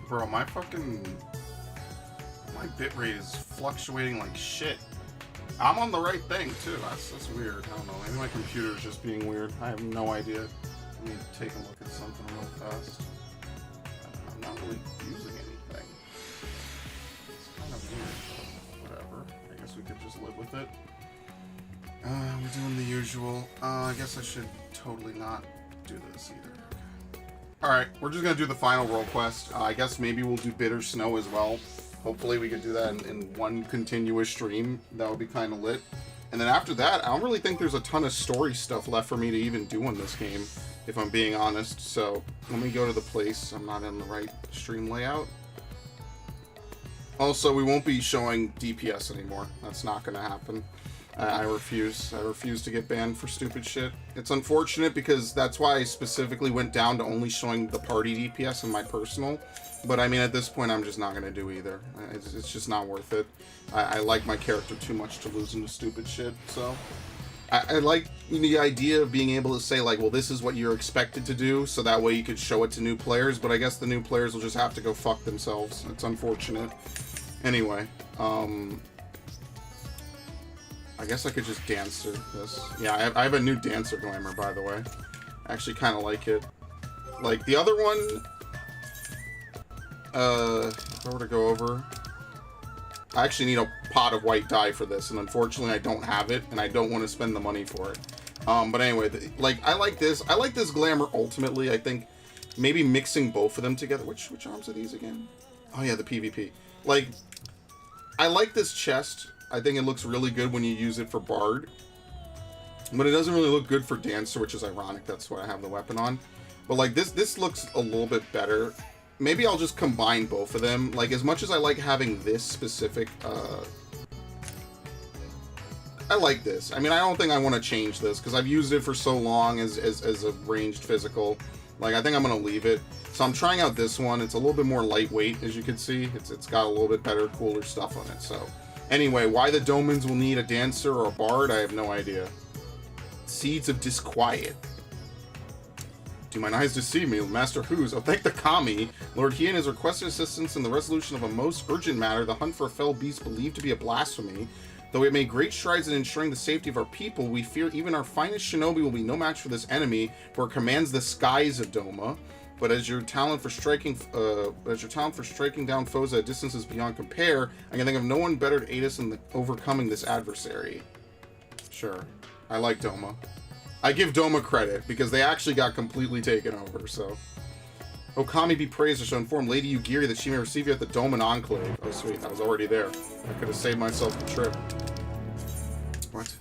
Bro, my bitrate is fluctuating like shit. I'm on the right thing too. That's weird. I don't know. Maybe my computer is just being weird. I have no idea. Let me take a look at something real fast. I'm not really using anything. It's kind of weird, but whatever. I guess we could just live with it. We're doing the usual. I guess I should totally not do this either. Alright, we're just gonna do the final world quest. I guess maybe we'll do Bitter Snow as well. Hopefully we could do that in one continuous stream. That would be kind of lit. And then after that, I don't really think there's a ton of story stuff left for me to even do in this game, if I'm being honest. So, let me go to the place. I'm not in the right stream layout. Also, we won't be showing DPS anymore. That's not gonna happen. I refuse. I refuse to get banned for stupid shit. It's unfortunate because that's why I specifically went down to only showing the party DPS and my personal. But I mean, at this point, I'm just not going to do either. It's just not worth it. I like my character too much to lose into stupid shit. So I like the idea of being able to say, like, well, this is what you're expected to do. So that way you could show it to new players. But I guess the new players will just have to go fuck themselves. It's unfortunate. Anyway, I guess I could just dance through this. Yeah, I have a new dancer glamour, by the way. I actually kind of like it. Like, the other one... if I were to go over... I actually need a pot of white dye for this, and unfortunately I don't have it, and I don't want to spend the money for it. But anyway, like, I like this. I like this glamour ultimately. I think maybe mixing both of them together... Which arms are these again? Oh yeah, the PvP. Like, I like this chest. I think it looks really good when you use it for Bard. But it doesn't really look good for Dancer, which is ironic. That's why I have the weapon on. But, like, this looks a little bit better. Maybe I'll just combine both of them. Like, as much as I like having this specific, I like this. I mean, I don't think I want to change this, because I've used it for so long as a ranged physical. Like, I think I'm going to leave it. So I'm trying out this one. It's a little bit more lightweight, as you can see. It's got a little bit better, cooler stuff on it, so... Anyway, why the Domans will need a Dancer or a Bard, I have no idea. Seeds of Disquiet. Do mine eyes deceive me, Master Who's? Oh, thank the Kami. Lord Hien has requested assistance in the resolution of a most urgent matter, the hunt for a fell beast believed to be a blasphemy. Though we have made great strides in ensuring the safety of our people, we fear even our finest shinobi will be no match for this enemy, for it commands the skies of Doma. But as your talent for striking down foes at distances beyond compare, I can think of no one better to aid us in overcoming this adversary. Sure. I like Doma. I give Doma credit, because they actually got completely taken over, so... Okami be praised, I shall inform Lady Yugiri that she may receive you at the Doman Enclave. Oh, sweet. I was already there. I could have saved myself the trip. What?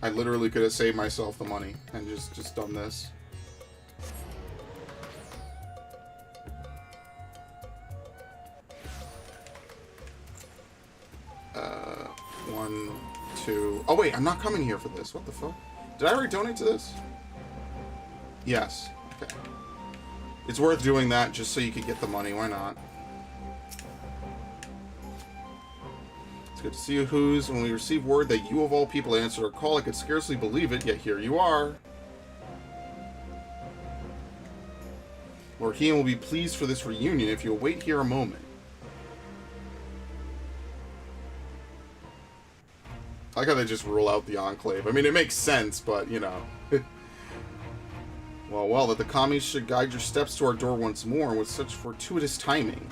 I literally could have saved myself the money and just done this. 1, 2... Oh, wait, I'm not coming here for this. What the fuck? Did I already donate to this? Yes. Okay. It's worth doing that just so you could get the money. Why not? It's good to see you, Who's. When we received word that you of all people answered our call, I could scarcely believe it, yet here you are. Lord Hien will be pleased for this reunion if you'll wait here a moment. I like how they just rule out the Enclave. I mean, it makes sense, but, you know. Well, that the commies should guide your steps to our door once more with such fortuitous timing.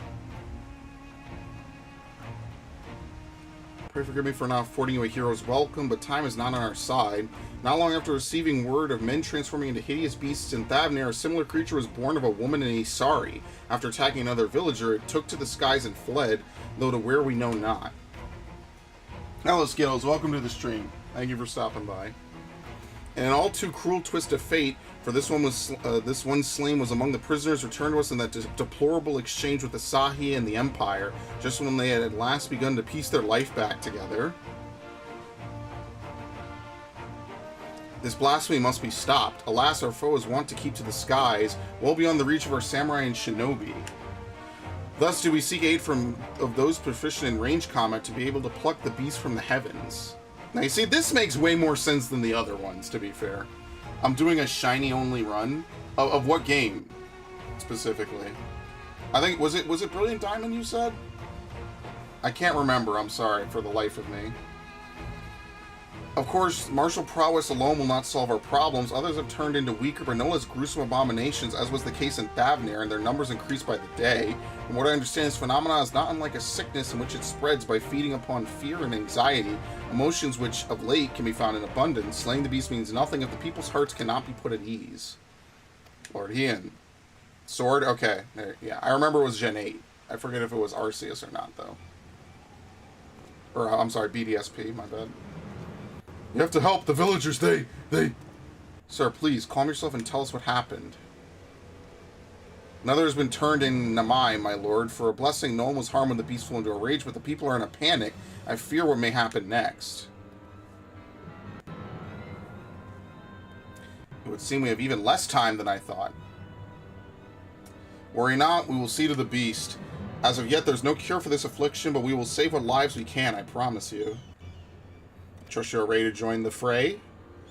Pray forgive me for not affording you a hero's welcome, but time is not on our side. Not long after receiving word of men transforming into hideous beasts in Thavnir, a similar creature was born of a woman in Isari. After attacking another villager, it took to the skies and fled, though to where we know not. Hello, Skittles. Welcome to the stream. Thank you for stopping by. And an all too cruel twist of fate, for this one slain was among the prisoners returned to us in that deplorable exchange with the Sahi and the Empire, just when they had at last begun to piece their life back together. This blasphemy must be stopped. Alas, our foe is wont to keep to the skies, well beyond the reach of our samurai and shinobi. Thus do we seek aid of those proficient in range combat to be able to pluck the beast from the heavens. Now you see, this makes way more sense than the other ones, to be fair. I'm doing a shiny only run. Of what game, specifically? I think, was it Brilliant Diamond you said? I can't remember, I'm sorry, for the life of me. Of course, martial prowess alone will not solve our problems. Others have turned into weaker but no less gruesome abominations, as was the case in Thavnir, and their numbers increase by the day. From what I understand, this phenomenon is not unlike a sickness in which it spreads by feeding upon fear and anxiety, emotions which, of late, can be found in abundance. Slaying the beast means nothing if the people's hearts cannot be put at ease. Lord Ian. Sword? Okay. There, yeah, I remember it was Gen 8. I forget if it was Arceus or not, though. Or, I'm sorry, BDSP, my bad. You have to help the villagers, they... Sir, please, calm yourself and tell us what happened. Another has been turned in Namai, my lord. For a blessing, no one was harmed when the beast flew into a rage, but the people are in a panic. I fear what may happen next. It would seem we have even less time than I thought. Worry not, we will see to the beast. As of yet, there's no cure for this affliction, but we will save what lives we can, I promise you. Trust you're ready to join the fray?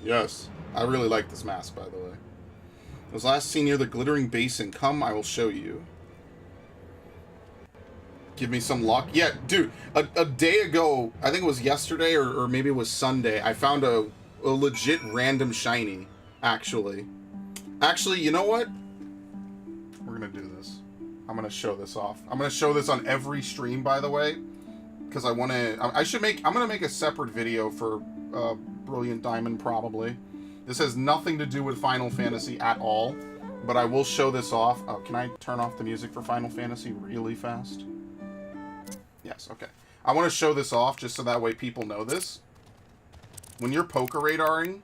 Yes. I really like this mask, by the way. It was last seen near the glittering basin. Come, I will show you. Give me some luck. Yeah, dude, a day ago, I think it was yesterday or maybe it was Sunday, I found a legit random shiny, actually. Actually, you know what? We're going to do this. I'm going to show this off. I'm going to show this on every stream, by the way. Because I want to... I'm going to make a separate video for Brilliant Diamond, probably. This has nothing to do with Final Fantasy at all. But I will show this off. Oh, can I turn off the music for Final Fantasy really fast? Yes, okay. I want to show this off just so that way people know this. When you're poker radaring...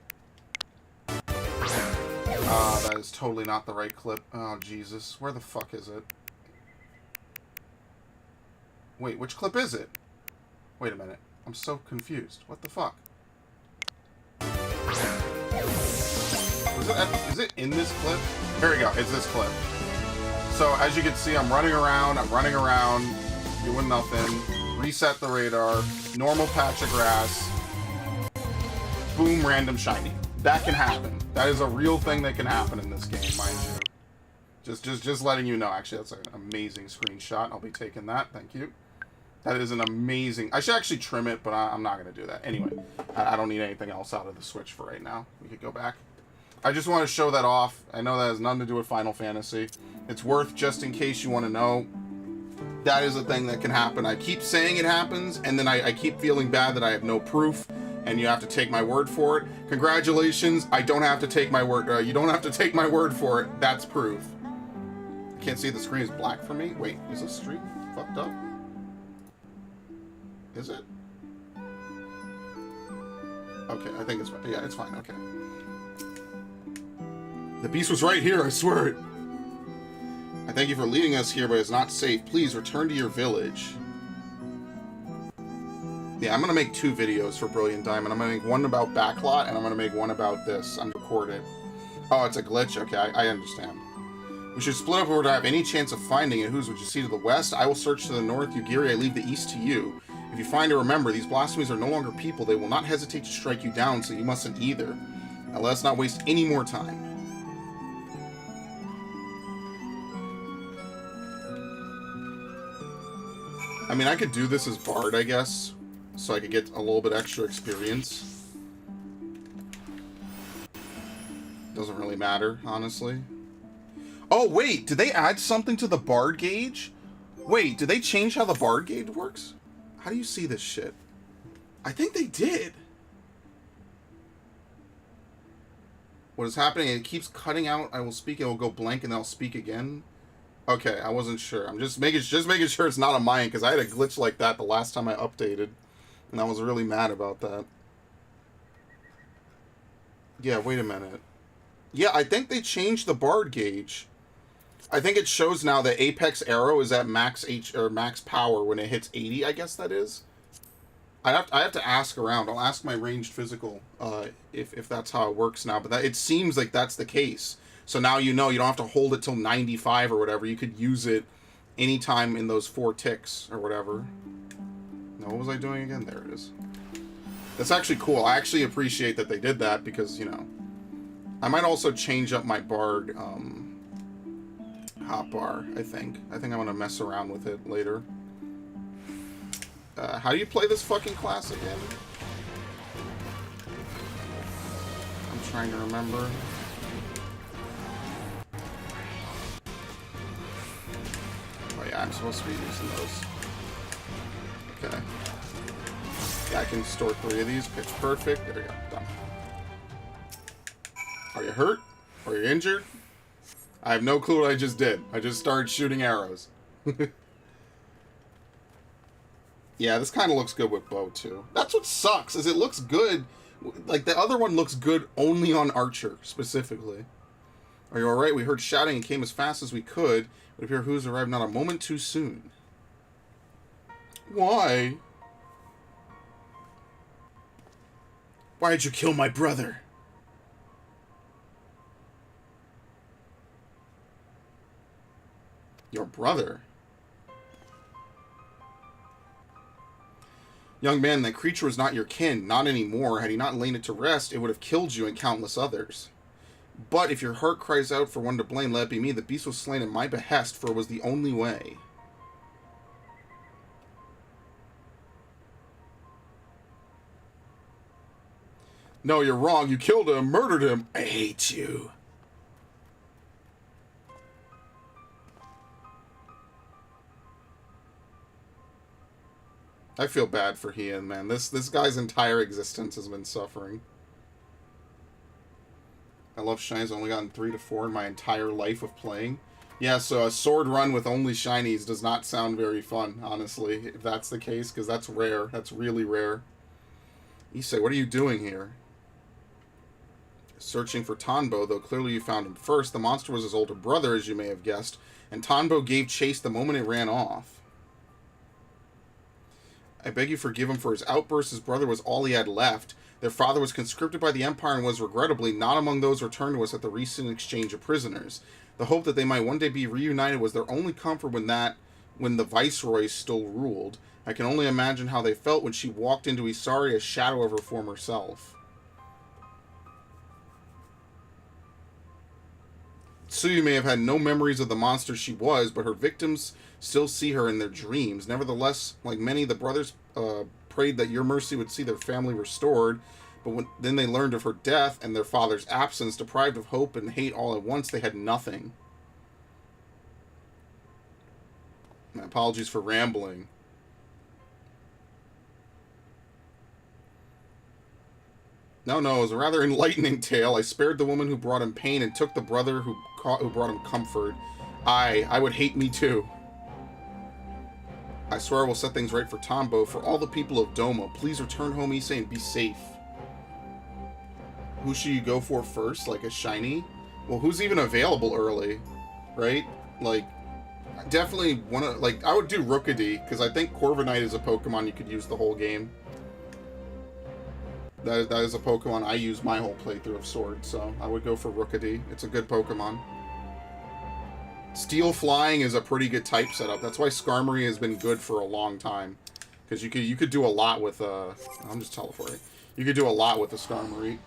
that is totally not the right clip. Oh, Jesus. Where the fuck is it? Wait, which clip is it? Wait a minute. I'm so confused. What the fuck? Is it in this clip? Here we go. It's this clip. So, as you can see, I'm running around, doing nothing. Reset the radar. Normal patch of grass. Boom, random shiny. That can happen. That is a real thing that can happen in this game, mind you. Just letting you know. Actually, that's an amazing screenshot. I'll be taking that. Thank you. That is an amazing... I should actually trim it, but I'm not going to do that. Anyway, I don't need anything else out of the Switch for right now. We could go back. I just want to show that off. I know that has nothing to do with Final Fantasy. It's worth, just in case you want to know, that is a thing that can happen. I keep saying it happens, and then I keep feeling bad that I have no proof, and you have to take my word for it. Congratulations, I don't have to take my word... you don't have to take my word for it. That's proof. I can't see the screen is black for me. Wait, is this stream fucked up? Is it? Okay, I think it's fine. Yeah, it's fine. Okay. The beast was right here, I swear it. I thank you for leading us here, but it's not safe. Please return to your village. Yeah, I'm going to make 2 videos for Brilliant Diamond. I'm going to make one about Backlot, and I'm going to make one about this. I'm recorded. Oh, it's a glitch? Okay, I understand. We should split up in order to have any chance of finding it. Whose would you see to the west? I will search to the north. Yugiri, I leave the east to you. If you find or remember, these blasphemies are no longer people. They will not hesitate to strike you down, so you mustn't either. Now let us not waste any more time. I mean, I could do this as Bard, I guess, so I could get a little bit extra experience. Doesn't really matter, honestly. Oh, wait, did they add something to the Bard gauge? Wait, did they change how the Bard gauge works? How do you see this shit? I think they did. What is happening? It keeps cutting out. I will speak. It will go blank, and then I'll speak again. Okay, I wasn't sure. I'm just making sure it's not on my end, because I had a glitch like that the last time I updated, and I was really mad about that. Yeah, wait a minute. Yeah, I think they changed the Bard gauge. I think it shows now that Apex Arrow is at max max power when it hits 80, I guess that is. I have to ask around. I'll ask my ranged physical if that's how it works now, but it seems like that's the case. So now you know you don't have to hold it till 95 or whatever. You could use it anytime in those 4 ticks or whatever. Now, what was I doing again? There it is. That's actually cool. I actually appreciate that they did that because, you know, I might also change up my Bard. hotbar, I think. I think I'm gonna mess around with it later. How do you play this fucking class again? I'm trying to remember. Oh yeah, I'm supposed to be using those. Okay. Yeah, I can store 3 of these. Pitch perfect. There we go. Done. Are you hurt? Are you injured? I have no clue what I just did. I just started shooting arrows. Yeah, this kind of looks good with bow, too. That's what sucks, is it looks good. Like, the other one looks good only on Archer, specifically. Are you alright? We heard shouting and came as fast as we could. It appears who's arrived not a moment too soon. Why? Why did you kill my brother? Your brother? Young man, that creature was not your kin, not anymore. Had he not lain it to rest, it would have killed you and countless others. But if your heart cries out for one to blame, let it be me. The beast was slain at my behest, for it was the only way. No, you're wrong. You killed him, murdered him. I hate you. I feel bad for Hien, man. This guy's entire existence has been suffering. I love shinies. I've only gotten 3 to 4 in my entire life of playing. Yeah, so a sword run with only shinies does not sound very fun, honestly, if that's the case, because that's rare. That's really rare. Issei, what are you doing here? Searching for Tanbo, though clearly you found him first. The monster was his older brother, as you may have guessed, and Tanbo gave chase the moment it ran off. I beg you forgive him for his outburst. His brother was all he had left. Their father was conscripted by the Empire and was regrettably not among those returned to us at the recent exchange of prisoners. The hope that they might one day be reunited was their only comfort when the Viceroy still ruled. I can only imagine how they felt when she walked into Isari a shadow of her former self. Tsuyu may have had no memories of the monster she was, but her victims still see her in their dreams. Nevertheless, like many, the brothers prayed that your mercy would see their family restored, but then they learned of her death and their father's absence. Deprived of hope and hate all at once, they had nothing. My apologies for rambling. No, it was a rather enlightening tale. I spared the woman who brought him pain and took the brother who brought him comfort. I would hate me too. I swear I will set things right for Tanbo, for all the people of Doma. Please return home, Issei, and be safe. Who should you go for first? Like a shiny? Well, who's even available early? Right? Like, definitely one of, like, I would do Rookidee, because I think Corviknight is a Pokemon you could use the whole game. That is a Pokemon I use my whole playthrough of Sword, so I would go for Rookidee. It's a good Pokemon. Steel Flying is a pretty good type setup. That's why Skarmory has been good for a long time. Because you could do a lot with, I'm just teleporting. You could do a lot with a Skarmory.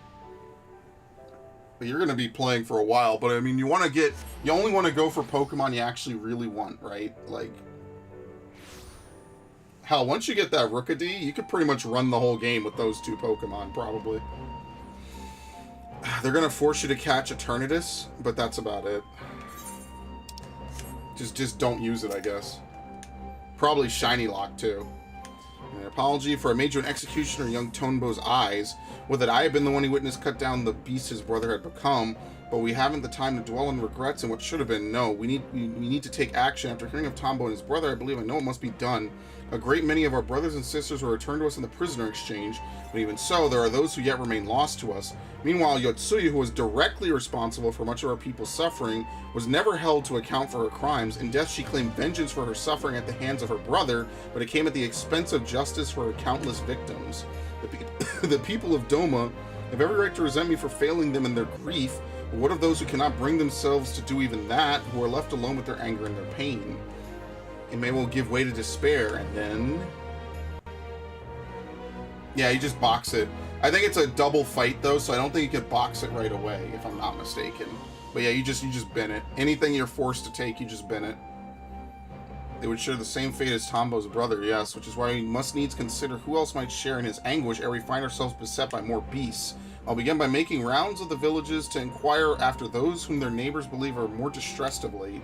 But you're going to be playing for a while, but I mean, you only want to go for Pokemon you actually really want, right? Like, hell, once you get that Rookidee, you could pretty much run the whole game with those 2 Pokemon, probably. They're going to force you to catch Eternatus, but that's about it. Just don't use it, I guess. Probably Shiny Lock, too. An apology for I made you an executioner in young Tonebo's eyes. Would that I had been the one who witnessed cut down the beast his brother had become, but we haven't the time to dwell on regrets and what should have been. No, we need to take action. After hearing of Tombo and his brother, I believe I know it must be done. A great many of our brothers and sisters were returned to us in the prisoner exchange, but even so, there are those who yet remain lost to us. Meanwhile, Yotsuya, who was directly responsible for much of our people's suffering, was never held to account for her crimes. In death, she claimed vengeance for her suffering at the hands of her brother, but it came at the expense of justice for her countless victims. The people of Doma have every right to resent me for failing them in their grief, but what of those who cannot bring themselves to do even that, who are left alone with their anger and their pain? It may well give way to despair, and then... yeah, you just box it. I think it's a double fight, though, so I don't think you can box it right away, if I'm not mistaken. But yeah, you just bin it. Anything you're forced to take, you just bin it. They would share the same fate as Tombo's brother, yes, which is why we must needs consider who else might share in his anguish ere we find ourselves beset by more beasts. I'll begin by making rounds of the villages to inquire after those whom their neighbors believe are more distressed of late.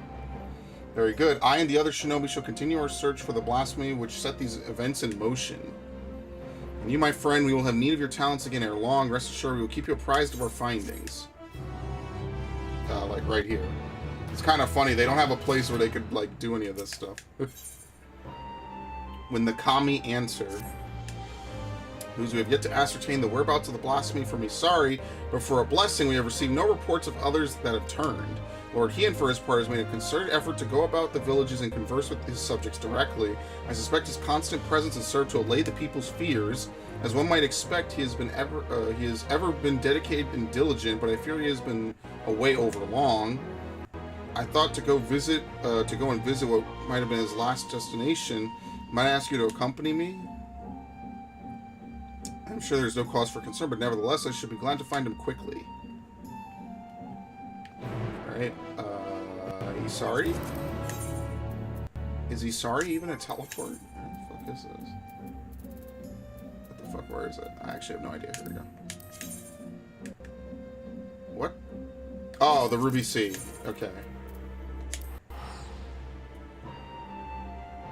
Very good. I and the other shinobi shall continue our search for the blasphemy which set these events in motion. And you, my friend, we will have need of your talents again ere long. Rest assured, we will keep you apprised of our findings. Like right here. It's kind of funny. They don't have a place where they could, like, do any of this stuff. When the kami answer, whose we have yet to ascertain the whereabouts of the blasphemy from Isari, but for a blessing we have received no reports of others that have turned. Lord Heian, for his part, has made a concerted effort to go about the villages and converse with his subjects directly. I suspect his constant presence has served to allay the people's fears. As one might expect, he has ever been dedicated and diligent, but I fear he has been away over long. I thought to go and visit what might have been his last destination. Might I ask you to accompany me? I'm sure there's no cause for concern, but nevertheless, I should be glad to find him quickly. Alright, Isari? Is Isari even a teleport? Where the fuck is this? What the fuck, where is it? I actually have no idea. Here we go. What? Oh, the Ruby Sea. Okay.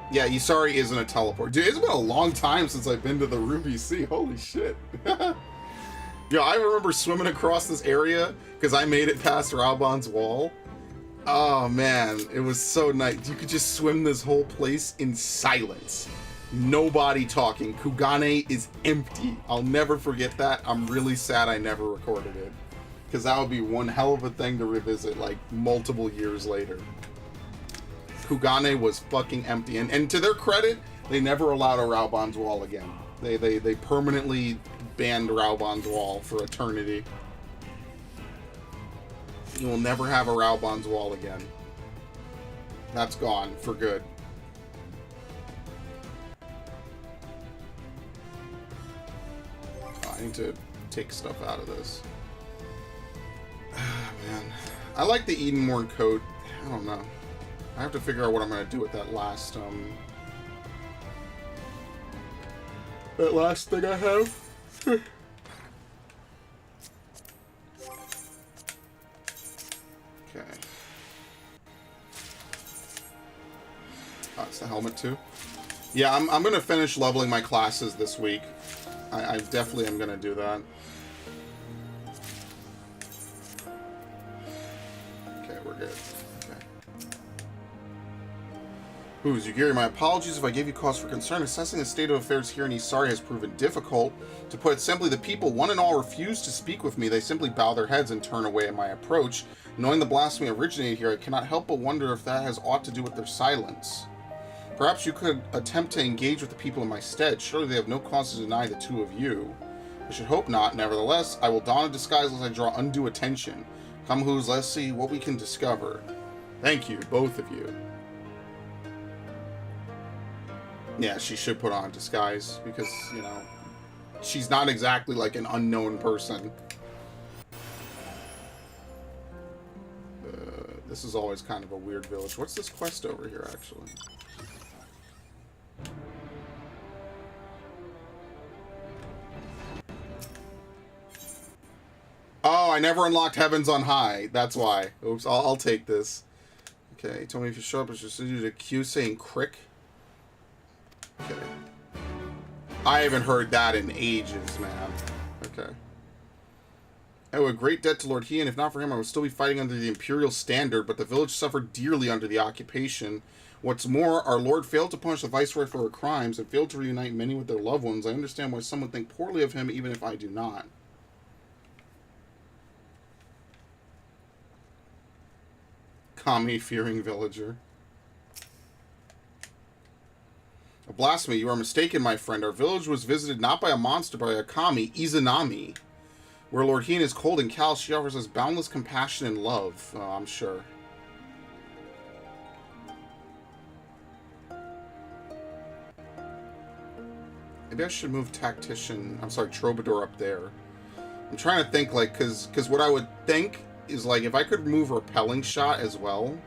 Yeah, Isari isn't a teleport. Dude, it's been a long time since I've been to the Ruby Sea. Holy shit. Yo, I remember swimming across this area because I made it past Raoban's wall. Oh, man. It was so nice. You could just swim this whole place in silence. Nobody talking. Kugane is empty. I'll never forget that. I'm really sad I never recorded it. Because that would be one hell of a thing to revisit, like, multiple years later. Kugane was fucking empty. And to their credit, they never allowed a Raoban's wall again. They permanently banned Raoban's wall for eternity. You will never have a Raoban's wall again. That's gone for good. Oh, I need to take stuff out of this. Man. I like the Edenmorn coat. I don't know. I have to figure out what I'm going to do with that last thing I have. Okay. Oh, it's the helmet too. Yeah, I'm going to finish leveling my classes this week. I definitely am going to do that. Okay, we're good. Yugiri, my apologies if I gave you cause for concern. Assessing the state of affairs here in Isari has proven difficult. To put it simply, the people, one and all, refuse to speak with me. They simply bow their heads and turn away at my approach. Knowing the blasphemy originated here, I cannot help but wonder if that has aught to do with their silence. Perhaps you could attempt to engage with the people in my stead. Surely they have no cause to deny the two of you. I should hope not. Nevertheless, I will don a disguise lest I draw undue attention. Come, who's, let's see what we can discover. Thank you, both of you. Yeah, she should put on a disguise because, you know, she's not exactly like an unknown person. This is always kind of a weird village. What's this quest over here, actually? Oh, I never unlocked Heavens on High. That's why. Oops, I'll take this. Okay, tell me if you show up, it's just you to queue saying crick. Okay. I haven't heard that in ages, man. Okay. I owe a great debt to Lord Heian. If not for him, I would still be fighting under the Imperial Standard, but the village suffered dearly under the occupation. What's more, our Lord failed to punish the Viceroy for her crimes and failed to reunite many with their loved ones. I understand why some would think poorly of him, even if I do not. Kami-fearing villager. A blasphemy. You are mistaken, my friend. Our village was visited not by a monster, but by a kami, Izanami. Where Lord Heian is cold and callous, she offers us boundless compassion and love. Oh, I'm sure. Maybe I should move Troubadour up there. I'm trying to think, like, because what I would think is like, if I could remove repelling shot as well,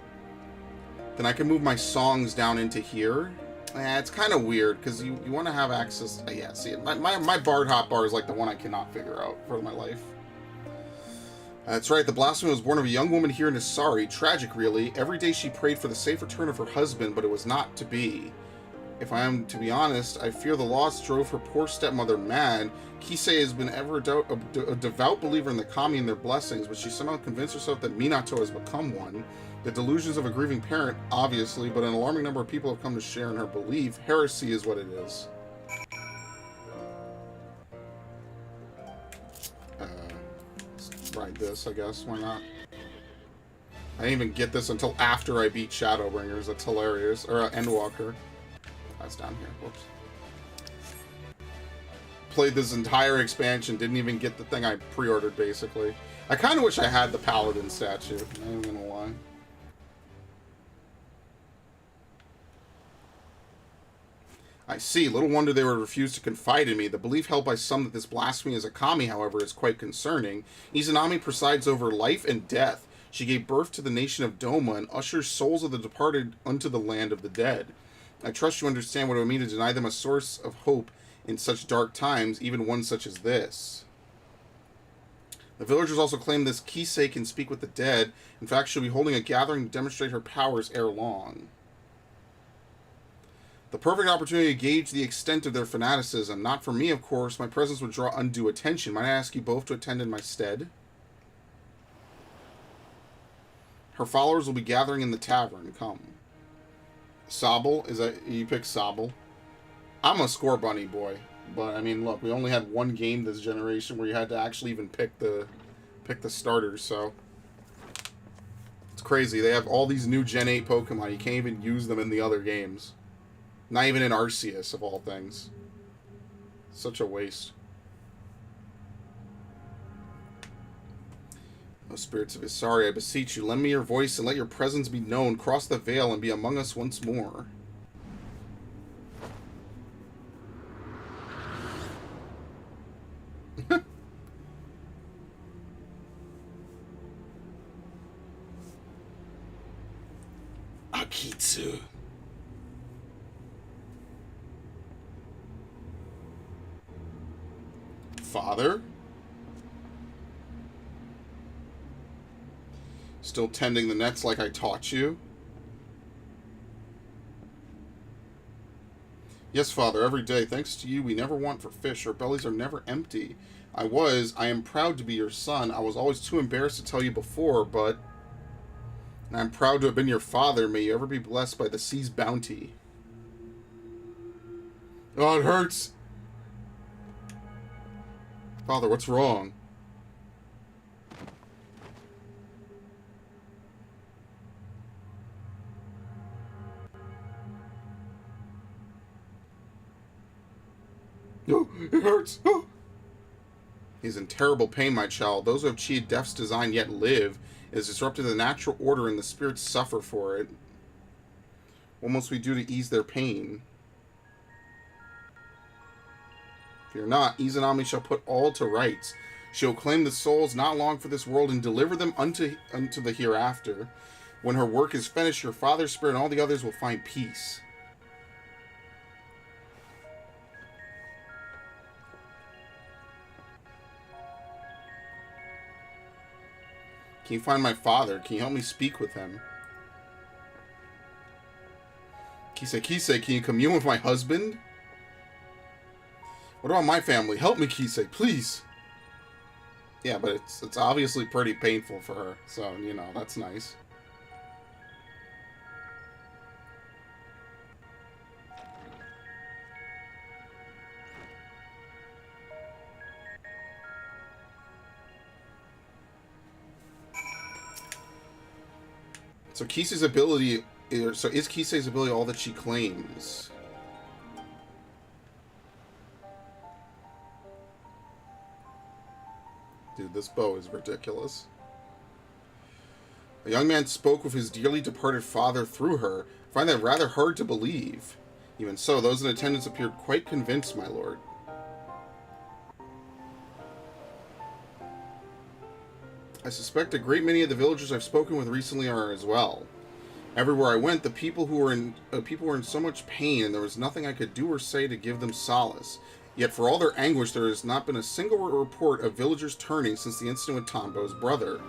then I can move my songs down into here. It's kind of weird, because you want to have access... yeah, see, my Bard hotbar is like the one I cannot figure out for my life. That's right, the blasphemy was born of a young woman here in Asari. Tragic, really. Every day she prayed for the safe return of her husband, but it was not to be. If I am to be honest, I fear the loss drove her poor stepmother mad. Kisei has been ever a devout believer in the kami and their blessings, but she somehow convinced herself that Minato has become one. The delusions of a grieving parent, obviously, but an alarming number of people have come to share in her belief. Heresy is what it is. Let's ride this, I guess. Why not? I didn't even get this until after I beat Shadowbringers. That's hilarious. Or Endwalker. That's down here. Whoops. Played this entire expansion, didn't even get the thing I pre-ordered, basically. I kind of wish I had the Paladin statue. I'm not even gonna lie. I see. Little wonder they would refuse to confide in me. The belief held by some that this blasphemy is a kami, however, is quite concerning. Izanami presides over life and death. She gave birth to the nation of Doma and ushers souls of the departed unto the land of the dead. I trust you understand what it would mean to deny them a source of hope in such dark times, even one such as this. The villagers also claim this Kisei can speak with the dead. In fact, she'll be holding a gathering to demonstrate her powers ere long. The perfect opportunity to gauge the extent of their fanaticism. Not for me, of course. My presence would draw undue attention. Might I ask you both to attend in my stead? Her followers will be gathering in the tavern. Come. Sobble? Is that... you pick Sobble? I'm a score bunny boy. But, I mean, look, we only had one game this generation where you had to actually even pick the starters, so... it's crazy. They have all these new Gen 8 Pokemon. You can't even use them in the other games. Not even in Arceus, of all things. Such a waste. O spirits of Isari, I beseech you, lend me your voice and let your presence be known. Cross the veil and be among us once more. Akitsu. Father? Still tending the nets like I taught you? Yes, Father, every day. Thanks to you, we never want for fish. Our bellies are never empty. I am proud to be your son. I was always too embarrassed to tell you before, but... I'm proud to have been your father. May you ever be blessed by the sea's bounty. Oh, it hurts! Father, what's wrong? Oh, it hurts! Oh. He's in terrible pain, my child. Those who have achieved death's design yet live. It has disrupted the natural order and the spirits suffer for it. What must we do to ease their pain? Fear not, Izanami shall put all to rights. She will claim the souls not long for this world and deliver them unto the hereafter. When her work is finished, your father's spirit and all the others will find peace. Can you find my father? Can you help me speak with him? Kisei, can you commune with my husband? What about my family? Help me, Kisei, please. Yeah, but it's obviously pretty painful for her, so, you know, that's nice. So Kisei's ability... so is Kisei's ability all that she claims? Dude, this bow is ridiculous. A young man spoke with his dearly departed father through her. I find that rather hard to believe. Even so, those in attendance appeared quite convinced, my lord. I suspect a great many of the villagers I've spoken with recently are as well. Everywhere I went, the people were in so much pain, and there was nothing I could do or say to give them solace. Yet, for all their anguish, there has not been a single report of villagers turning since the incident with Tombo's brother.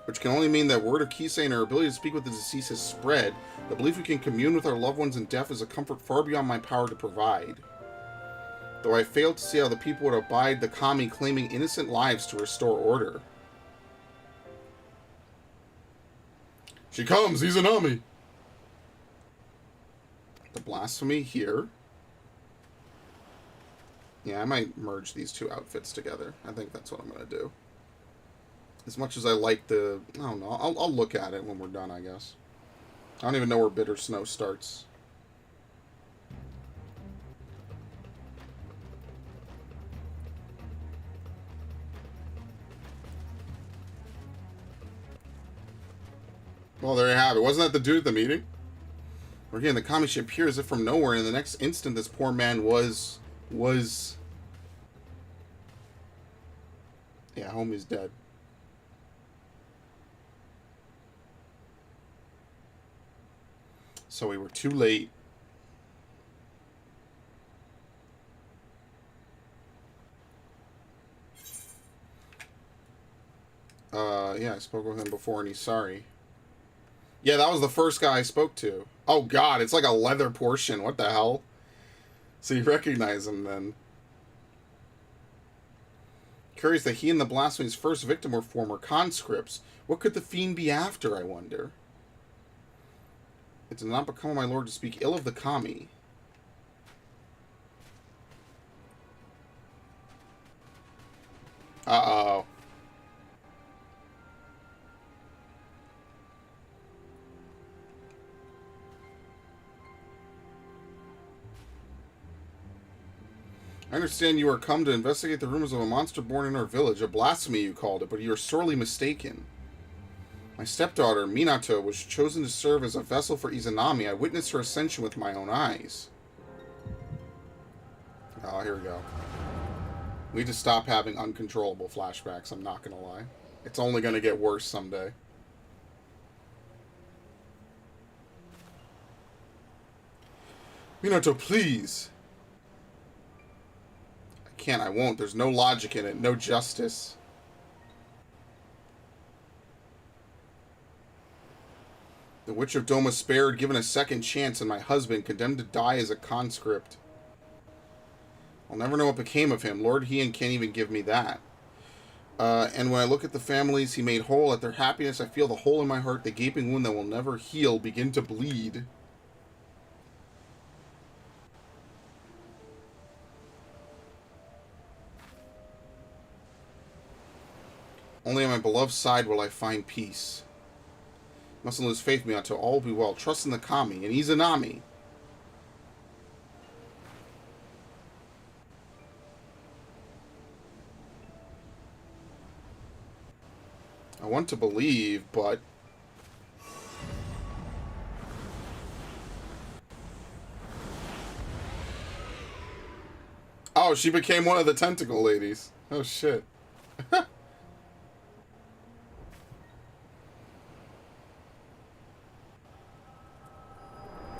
Which can only mean that word of Kisei and her ability to speak with the deceased has spread. The belief we can commune with our loved ones in death is a comfort far beyond my power to provide. Though I failed to see how the people would abide the kami claiming innocent lives to restore order. She comes, Izanami! The blasphemy here. Yeah, I might merge these two outfits together. I think that's what I'm going to do. As much as I like the... I don't know. I'll look at it when we're done, I guess. I don't even know where Bitter Snow starts. Well, there you have it. Wasn't that the dude at the meeting? We're getting the kami ship here as if from nowhere, and in the next instant this poor man was... Yeah, homie's dead. So we were too late. Yeah, I spoke with him before and he's sorry. Yeah, that was the first guy I spoke to. Oh god, it's like a leather portion. What the hell? So you recognize him then. Curious that he and the blasphemy's first victim were former conscripts. What could the fiend be after, I wonder? It did not become my lord to speak ill of the kami. Uh-oh. I understand you are come to investigate the rumors of a monster born in our village, a blasphemy you called it, but you are sorely mistaken. My stepdaughter, Minato, was chosen to serve as a vessel for Izanami. I witnessed her ascension with my own eyes. Oh, here we go. We need to stop having uncontrollable flashbacks, I'm not gonna lie. It's only gonna get worse someday. Minato, please! I can't, I won't. There's no logic in it, no justice. The Witch of Doma spared, given a second chance, and my husband, condemned to die as a conscript. I'll never know what became of him. Lord Heian can't even give me that. And when I look at the families he made whole, at their happiness, I feel the hole in my heart, the gaping wound that will never heal, begin to bleed. Only on my beloved side will I find peace. Mustn't lose faith in me until all will be well. Trust in the kami and Izanami. I want to believe, but... Oh, she became one of the tentacle ladies. Oh, shit.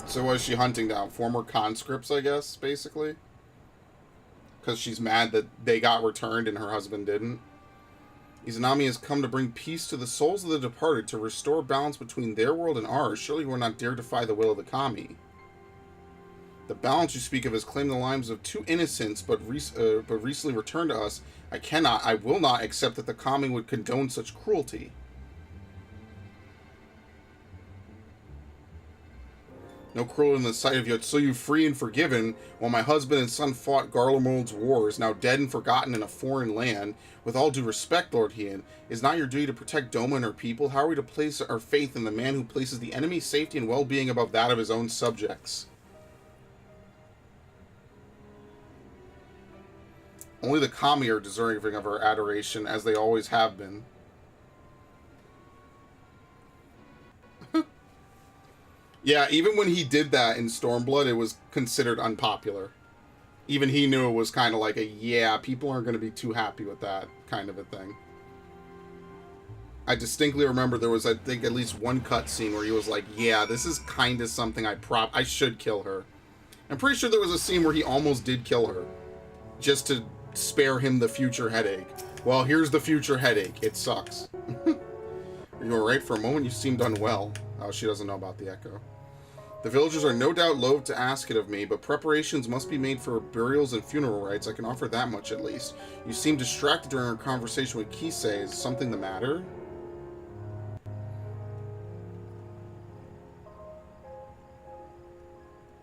So was she hunting down former conscripts, I guess, basically? Because she's mad that they got returned and her husband didn't. Izanami has come to bring peace to the souls of the departed, to restore balance between their world and ours. Surely we will not dare defy the will of the kami. The balance you speak of has claimed the lives of two innocents, but recently returned to us. I will not accept that the kami would condone such cruelty. No cruel in the sight of Yotsuyu, free and forgiven, while my husband and son fought Garlemald's wars, now dead and forgotten in a foreign land. With all due respect, Lord Heian, is not your duty to protect Doma and her people? How are we to place our faith in the man who places the enemy's safety and well-being above that of his own subjects? Only the kami are deserving of our adoration, as they always have been. Yeah, even when he did that in Stormblood, it was considered unpopular. Even he knew it was kind of like a, yeah, people aren't going to be too happy with that kind of a thing. I distinctly remember there was, I think, at least one cutscene where he was like, yeah, this is kind of something I should kill her. I'm pretty sure there was a scene where he almost did kill her. Just to spare him the future headache. Well, here's the future headache. It sucks. Are you alright? For a moment you seemed unwell. Oh, she doesn't know about the echo. The villagers are no doubt loath to ask it of me, but preparations must be made for burials and funeral rites. I can offer that much at least. You seem distracted during our conversation with Kisei. Is something the matter?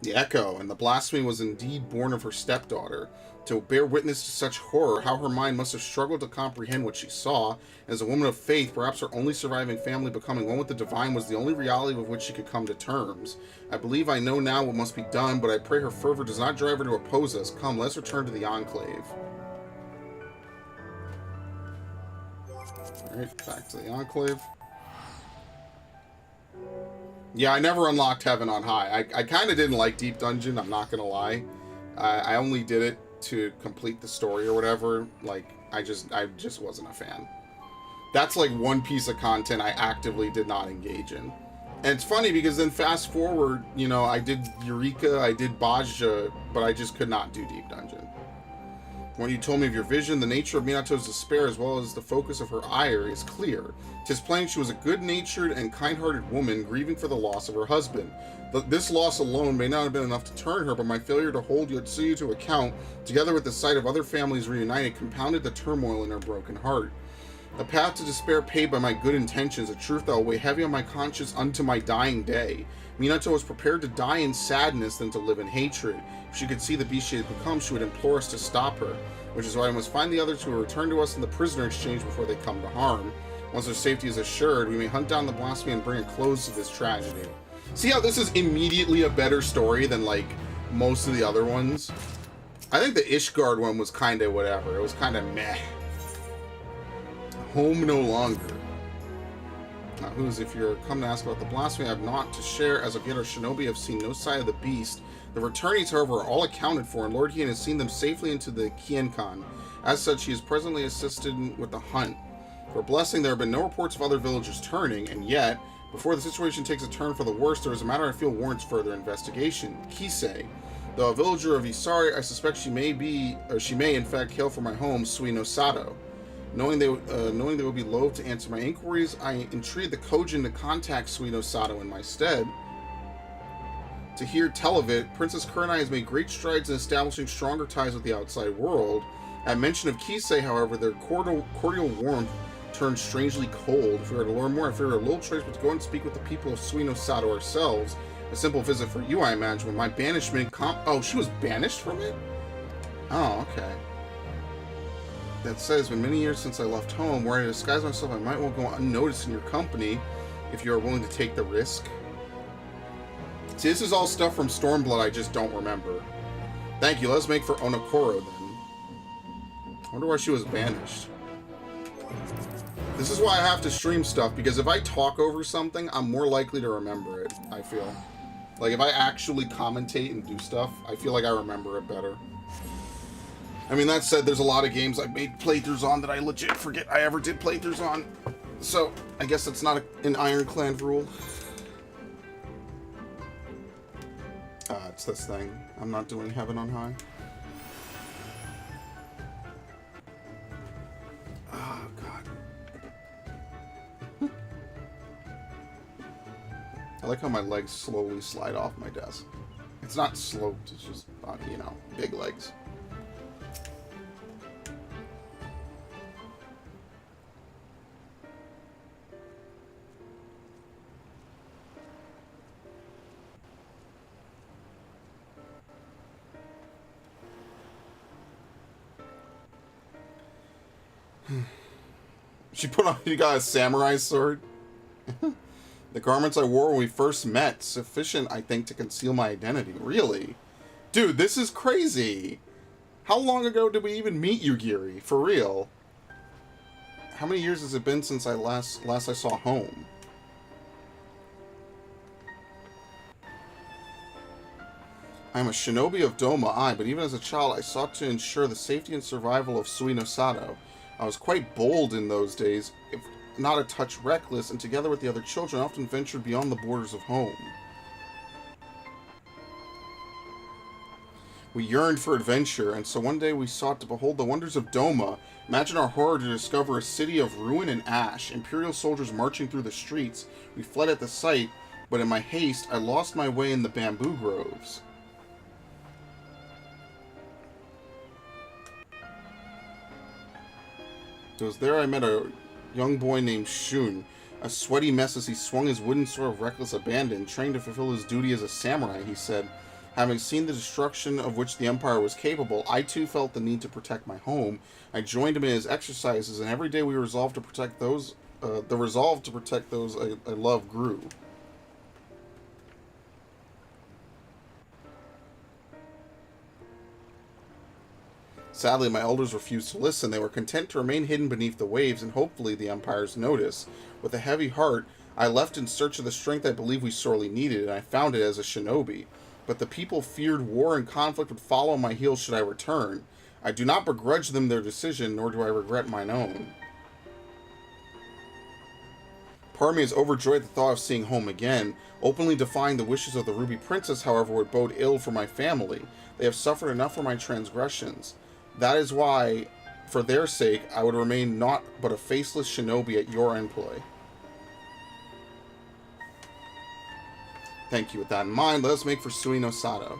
The echo, and the blasphemy was indeed born of her stepdaughter. To bear witness to such horror, how her mind must have struggled to comprehend what she saw. As a woman of faith, perhaps her only surviving family becoming one with the divine was the only reality with which she could come to terms. I believe I know now what must be done, but I pray her fervor does not drive her to oppose us. Come, let's return to the Enclave. Alright, back to the Enclave. Yeah, I never unlocked Heaven on High. I kind of didn't like Deep Dungeon, I'm not gonna lie. I only did it to complete the story or whatever. Like, I just wasn't a fan. That's like one piece of content I actively did not engage in. And it's funny because then fast forward, you know, I did Eureka, I did Bajja, but I just could not do Deep Dungeon. When you told me of your vision, the nature of Minato's despair as well as the focus of her ire is clear. 'Tis plain she was a good-natured and kind-hearted woman grieving for the loss of her husband. This loss alone may not have been enough to turn her, but my failure to hold Yotsuyu to account, together with the sight of other families reunited, compounded the turmoil in her broken heart. A path to despair paved by my good intentions, a truth that will weigh heavy on my conscience unto my dying day. Minato was prepared to die in sadness than to live in hatred. If she could see the beast she had become, she would implore us to stop her, which is why I must find the others who will return to us in the prisoner exchange before they come to harm. Once their safety is assured, we may hunt down the blasphemy and bring a close to this tragedy. See how this is immediately a better story than, like, most of the other ones? I think the Ishgard one was kind of whatever. It was kind of meh. Home no longer. Now, if you're come to ask about the blasphemy, I have naught to share. As of yet, our shinobi have seen no sign of the beast. The returnees, however, are all accounted for, and Lord Hien has seen them safely into the Kienkan. As such, he is presently assisted with the hunt. For blessing, there have been no reports of other villagers turning, and yet, before the situation takes a turn for the worse, there is a matter I feel warrants further investigation. Kisei. Though a villager of Isari, I suspect she may in fact hail from my home, Sui no Sato. Knowing they will be loath to answer my inquiries, I entreated the Kojin to contact Sui no Sato in my stead. To hear tell of it, Princess Kurenai has made great strides in establishing stronger ties with the outside world. At mention of Kisei, however, their cordial warmth turned strangely cold. If we were to learn more, I fear a little choice but to go and speak with the people of Sui no Sato ourselves. A simple visit for you, I imagine, with my banishment oh, she was banished from it? Oh, okay. That said, it's been many years since I left home. Where I disguise myself, I might well go unnoticed in your company, if you are willing to take the risk. See, this is all stuff from Stormblood I just don't remember. Thank you, let's make for Onokoro then. I wonder why she was banished. This is why I have to stream stuff, because if I talk over something, I'm more likely to remember it, I feel. Like, if I actually commentate and do stuff, I feel like I remember it better. I mean, that said, there's a lot of games I've made playthroughs on that I legit forget I ever did playthroughs on. So, I guess that's not an ironclad rule. It's this thing. I'm not doing Heaven on High. Oh, God. I like how my legs slowly slide off my desk. It's not sloped, it's just, you know, big legs. She put on, you got a samurai sword? The garments I wore when we first met, sufficient, I think, to conceal my identity. Really? Dude, this is crazy. How long ago did we even meet Yugiri? For real? How many years has it been since I last I saw home? I am a shinobi of Doma, but even as a child I sought to ensure the safety and survival of Sui no Sato. I was quite bold in those days, if not a touch reckless, and together with the other children, often ventured beyond the borders of home. We yearned for adventure, and so one day we sought to behold the wonders of Doma. Imagine our horror to discover a city of ruin and ash, Imperial soldiers marching through the streets. We fled at the sight, but in my haste, I lost my way in the bamboo groves. It was there I met a young boy named Shun, a sweaty mess as he swung his wooden sword of reckless abandon, trained to fulfill his duty as a samurai, he said. Having seen the destruction of which the Empire was capable, I too felt the need to protect my home. I joined him in his exercises, and every day we resolved to protect those. The resolve to protect those I love grew. Sadly, my elders refused to listen. They were content to remain hidden beneath the waves, and hopefully the Empire's notice. With a heavy heart, I left in search of the strength I believe we sorely needed, and I found it as a shinobi. But the people feared war and conflict would follow my heels should I return. I do not begrudge them their decision, nor do I regret mine own. Part of me is overjoyed at the thought of seeing home again. Openly defying the wishes of the Ruby Princess, however, would bode ill for my family. They have suffered enough for my transgressions. That is why, for their sake, I would remain naught but a faceless shinobi at your employ. Thank you. With that in mind, let us make for Sui no Sato.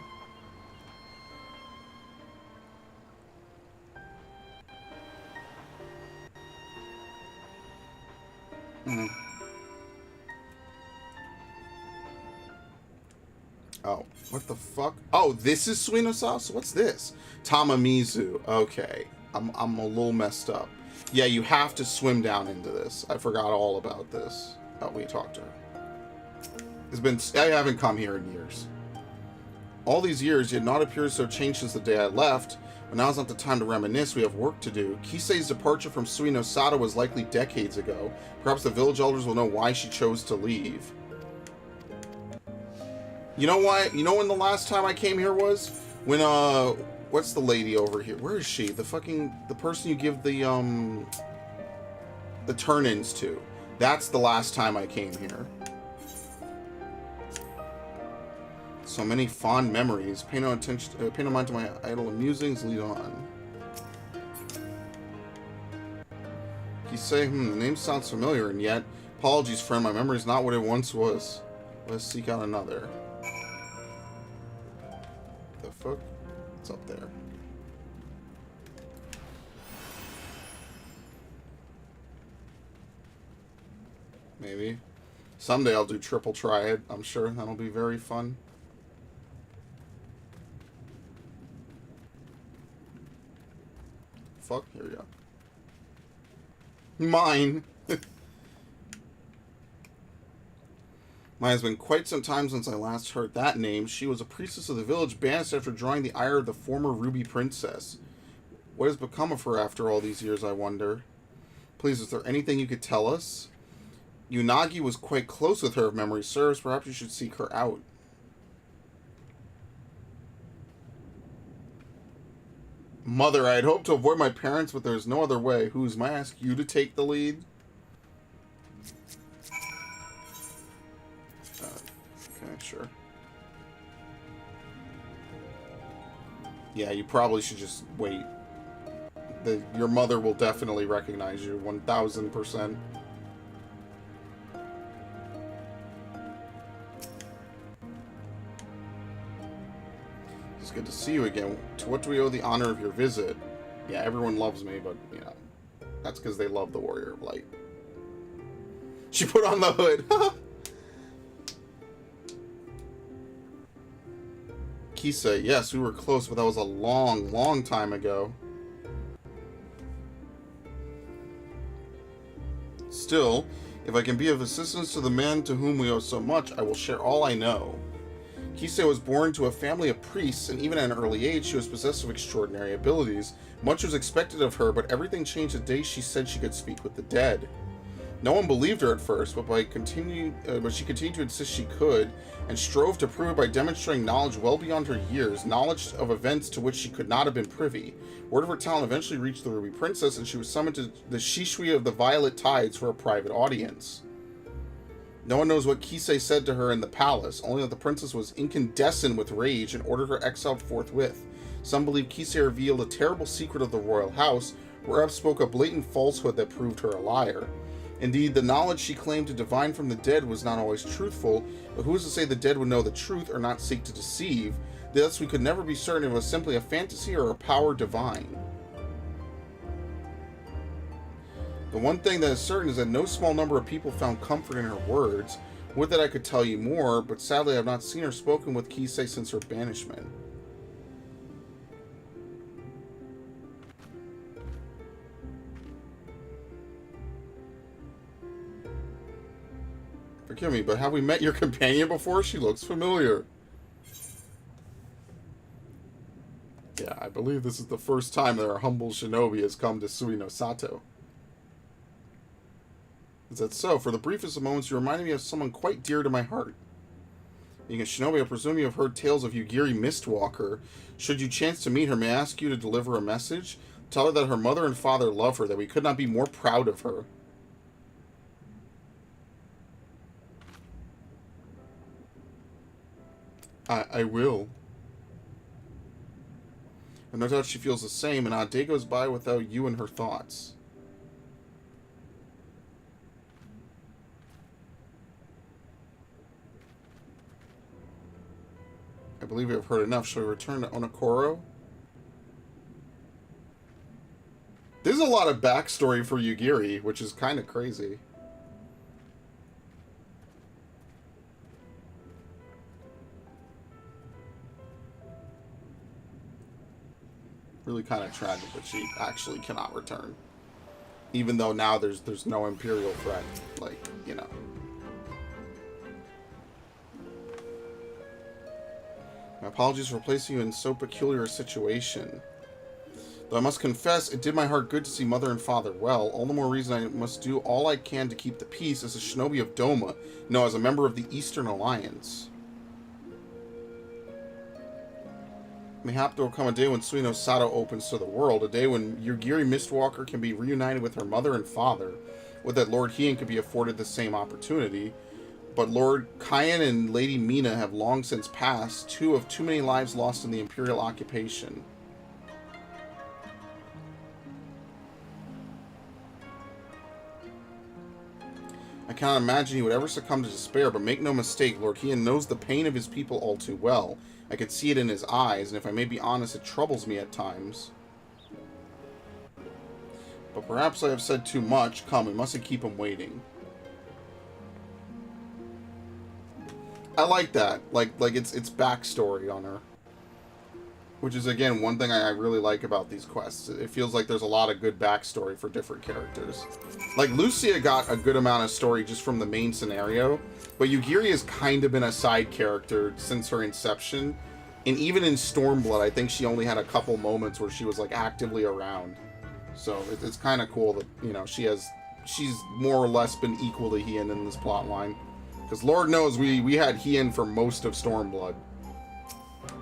Oh, what the fuck? Oh, this is Sui no Sato? So what's this? Tamamizu. Okay. I'm a little messed up. Yeah, you have to swim down into this. I forgot all about this. Oh, we talked to her. I haven't come here in years. All these years, you had not appeared so changed since the day I left, but now's not the time to reminisce. We have work to do. Kisei's departure from Sui no Sato was likely decades ago. Perhaps the village elders will know why she chose to leave. You know why? You know when the last time I came here was? When, what's the lady over here? Where is she? The person you give the turn-ins to. That's the last time I came here. So many fond memories. Pay no mind to my idle musings. Lead on. You say, the name sounds familiar, and yet, apologies, friend. My memory is not what it once was. Let's seek out another. The fuck? It's up there. Maybe. Someday I'll do triple triad. I'm sure that'll be very fun. Fuck, here we go. Mine. Mine has been quite some time since I last heard that name. She was a priestess of the village, banished after drawing the ire of the former Ruby Princess. What has become of her after all these years, I wonder? Please, is there anything you could tell us? Unagi was quite close with her, if memory serves. Perhaps you should seek her out. Mother, I had hoped to avoid my parents, but there's no other way. Who's, may I ask you to take the lead? Okay, sure. Yeah, you probably should just wait. Your mother will definitely recognize you, 1000%. It's good to see you again. To what do we owe the honor of your visit? Yeah, everyone loves me, but, you know, that's because they love the Warrior of Light. She put on the hood. Kisei, yes, we were close, but that was a long, long time ago. Still, if I can be of assistance to the man to whom we owe so much, I will share all I know. Kisei was born to a family of priests, and even at an early age, she was possessed of extraordinary abilities. Much was expected of her, but everything changed the day she said she could speak with the dead. No one believed her at first, but she continued to insist she could, and strove to prove it by demonstrating knowledge well beyond her years, knowledge of events to which she could not have been privy. Word of her talent eventually reached the Ruby Princess, and she was summoned to the Shishui of the Violet Tides for a private audience. No one knows what Kisei said to her in the palace, only that the princess was incandescent with rage and ordered her exiled forthwith. Some believe Kisei revealed a terrible secret of the royal house, where Ep spoke a blatant falsehood that proved her a liar. Indeed, the knowledge she claimed to divine from the dead was not always truthful, but who is to say the dead would know the truth or not seek to deceive? Thus, we could never be certain if it was simply a fantasy or a power divine. The one thing that is certain is that no small number of people found comfort in her words. Would that I could tell you more, but sadly I have not seen or spoken with Kisei since her banishment. Forgive me, but have we met your companion before? She looks familiar. Yeah, I believe this is the first time that our humble shinobi has come to Suino Sato. Is that so? For the briefest of moments, you reminded me of someone quite dear to my heart. Being a shinobi, I presume you have heard tales of Yugiri Mistwalker. Should you chance to meet her, may I ask you to deliver a message? Tell her that her mother and father love her, that we could not be more proud of her. I will. And no doubt she feels the same, and not a day goes by without you and her thoughts. I believe we have heard enough. Shall we return to Onokoro? There's a lot of backstory for Yugiri, which is kind of crazy. Really kind of tragic that she actually cannot return. Even though now there's no Imperial threat. Like, you know. My apologies for placing you in so peculiar a situation. Though I must confess, it did my heart good to see mother and father well. All the more reason I must do all I can to keep the peace as a shinobi of Doma. No, as a member of the Eastern Alliance. Mayhap there will come a day when Suino Sato opens to the world. A day when Yugiri Mistwalker can be reunited with her mother and father. Would that Lord Hien could be afforded the same opportunity. But Lord Kyan and Lady Mina have long since passed, two of too many lives lost in the Imperial occupation. I cannot imagine he would ever succumb to despair, but make no mistake, Lord Hien knows the pain of his people all too well. I could see it in his eyes, and if I may be honest, it troubles me at times. But perhaps I have said too much. Come, we mustn't keep him waiting. I like that. Like it's backstory on her. Which is, again, one thing I really like about these quests. It feels like there's a lot of good backstory for different characters. Like, Lucia got a good amount of story just from the main scenario, but Yugiri has kind of been a side character since her inception. And even in Stormblood, I think she only had a couple moments where she was, like, actively around. So, it's kind of cool that, you know, she's more or less been equal to Hien in this plotline. Because Lord knows we had Hien for most of Stormblood.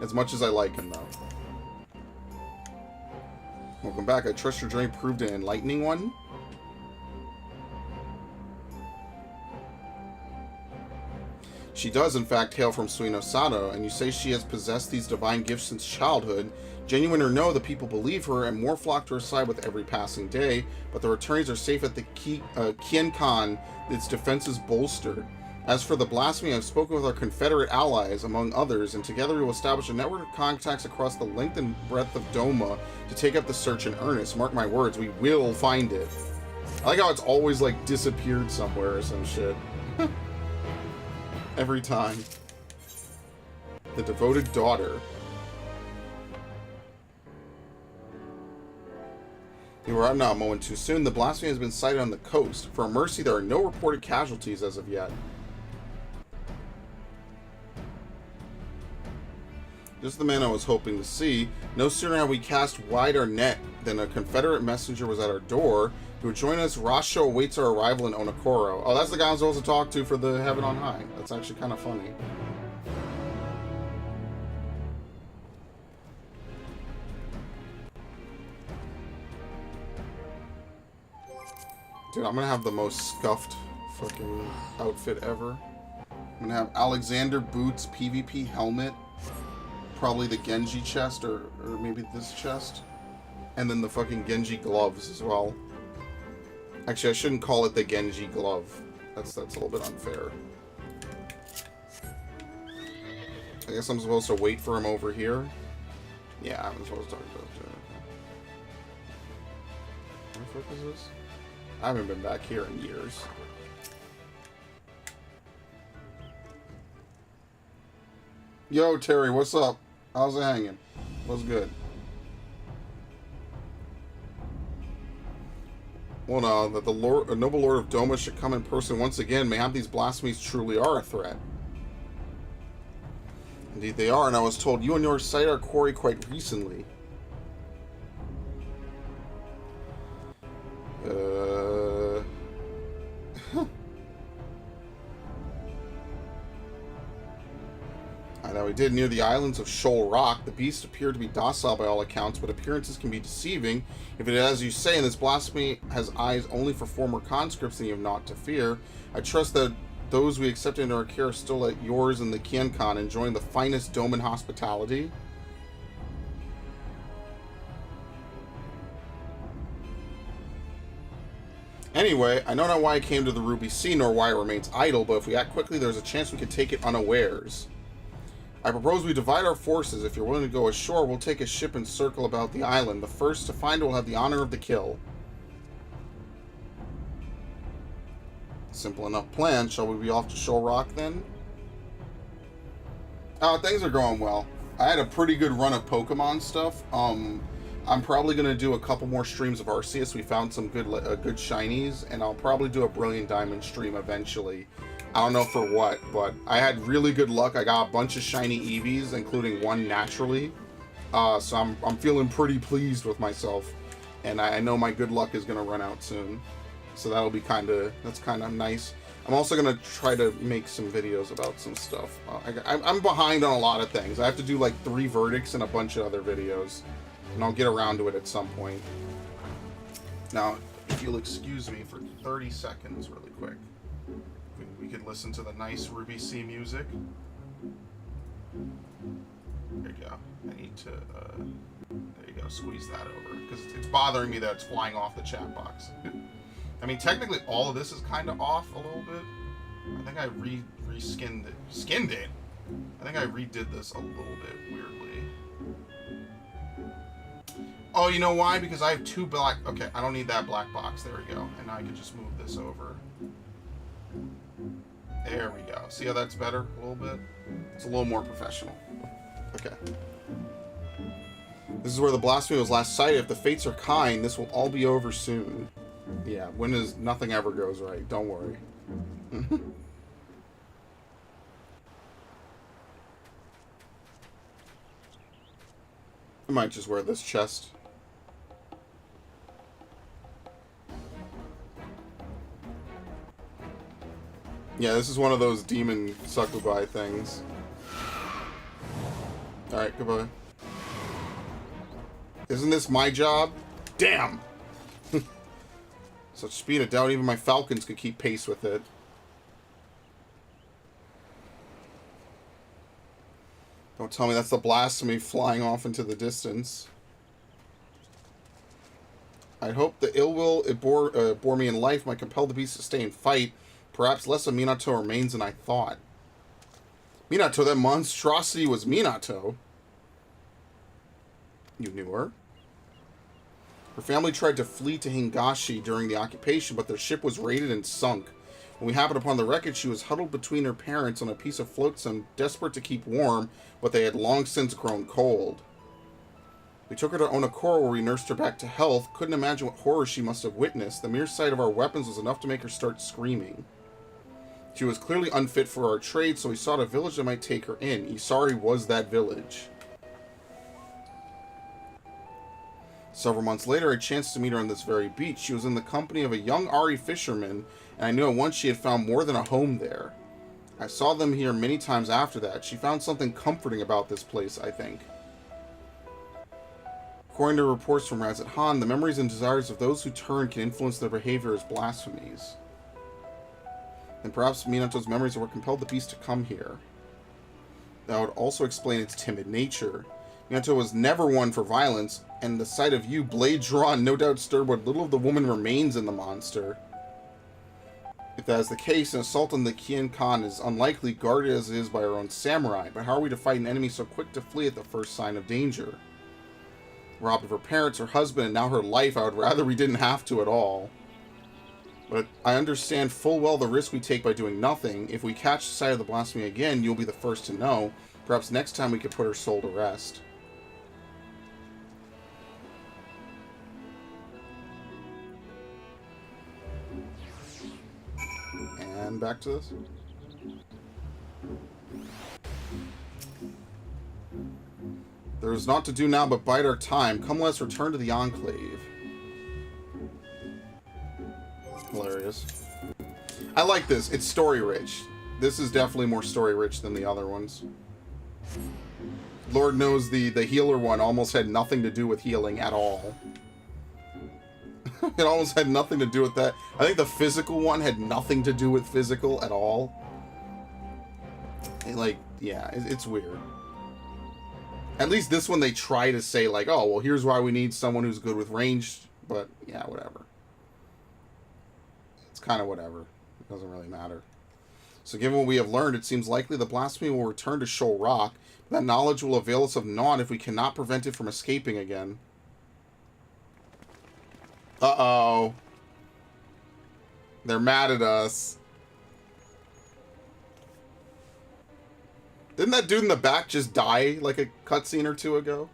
As much as I like him, though. Welcome back. I trust your journey proved an enlightening one. She does, in fact, hail from Suino Sato, and you say she has possessed these divine gifts since childhood. Genuine or no, the people believe her, and more flock to her side with every passing day, but the returnees are safe at the Kien-Kan, its defenses bolstered. As for the blasphemy, I've spoken with our Confederate allies, among others, and together we will establish a network of contacts across the length and breadth of Doma to take up the search in earnest. Mark my words, we will find it. I like how it's always, like, disappeared somewhere or some shit. Every time. The devoted daughter. You arrived now a moment too soon. The blasphemy has been sighted on the coast. For a mercy, there are no reported casualties as of yet. Just the man I was hoping to see. No sooner had we cast wide our net than a Confederate messenger was at our door. Who join us? Rasho awaits our arrival in Onokoro. Oh, that's the guy I'm supposed to talk to for the Heaven on High. That's actually kind of funny. Dude, I'm gonna have the most scuffed fucking outfit ever. I'm gonna have Alexander boots, PvP helmet, probably the Genji chest, or maybe this chest, and then the fucking Genji gloves as well. Actually, I shouldn't call it the Genji glove. That's a little bit unfair. I guess I'm supposed to wait for him over here. Yeah, I'm supposed to talk to him. Where the fuck is this? I haven't been back here in years. Yo, Terry, what's up? How's it hanging? What's good? Well, no, that the noble Lord of Doma should come in person once again. Mayhap these blasphemies truly are a threat. Indeed they are, and I was told you and yours sighted our quarry quite recently. I know we did near the islands of Shoal Rock. The beast appeared to be docile by all accounts, but appearances can be deceiving. If it is as you say, and this blasphemy has eyes only for former conscripts, then you have naught to fear. I trust that those we accepted into our care are still at yours in the Kienkan, enjoying the finest Doman hospitality. Anyway, I know not why I came to the Ruby Sea, nor why it remains idle, but if we act quickly, there's a chance we could take it unawares. I propose we divide our forces. If you're willing to go ashore, we'll take a ship and circle about the island. The first to find it will have the honor of the kill. Simple enough plan. Shall we be off to Shoal Rock then? Things are going well. I had a pretty good run of Pokemon stuff. I'm probably going to do a couple more streams of Arceus. We found some good shinies, and I'll probably do a Brilliant Diamond stream eventually. I don't know for what, but I had really good luck. I got a bunch of shiny Eevees, including one naturally. So I'm feeling pretty pleased with myself, and I know my good luck is going to run out soon. So that'll be that's kind of nice. I'm also going to try to make some videos about some stuff. I'm behind on a lot of things. I have to do like 3 verdicts and a bunch of other videos, and I'll get around to it at some point. Now, if you'll excuse me for 30 seconds really quick. We could listen to the nice Ruby Sea music. There you go. I need to, there you go, squeeze that over. Because it's bothering me that it's flying off the chat box. I mean, technically all of this is kind of off a little bit. I think I re-skinned it. Skinned it? I think I redid this a little bit weirdly. Oh, you know why? Because I have 2 black... Okay, I don't need that black box. There we go. And now I can just move this over. There we go. See how that's better a little bit? It's a little more professional. Okay. This is where the blasphemy was last sighted. If the fates are kind, this will all be over soon. Yeah, nothing ever goes right. Don't worry. I might just wear this chest. Yeah, this is one of those demon succubi things. Alright, goodbye. Isn't this my job? Damn! Such speed, I doubt even my falcons could keep pace with it. Don't tell me that's the blasphemy flying off into the distance. I'd hope the ill will it bore me in life might compel the beast to stay and fight. Perhaps less of Minato remains than I thought. Minato, that monstrosity was Minato. You knew her? Her family tried to flee to Hingashi during the occupation, but their ship was raided and sunk. When we happened upon the wreckage, she was huddled between her parents on a piece of flotsam, desperate to keep warm, but they had long since grown cold. We took her to Onokoro, where we nursed her back to health. Couldn't imagine what horror she must have witnessed. The mere sight of our weapons was enough to make her start screaming. She was clearly unfit for our trade, so we sought a village that might take her in. Isari was that village. Several months later, I chanced to meet her on this very beach. She was in the company of a young Ari fisherman, and I knew at once she had found more than a home there. I saw them here many times after that. She found something comforting about this place, I think. According to reports from Razet Han, the memories and desires of those who turn can influence their behavior as blasphemies. And perhaps Minato's memories were compelled the beast to come here. That would also explain its timid nature. Minato was never one for violence, and the sight of you, blade drawn, no doubt stirred what little of the woman remains in the monster. If that is the case, an assault on the Kien Khan is unlikely, guarded as it is by our own samurai. But how are we to fight an enemy so quick to flee at the first sign of danger? Robbed of her parents, her husband, and now her life, I would rather we didn't have to at all. But I understand full well the risk we take by doing nothing. If we catch sight of the blasphemy again, you'll be the first to know. Perhaps next time we could put her soul to rest. And back to this. There is naught to do now but bide our time. Come, let us return to the Enclave. Hilarious. I like this. It's story-rich. This is definitely more story-rich than the other ones. Lord knows the healer one almost had nothing to do with healing at all. It almost had nothing to do with that. I think the physical one had nothing to do with physical at all. Like, yeah, it's weird. At least this one they try to say, like, oh, well, here's why we need someone who's good with ranged. But, yeah, whatever. It's kind of whatever. It doesn't really matter. So given what we have learned, it seems likely the blasphemy will return to Shoal Rock. That knowledge will avail us of naught if we cannot prevent it from escaping again. Uh-oh. They're mad at us. Didn't that dude in the back just die like a cutscene or two ago?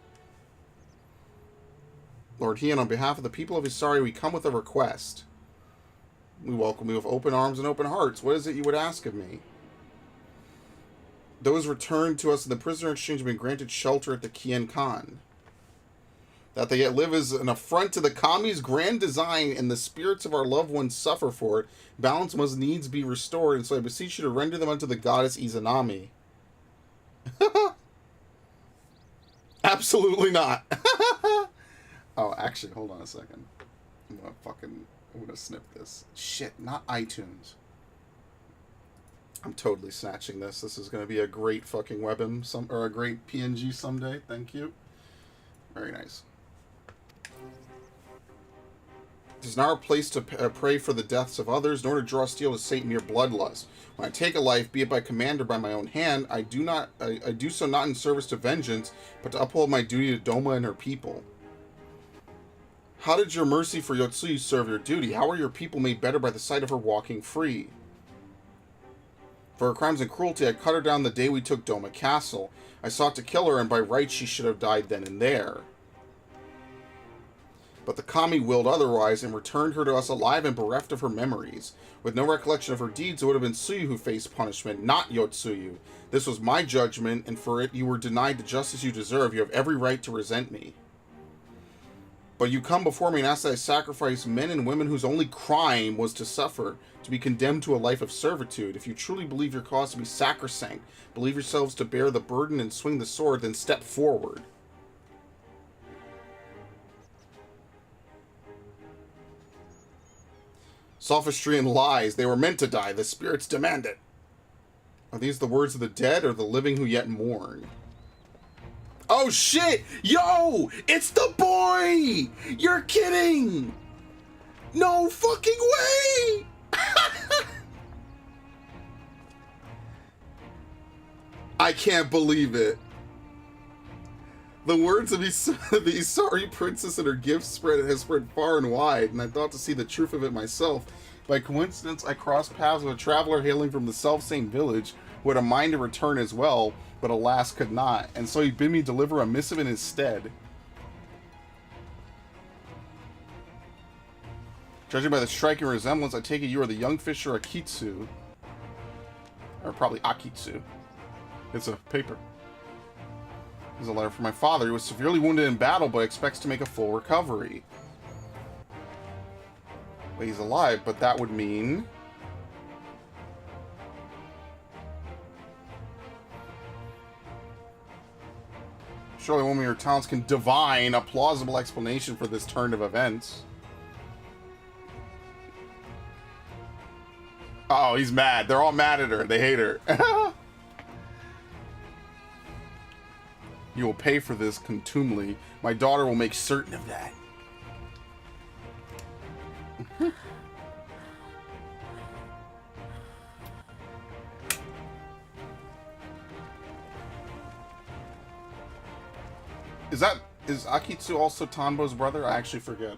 Lord Hien, on behalf of the people of Isari, we come with a request. We welcome you with open arms and open hearts. What is it you would ask of me? Those returned to us in the prisoner exchange have been granted shelter at the Kien Khan. That they yet live is an affront to the Kami's grand design, and the spirits of our loved ones suffer for it. Balance must needs be restored, and so I beseech you to render them unto the goddess Izanami. Absolutely not. Oh, actually, hold on a second. I'm gonna snip this. Shit, not iTunes. I'm totally snatching this. This is gonna be a great fucking webm, or a great PNG someday. Thank you. Very nice. It is not our place to pray for the deaths of others, nor to draw steel to sate mere bloodlust. When I take a life, be it by command or by my own hand, I do so not in service to vengeance, but to uphold my duty to Doma and her people. How did your mercy for Yotsuyu serve your duty? How are your people made better by the sight of her walking free? For her crimes and cruelty, I cut her down the day we took Doma Castle. I sought to kill her, and by rights she should have died then and there. But the Kami willed otherwise, and returned her to us alive and bereft of her memories. With no recollection of her deeds, it would have been Tsuyu who faced punishment, not Yotsuyu. This was my judgment, and for it you were denied the justice you deserve. You have every right to resent me. But you come before me and ask that I sacrifice men and women whose only crime was to suffer, to be condemned to a life of servitude. If you truly believe your cause to be sacrosanct, believe yourselves to bear the burden and swing the sword, then step forward. Sophistry and lies. They were meant to die. The spirits demand it. Are these the words of the dead or the living who yet mourn? Oh shit! Yo! It's the boy! You're kidding! No fucking way! I can't believe it. The words of the Isari princess and her gifts has spread far and wide, and I thought to see the truth of it myself. By coincidence, I crossed paths with a traveler hailing from the self-same village, who had a mind to return as well, but alas could not, and so he bid me deliver a missive in his stead. Judging by the striking resemblance, I take it you are the young fisher Akitsu. Or probably Akitsu. It's a paper. This is a letter from my father. He was severely wounded in battle, but expects to make a full recovery. But he's alive, but that would mean... Surely one of your talents can divine a plausible explanation for this turn of events. Oh, he's mad. They're all mad at her. They hate her. You will pay for this contumely. My daughter will make certain of that. Is Akitsu also Tanbo's brother? I actually forget.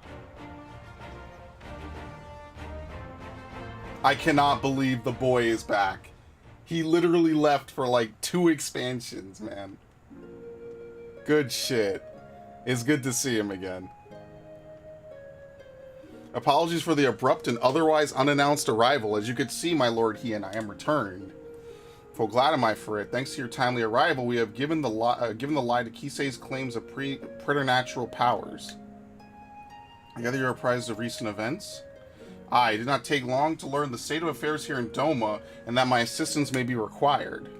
I cannot believe the boy is back. He literally left for like 2 expansions, man. Good shit. It's good to see him again. Apologies for the abrupt and otherwise unannounced arrival. As you could see, my lord, he and I am returned. Full glad am I for it. Thanks to your timely arrival, we have given the lie to Kisei's claims of preternatural powers. I gather you are apprised of recent events? It did not take long to learn the state of affairs here in Doma, and that my assistance may be required.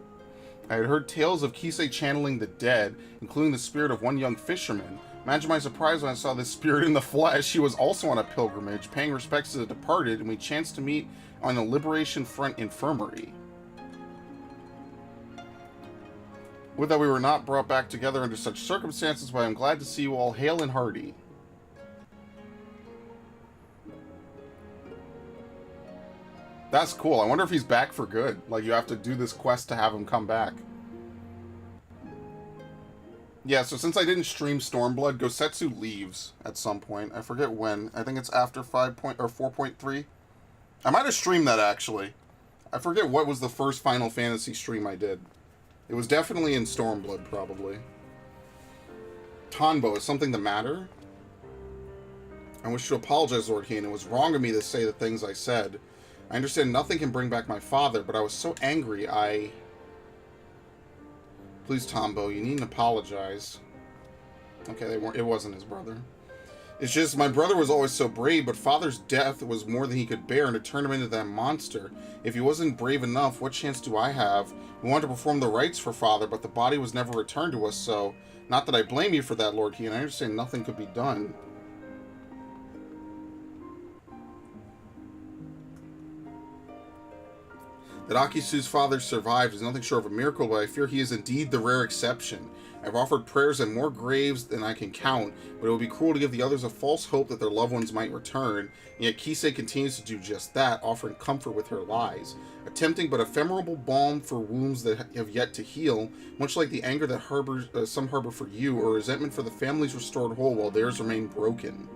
I had heard tales of Kisei channeling the dead, including the spirit of one young fisherman. Imagine my surprise when I saw this spirit in the flesh. He was also on a pilgrimage, paying respects to the departed, and we chanced to meet on the Liberation Front infirmary. Would that we were not brought back together under such circumstances, but I am glad to see you all hale and hearty. That's cool. I wonder if he's back for good. Like, you have to do this quest to have him come back. Yeah, so since I didn't stream Stormblood, Gosetsu leaves at some point. I forget when. I think it's after 4.3. I might have streamed that, actually. I forget what was the first Final Fantasy stream I did. It was definitely in Stormblood, probably. Tanbo, is something the matter? I wish to apologize, Lord Hien. It was wrong of me to say the things I said. I understand nothing can bring back my father, but I was so angry, Please, Tanbo, you needn't apologize. Okay, it wasn't his brother. It's just, my brother was always so brave, but father's death was more than he could bear, and to turn him into that monster. If he wasn't brave enough, what chance do I have? We wanted to perform the rites for father, but the body was never returned to us, so... Not that I blame you for that, Lord Hien. I understand nothing could be done. That Akitsu's father survived is nothing short of a miracle, but I fear he is indeed the rare exception. I've offered prayers at more graves than I can count, but it would be cruel to give the others a false hope that their loved ones might return, and yet Kisei continues to do just that, offering comfort with her lies. A tempting but ephemeral balm for wounds that have yet to heal, much like the anger that some harbor for you, or resentment for the family's restored whole while theirs remain broken.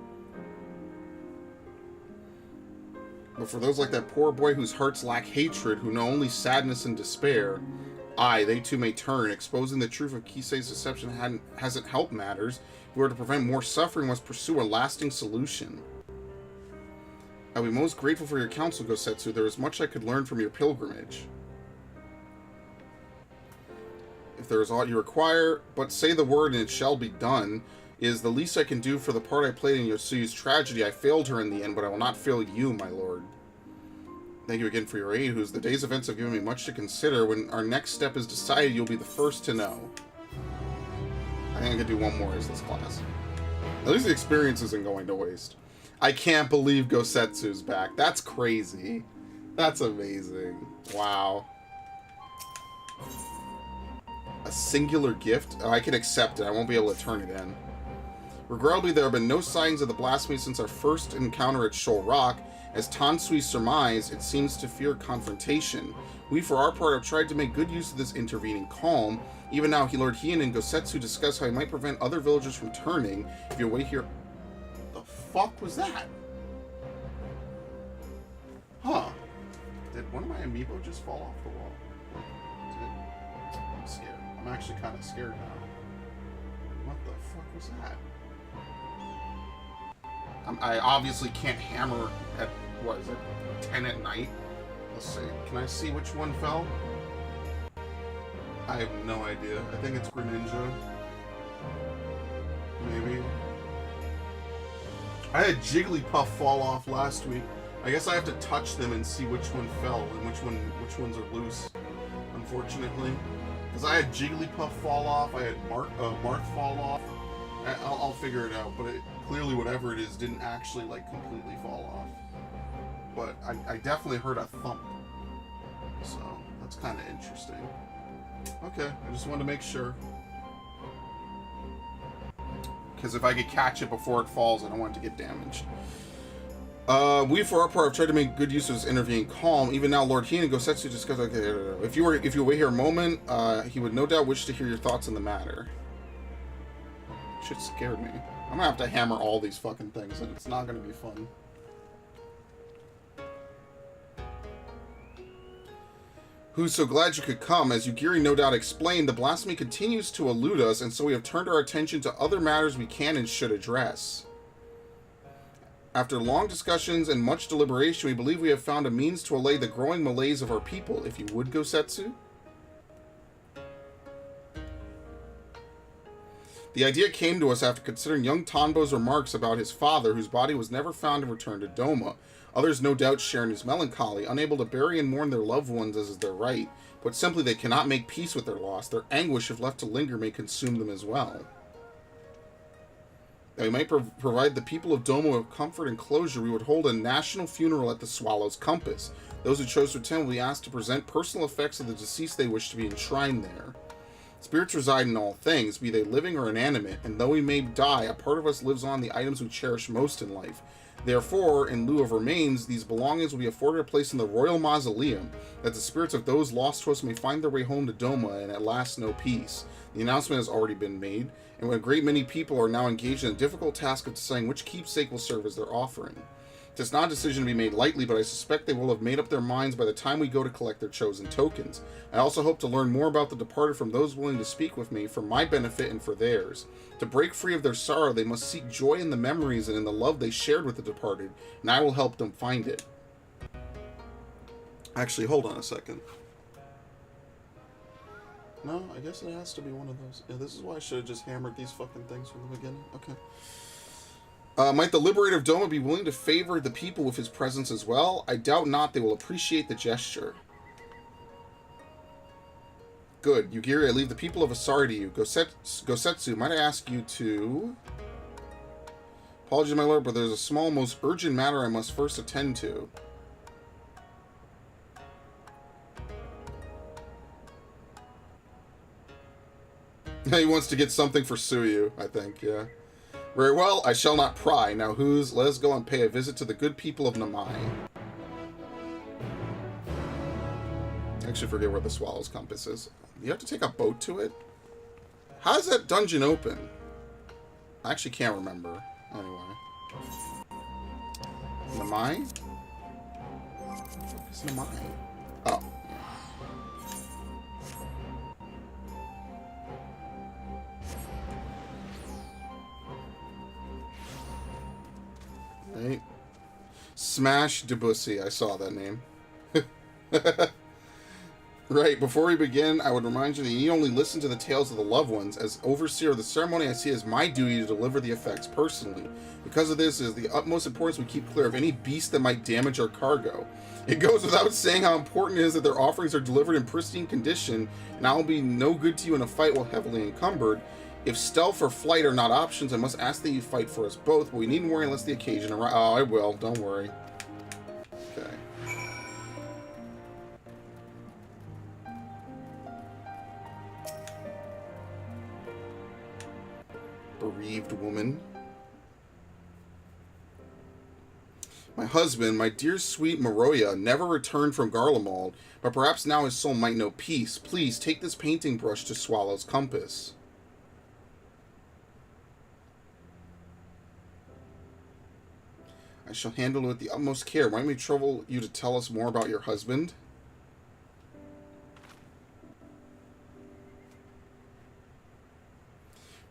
But for those like that poor boy whose hearts lack hatred, who know only sadness and despair, they too may turn. Exposing the truth of Kisei's deception hasn't helped matters. If we were to prevent more suffering, we must pursue a lasting solution. I'll be most grateful for your counsel, Gosetsu. There is much I could learn from your pilgrimage. If there is aught you require, but say the word and it shall be done, is the least I can do for the part I played in Yosui's tragedy. I failed her in the end, but I will not fail you, my lord. Thank you again for your aid, whose the day's events have given me much to consider. When our next step is decided, you'll be the first to know. I think I could do one more as this class. At least the experience isn't going to waste. I can't believe Gosetsu's back. That's crazy. That's amazing. Wow. A singular gift? Oh, I can accept it. I won't be able to turn it in. Regrettably, there have been no signs of the blasphemy since our first encounter at Shoal Rock. As Tansui surmised, it seems to fear confrontation. We, for our part, have tried to make good use of this intervening calm. Even now, Lord Hien and Gosetsu discuss how he might prevent other villagers from turning. If you wait here... The fuck was that? Huh. Did one of my amiibo just fall off the wall? I'm scared. I'm actually kind of scared now. What the fuck was that? I obviously can't hammer at, what is it, 10 at night? Let's see. Can I see which one fell? I have no idea. I think it's Greninja. Maybe. I had Jigglypuff fall off last week. I guess I have to touch them and see which one fell and which ones are loose. Unfortunately, because I had Jigglypuff fall off, I had Marth fall off. I'll figure it out, but clearly whatever it is didn't actually like completely fall off. But I definitely heard a thump, so that's kind of interesting. Okay, I just wanted to make sure. Because if I could catch it before it falls, I don't want it to get damaged. We, for our part, have tried to make good use of his intervening calm. Even now, Lord Heen and Gosetsu discuss. Okay, if you wait here a moment, he would no doubt wish to hear your thoughts on the matter. Shit scared me. I'm gonna have to hammer all these fucking things, and it's not gonna be fun. Who's so glad you could come? As Yugiri no doubt explained, the blasphemy continues to elude us, and so we have turned our attention to other matters we can and should address. After long discussions and much deliberation, we believe we have found a means to allay the growing malaise of our people. If you would, Gosetsu? The idea came to us after considering young Tanbo's remarks about his father, whose body was never found and returned to Doma. Others no doubt share in his melancholy, unable to bury and mourn their loved ones as is their right. But simply they cannot make peace with their loss. Their anguish, if left to linger, may consume them as well. That we might provide the people of Doma with comfort and closure, we would hold a national funeral at the Swallow's Compass. Those who chose to attend will be asked to present personal effects of the deceased they wish to be enshrined there. Spirits reside in all things, be they living or inanimate, and though we may die, a part of us lives on the items we cherish most in life. Therefore, in lieu of remains, these belongings will be afforded a place in the royal mausoleum, that the spirits of those lost to us may find their way home to Doma and at last know peace. The announcement has already been made, and a great many people are now engaged in a difficult task of deciding which keepsake will serve as their offering. It's not a decision to be made lightly, but I suspect they will have made up their minds by the time we go to collect their chosen tokens. I also hope to learn more about the departed from those willing to speak with me, for my benefit and for theirs. To break free of their sorrow, they must seek joy in the memories and in the love they shared with the departed, and I will help them find it. Actually, hold on a second. No, I guess it has to be one of those. Yeah, this is why I should have just hammered these fucking things from the beginning. Okay. Might the Liberator of Doma be willing to favor the people with his presence as well? I doubt not they will appreciate the gesture. Good. Yugiri, I leave the people of Asari to you. Gosetsu, might I ask you to... Apologies, my lord, but there's a small, most urgent matter I must first attend to. He wants to get something for Suyu, I think, yeah. Very well, I shall not pry. Now let us go and pay a visit to the good people of Namai. I actually forget where the Swallow's Compass is. You have to take a boat to it? How does that dungeon open? I actually can't remember. Anyway. Namai? What the fuck is Namai? Oh. Right. Smash Debussy. I saw that name. Right, before we begin, I would remind you that you need only listen to the tales of the loved ones. As overseer of the ceremony, I see it as my duty to deliver the effects personally. Because of this, it is the utmost importance we keep clear of any beast that might damage our cargo. It goes without saying how important it is that their offerings are delivered in pristine condition, and I will be no good to you in a fight while heavily encumbered. If stealth or flight are not options, I must ask that you fight for us both, but we needn't worry unless the occasion arises. Oh, I will. Don't worry. Okay. Bereaved woman. My husband, my dear sweet Moroya, never returned from Garlemald, but perhaps now his soul might know peace. Please, take this painting brush to Swallow's Compass. I shall handle it with the utmost care. Why don't we trouble you to tell us more about your husband?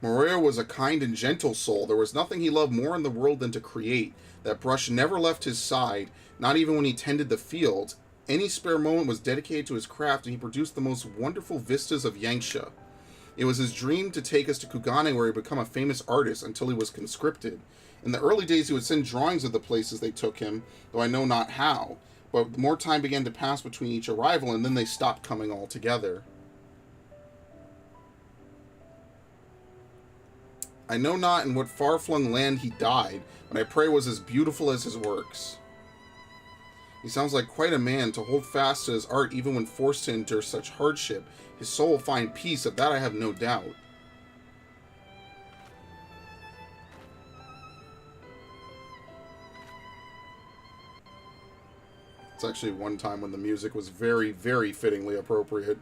Moroya was a kind and gentle soul. There was nothing he loved more in the world than to create. That brush never left his side, not even when he tended the fields. Any spare moment was dedicated to his craft, and he produced the most wonderful vistas of Yanxia. It was his dream to take us to Kugane where he would become a famous artist until he was conscripted. In the early days he would send drawings of the places they took him, though I know not how. But more time began to pass between each arrival, and then they stopped coming altogether. I know not in what far-flung land he died, but I pray was as beautiful as his works. He sounds like quite a man to hold fast to his art even when forced to endure such hardship. His soul will find peace, of that I have no doubt. It's actually one time when the music was very, very fittingly appropriate.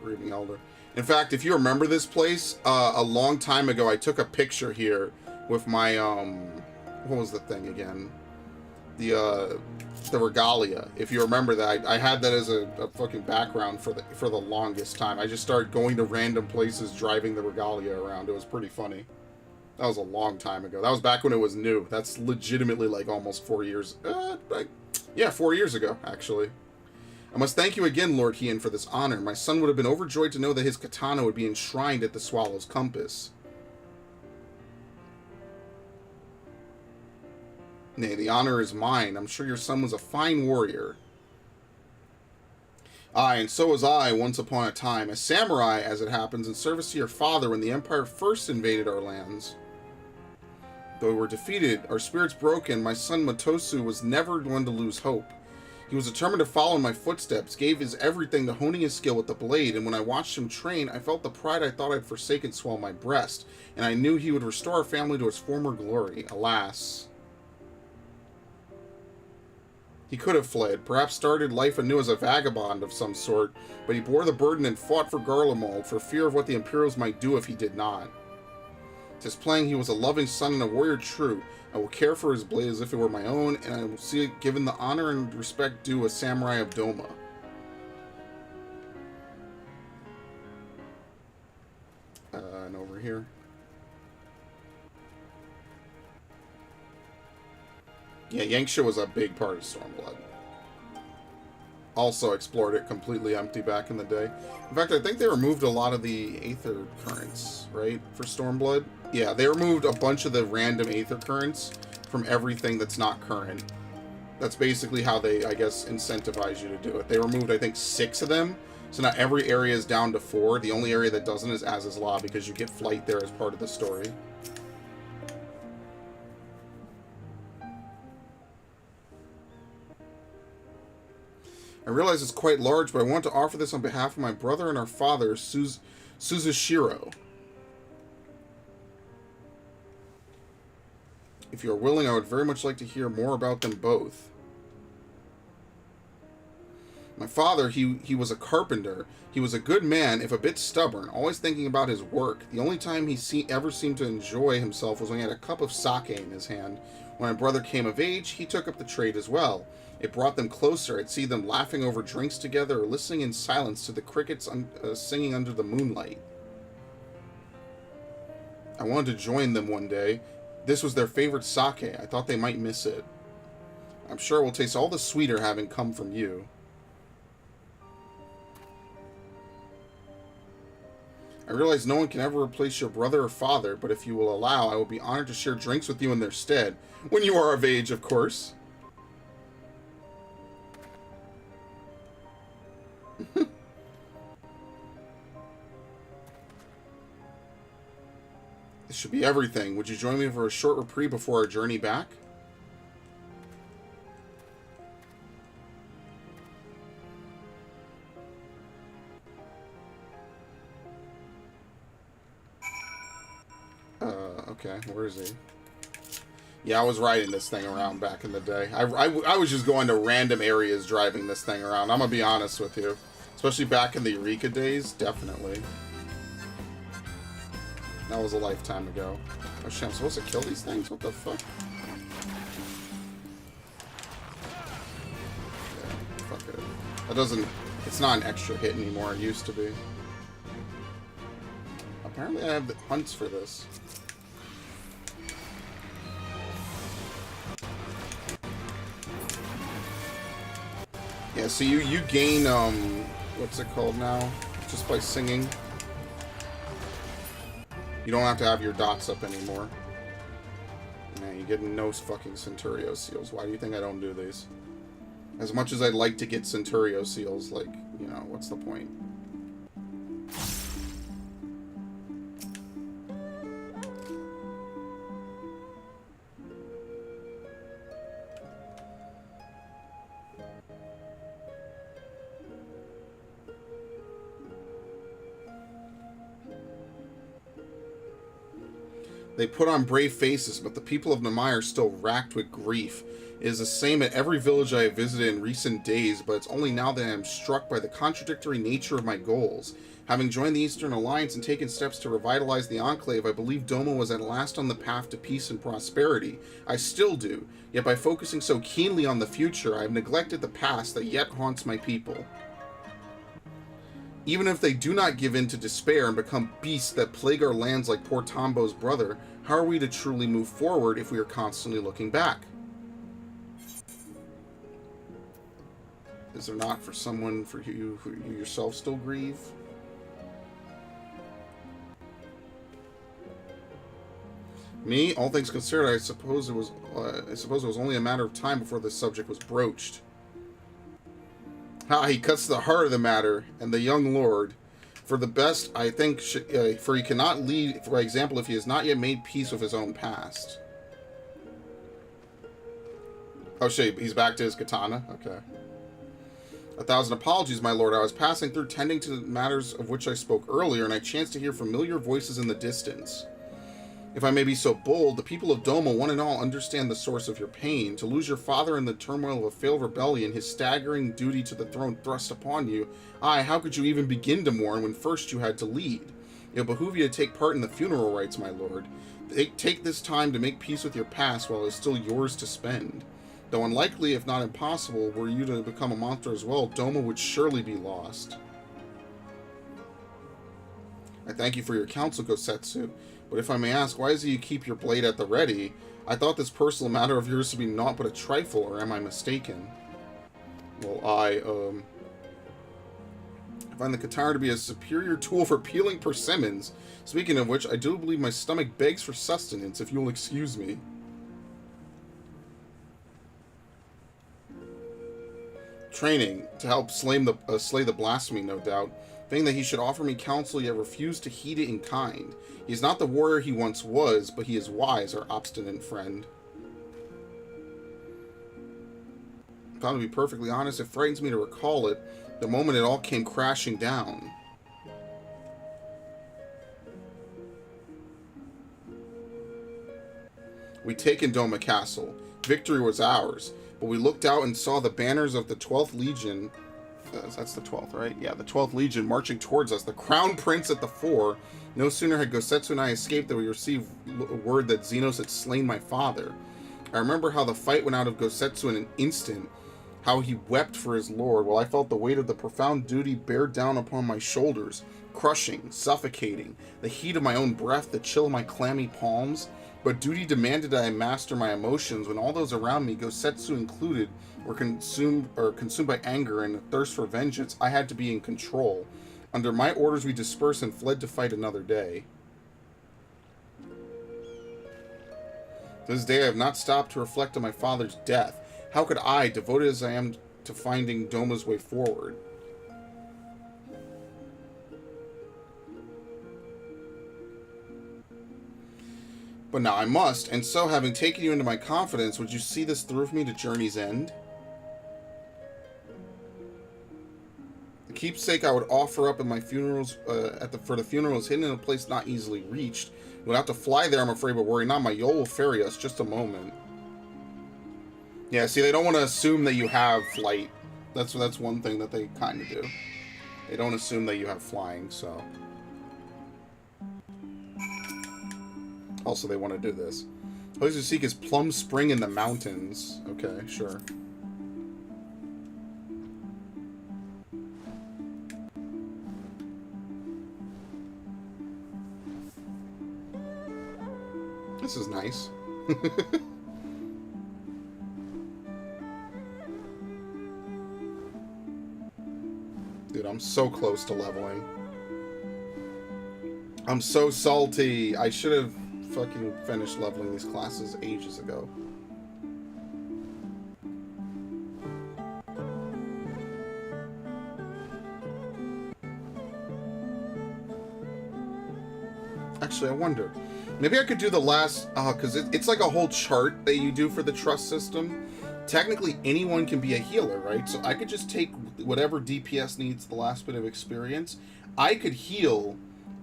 Grieving Elder. In fact, if you remember this place, a long time ago I took a picture here with my, what was the thing again? The regalia. If you remember that, I had that as a fucking background for the longest time. I just started going to random places driving the regalia around. It was pretty funny. That was a long time ago. That was back when it was new. That's legitimately like almost 4 years. Yeah, 4 years ago, actually. I must thank you again, Lord Hien, for this honor. My son would have been overjoyed to know that his katana would be enshrined at the Swallow's Compass. Nay, the honor is mine. I'm sure your son was a fine warrior. Aye, and so was I, once upon a time, a samurai, as it happens, in service to your father when the Empire first invaded our lands. Though we were defeated, our spirits broken, my son Matosu was never one to lose hope. He was determined to follow in my footsteps, gave his everything to honing his skill with the blade, and when I watched him train, I felt the pride I thought I'd forsaken swell my breast, and I knew he would restore our family to its former glory. Alas. He could have fled, perhaps started life anew as a vagabond of some sort, but he bore the burden and fought for Garlemald for fear of what the Imperials might do if he did not. 'Tis plain he was a loving son and a warrior true. I will care for his blade as if it were my own, and I will see it given the honor and respect due a samurai of Doma. And over here. Yeah, Yanxia was a big part of Stormblood. Also explored it completely empty back in the day. In fact, I think they removed a lot of the Aether currents, right, for Stormblood? Yeah, they removed a bunch of the random Aether currents from everything that's not current. That's basically how they, I guess, incentivize you to do it. They removed, I think, 6 of them, so now every area is down to 4. The only area that doesn't is Aziz's Law, because you get flight there as part of the story. I realize it's quite large, but I want to offer this on behalf of my brother and our father, Suzushiro. If you are willing, I would very much like to hear more about them both. My father, he was a carpenter. He was a good man, if a bit stubborn, always thinking about his work. The only time he ever seemed to enjoy himself was when he had a cup of sake in his hand. When my brother came of age, he took up the trade as well. It brought them closer. I'd see them laughing over drinks together or listening in silence to the crickets singing under the moonlight. I wanted to join them one day. This was their favorite sake. I thought they might miss it. I'm sure it will taste all the sweeter having come from you. I realize no one can ever replace your brother or father, but if you will allow, I will be honored to share drinks with you in their stead. When you are of age, of course. This should be everything. Would you join me for a short reprieve before our journey back? Okay, where is he? Yeah, I was riding this thing around back in the day. I was just going to random areas driving this thing around. I'm gonna be honest with you. Especially back in the Eureka days, definitely. That was a lifetime ago. Oh shit, I'm supposed to kill these things? What the fuck? Yeah, fuck it. That doesn't... It's not an extra hit anymore. It used to be. Apparently I have the hunts for this. Yeah, so you gain what's it called now? Just by singing. You don't have to have your dots up anymore. Man, you get no fucking Centurio seals. Why do you think I don't do these? As much as I'd like to get Centurio seals, like, you know, what's the point? They put on brave faces, but the people of Namai are still racked with grief. It is the same at every village I have visited in recent days, but it's only now that I am struck by the contradictory nature of my goals. Having joined the Eastern Alliance and taken steps to revitalize the Enclave, I believe Doma was at last on the path to peace and prosperity. I still do, yet by focusing so keenly on the future, I have neglected the past that yet haunts my people. Even if they do not give in to despair and become beasts that plague our lands like poor Tombo's brother, how are we to truly move forward if we are constantly looking back? Is there not for someone for you who you yourself still grieve? Me, all things considered, I suppose it was only a matter of time before this subject was broached. He cuts to the heart of the matter, and the young lord, for the best, I think, for he cannot lead, for example, if he has not yet made peace with his own past. Oh shit, he's back to his katana? Okay. 1,000 apologies, my lord. I was passing through tending to matters of which I spoke earlier, and I chanced to hear familiar voices in the distance. If I may be so bold, the people of Doma, one and all, understand the source of your pain. To lose your father in the turmoil of a failed rebellion, his staggering duty to the throne thrust upon you, how could you even begin to mourn when first you had to lead? It will behoove you to take part in the funeral rites, my lord. Take this time to make peace with your past while it is still yours to spend. Though unlikely, if not impossible, were you to become a monster as well, Doma would surely be lost. I thank you for your counsel, Gosetsu. But if I may ask, why is it you keep your blade at the ready? I thought this personal matter of yours to be naught but a trifle, or am I mistaken? Well, I find the katana to be a superior tool for peeling persimmons. Speaking of which, I do believe my stomach begs for sustenance, if you'll excuse me. Training to help slay the blasphemy, no doubt. Thinking that he should offer me counsel, yet refused to heed it in kind. He is not the warrior he once was, but he is wise, our obstinate friend. If I'm to be perfectly honest, it frightens me to recall it, the moment it all came crashing down. We'd taken Doma Castle. Victory was ours, but we looked out and saw the banners of the 12th Legion. That's the 12th, right? Yeah, the 12th Legion marching towards us. The Crown Prince at the fore. No sooner had Gosetsu and I escaped than we received word that Xenos had slain my father. I remember how the fight went out of Gosetsu in an instant, how he wept for his lord, while I felt the weight of the profound duty bear down upon my shoulders, crushing, suffocating, the heat of my own breath, the chill of my clammy palms. But duty demanded that I master my emotions when all those around me, Gosetsu included, were consumed by anger and a thirst for vengeance. I had to be in control. Under my orders, we dispersed and fled to fight another day. To this day, I have not stopped to reflect on my father's death. How could I, devoted as I am to finding Doma's way forward? But now I must, and so, having taken you into my confidence, would you see this through with me to journey's end? The keepsake I would offer up in my funerals, for the funeral is hidden in a place not easily reached. You would have to fly there, I'm afraid, but worry not, my Yol will ferry us. Just a moment. Yeah, see, they don't want to assume that you have flight. That's one thing that they kind of do. They don't assume that you have flying, so... Also, they want to do this. Place to seek is Plum Spring in the mountains. Okay, sure. This is nice. Dude, I'm so close to leveling. I'm so salty. I should have fucking finished leveling these classes ages ago. Actually, I wonder. Maybe I could do the last... because it's like a whole chart that you do for the trust system. Technically, anyone can be a healer, right? So I could just take whatever DPS needs the last bit of experience. I could heal,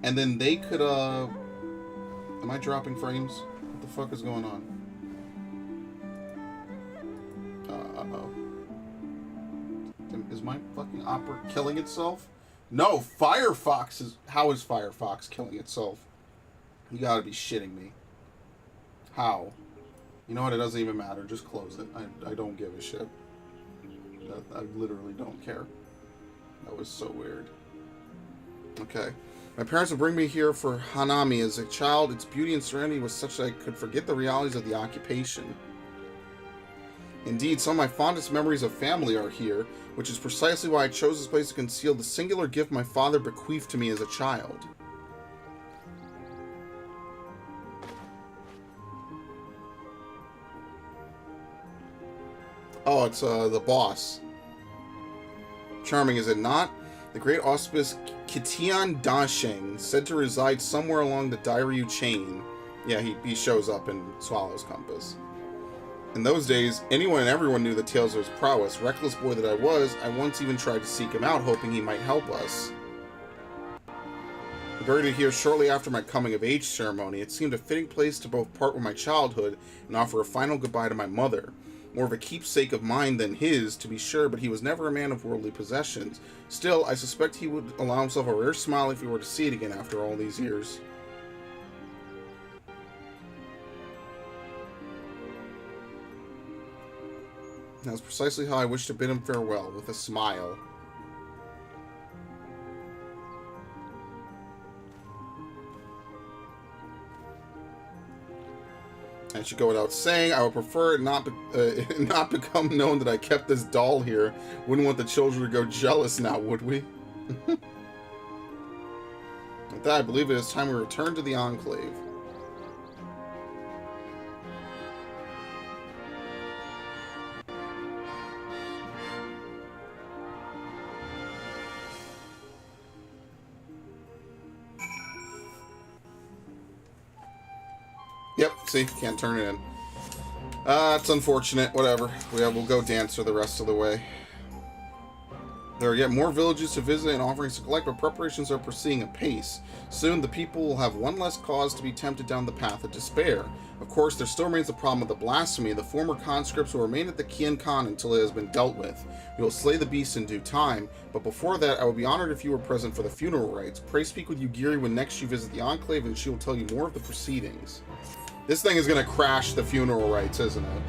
and then they could... Am I dropping frames? What the fuck is going on? Uh-oh. Is my fucking opera killing itself? No, Firefox is... How is Firefox killing itself? You gotta be shitting me. How? You know what? It doesn't even matter. Just close it. I don't give a shit. I literally don't care. That was so weird. Okay. My parents would bring me here for Hanami. As a child, its beauty and serenity was such that I could forget the realities of the occupation. Indeed, some of my fondest memories of family are here, which is precisely why I chose this place to conceal the singular gift my father bequeathed to me as a child. Oh, it's the boss. Charming, is it not? The great auspicious Kitian Dasheng, said to reside somewhere along the Dairyu chain. Yeah, he shows up in Swallow's Compass. In those days, anyone and everyone knew the tales of his prowess. Reckless boy that I was, I once even tried to seek him out, hoping he might help us. Buried here shortly after my coming-of-age ceremony, it seemed a fitting place to both part with my childhood and offer a final goodbye to my mother. More of a keepsake of mine than his, to be sure, but he was never a man of worldly possessions. Still, I suspect he would allow himself a rare smile if he were to see it again after all these years. That's precisely how I wish to bid him farewell, with a smile. I should go without saying, I would prefer it not become known that I kept this doll here. Wouldn't want the children to go jealous now, would we? With that, I believe it is time we return to the Enclave. Yep, see, can't turn it in. It's unfortunate. Whatever. We'll go dance for the rest of the way. There are yet more villages to visit and offerings to collect, but preparations are proceeding apace. Soon, the people will have one less cause to be tempted down the path of despair. Of course, there still remains the problem of the blasphemy. The former conscripts will remain at the Kian Khan until it has been dealt with. We will slay the beast in due time, but before that, I would be honored if you were present for the funeral rites. Pray speak with Yugiri when next you visit the Enclave, and she will tell you more of the proceedings. This thing is going to crash the funeral rites, isn't it?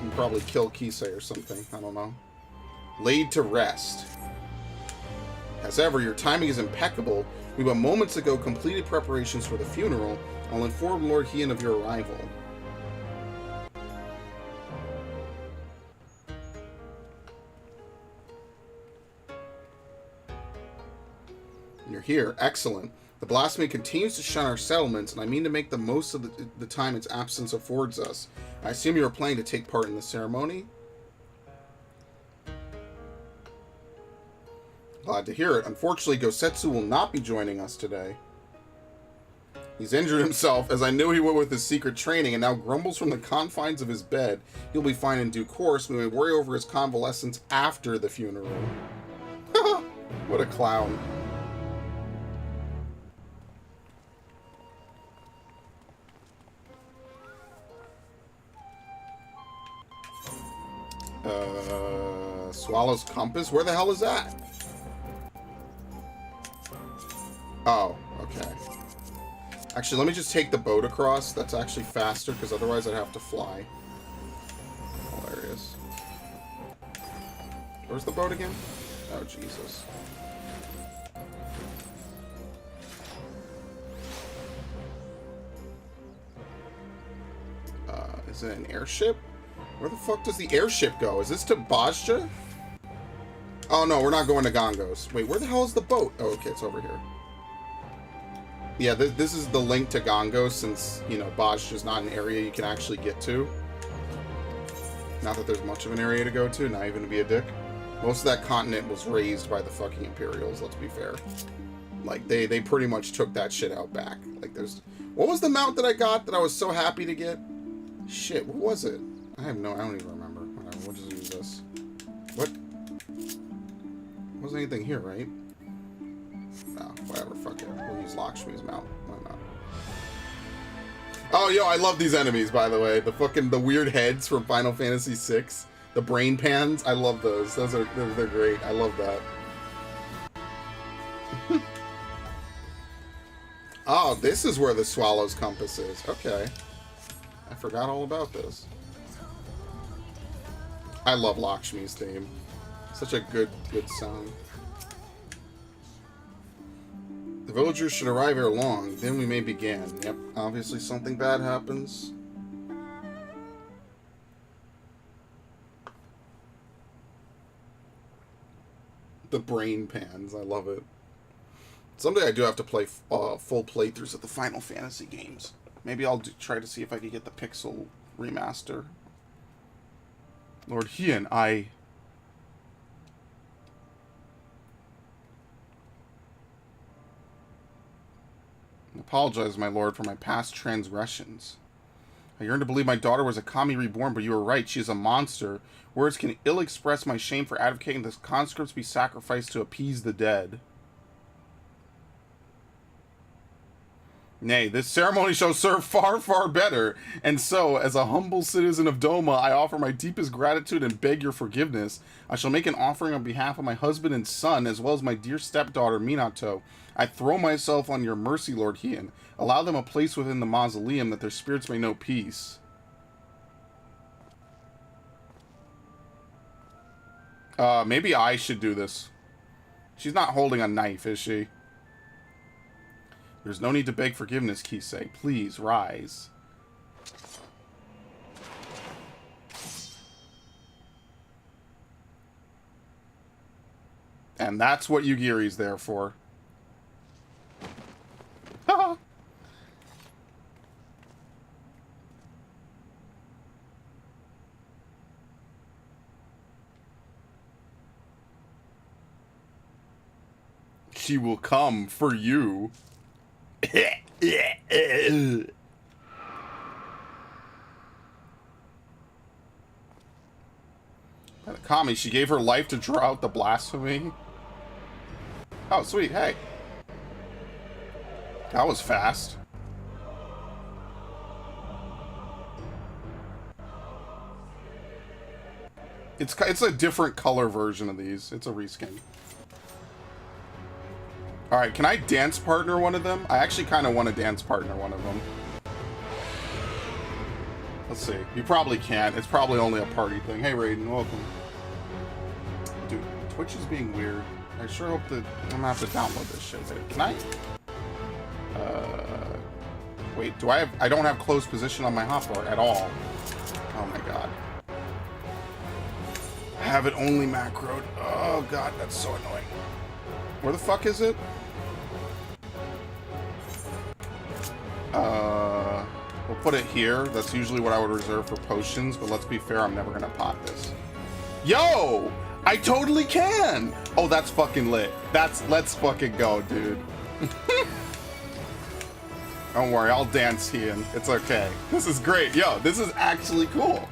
And probably kill Kisei or something. I don't know. Laid to rest. As ever, your timing is impeccable. We but moments ago completed preparations for the funeral. I'll inform Lord Heian of your arrival. You're here. Excellent. The blasphemy continues to shun our settlements, and I mean to make the most of the time its absence affords us. I assume you are planning to take part in the ceremony? Glad to hear it. Unfortunately, Gosetsu will not be joining us today. He's injured himself, as I knew he would with his secret training, and now grumbles from the confines of his bed. He'll be fine in due course. We may worry over his convalescence after the funeral. What a clown. Swallow's Compass? Where the hell is that? Oh, okay. Actually, let me just take the boat across. That's actually faster, because otherwise I'd have to fly. Hilarious. Where's the boat again? Oh, Jesus. Is it an airship? Where the fuck does the airship go? Is this to Bajja? Oh no, we're not going to Gongos. Wait, where the hell is the boat? Oh, okay, it's over here. Yeah, this is the link to Gongos, since, you know, Baj is not an area you can actually get to. Not that there's much of an area to go to, not even to be a dick. Most of that continent was raised by the fucking Imperials, let's be fair. Like, they pretty much took that shit out back. Like, there's... What was the mount that I got that I was so happy to get? Shit, what was it? I don't even remember. Whatever, we'll just use this. What? Wasn't anything here, right? No, whatever, fuck it. We'll use Lakshmi's mount. Why not? Oh, yo, I love these enemies, by the way. The weird heads from Final Fantasy VI. The brain pans, I love those. They're great. I love that. Oh, this is where the Swallow's Compass is. Okay. I forgot all about this. I love Lakshmi's theme. Such a good song. The villagers should arrive ere long, then we may begin. Yep, obviously something bad happens. The brain pans, I love it. Someday I do have to play full playthroughs of the Final Fantasy games. Maybe I'll try to see if I can get the Pixel remaster. Lord Hien, I apologize, my lord, for my past transgressions. I yearn to believe my daughter was a kami reborn, but you were right. She is a monster. Words can ill express my shame for advocating that conscripts be sacrificed to appease the dead. Nay, this ceremony shall serve far, far better. And so, as a humble citizen of Doma, I offer my deepest gratitude and beg your forgiveness. I shall make an offering on behalf of my husband and son, as well as my dear stepdaughter, Minato. I throw myself on your mercy, Lord Hien. Allow them a place within the mausoleum, that their spirits may know peace. Maybe I should do this. She's not holding a knife, is she? There's no need to beg forgiveness, Kisei. Please, rise. And that's what Yugiri's there for. Haha. She will come for you. By the Kami, she gave her life to draw out the blasphemy. Oh, sweet, hey. That was fast. It's a different color version of these. It's a reskin. Alright, can I dance partner one of them? I actually kind of want to dance partner one of them. Let's see. You probably can't. It's probably only a party thing. Hey, Raiden, welcome. Dude, Twitch is being weird. I sure hope that I'm gonna have to download this shit. Can I? Wait, do I have... I don't have closed position on my hotbar at all. Oh my god. I have it only macroed. Oh god, that's so annoying. Where the fuck is it? We'll put it here. That's usually what I would reserve for potions, but let's be fair, I'm never gonna pot this. Yo! I totally can! Oh, that's fucking lit. Let's fucking go, dude. Don't worry, I'll dance, Hien. It's okay. This is great. Yo, this is actually cool.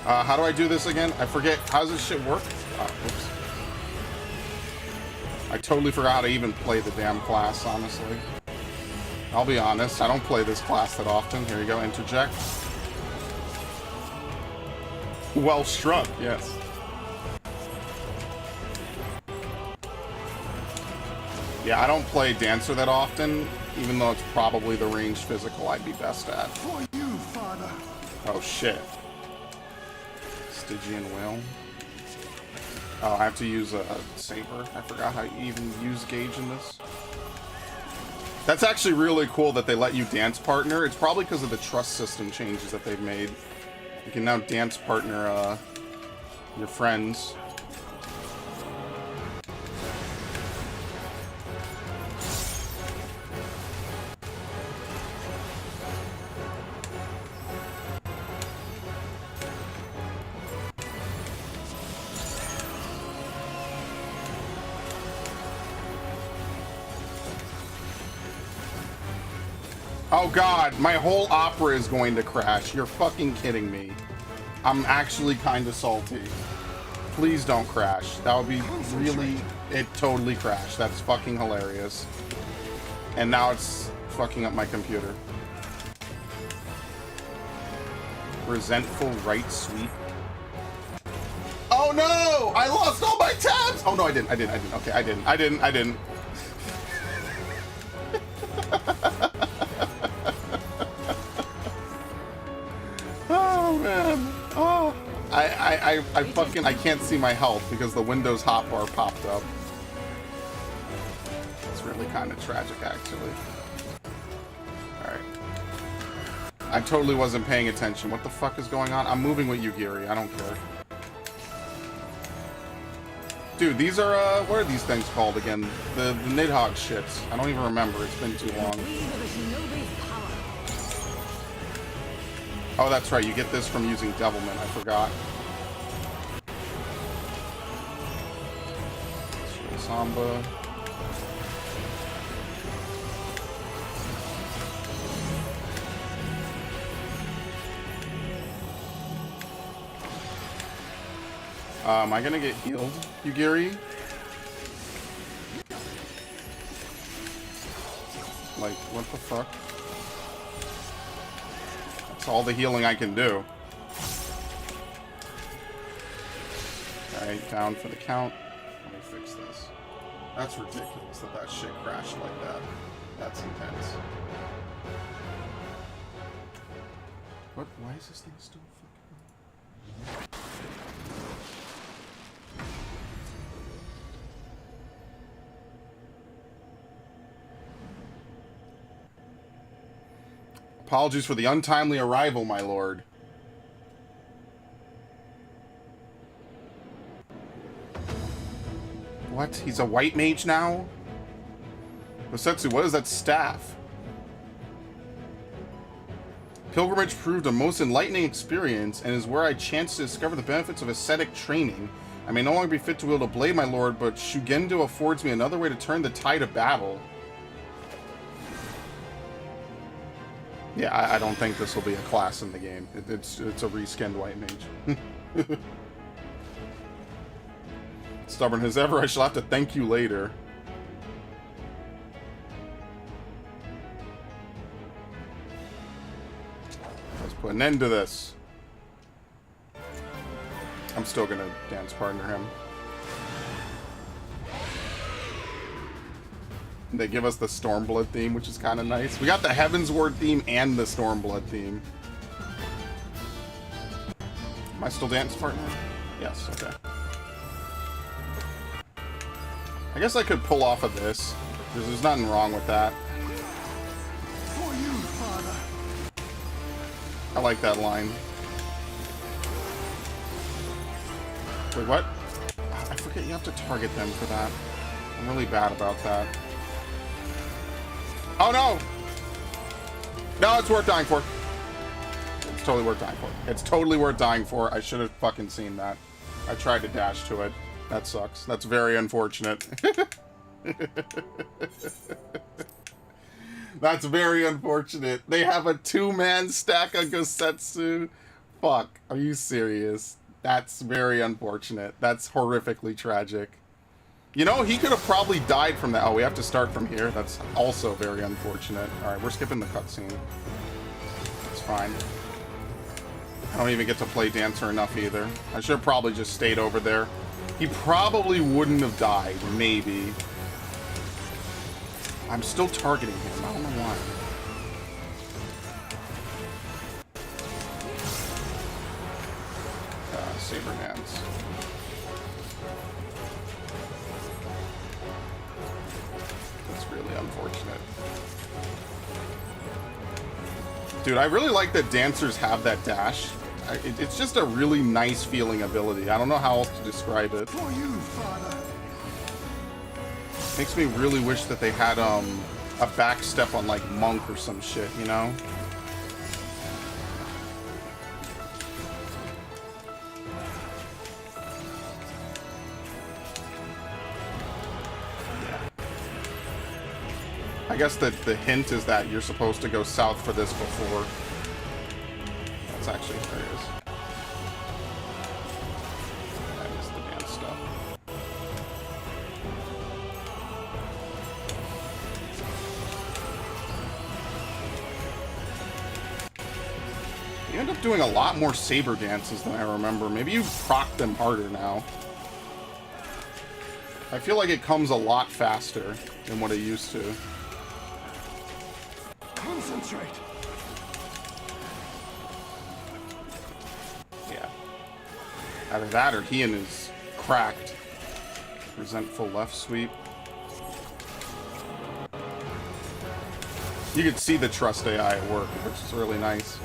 How do I do this again? I forget. How does this shit work? Oh, oops. I totally forgot how to even play the damn class, honestly. I'll be honest, I don't play this class that often. Here you go, interject. Well struck, yes. Yeah, I don't play Dancer that often, even though it's probably the ranged physical I'd be best at. For you, father. Oh shit. Stygian Whale. Oh, I have to use a saber. I forgot how you even use gauge in this. That's actually really cool that they let you dance partner. It's probably because of the trust system changes that they've made. You can now dance partner your friends. Oh god, my whole opera is going to crash. You're fucking kidding me. I'm actually kind of salty. Please don't crash. That would be really... It totally crashed. That's fucking hilarious. And now it's fucking up my computer. Resentful right sweep. Oh no! I lost all my tabs! Oh no, I didn't. Okay, I didn't. Oh man. Oh. I fucking, I can't see my health because the Windows hotbar popped up. It's really kind of tragic, actually. Alright. I totally wasn't paying attention. What the fuck is going on? I'm moving with you, Giri. I don't care. Dude, these are, what are these things called again? The Nidhogg shits. I don't even remember. It's been too long. Oh, that's right. You get this from using Devilment. I forgot. Samba. Am I gonna get healed, Yugiri? Like, what the fuck? That's all the healing I can do. Alright, down for the count. Let me fix this. That's ridiculous that that shit crashed like that. That's intense. What? Why is this thing still fucking... Apologies for the untimely arrival, my lord. What? He's a white mage now? Osetsu, what is that staff? Pilgrimage proved a most enlightening experience and is where I chanced to discover the benefits of ascetic training. I may no longer be fit to wield a blade, my lord, but Shugendo affords me another way to turn the tide of battle. Yeah, I don't think this will be a class in the game. It's a reskinned white mage. Stubborn as ever, I shall have to thank you later. Let's put an end to this. I'm still gonna dance partner him. They give us the Stormblood theme, which is kind of nice. We got the Heavensward theme and the Stormblood theme. Am I still dance partner? Yes, okay. I guess I could pull off of this, because there's nothing wrong with that. For you, Father. I like that line. Wait, what? I forget you have to target them for that. I'm really bad about that. Oh no! No, it's worth dying for. It's totally worth dying for. It's totally worth dying for. I should have fucking seen that. I tried to dash to it. That sucks. That's very unfortunate. That's very unfortunate. They have a two-man stack on Gosetsu. Fuck. Are you serious? That's very unfortunate. That's horrifically tragic. You know, he could have probably died from that. Oh, we have to start from here. That's also very unfortunate. Alright, we're skipping the cutscene. It's fine. I don't even get to play Dancer enough either. I should have probably just stayed over there. He probably wouldn't have died, maybe. I'm still targeting him. I don't know why. Saber hands. That's really unfortunate. Dude, I really like that dancers have that dash. It's just a really nice feeling ability. I don't know how else to describe it. For you, Father. Makes me really wish that they had a back step on like Monk or some shit, you know? I guess that the hint is that you're supposed to go south for this before. That's actually hilarious. I missed the dance stuff. You end up doing a lot more saber dances than I remember. Maybe you proc them harder now. I feel like it comes a lot faster than what it used to. Concentrate. Yeah. Either that or Heian is cracked. Resentful left sweep. You could see the trust AI at work, which is really nice.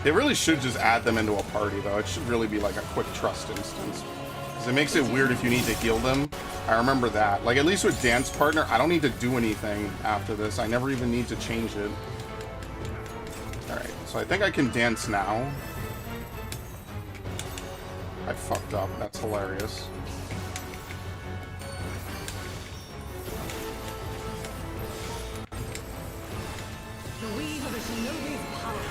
They really should just add them into a party, though. It should really be like a quick trust instance. Because it makes it weird if you need to heal them. I remember that. Like, at least with Dance Partner, I don't need to do anything after this. I never even need to change it. Alright, so I think I can dance now. I fucked up. That's hilarious. The weave of a shinobi's power.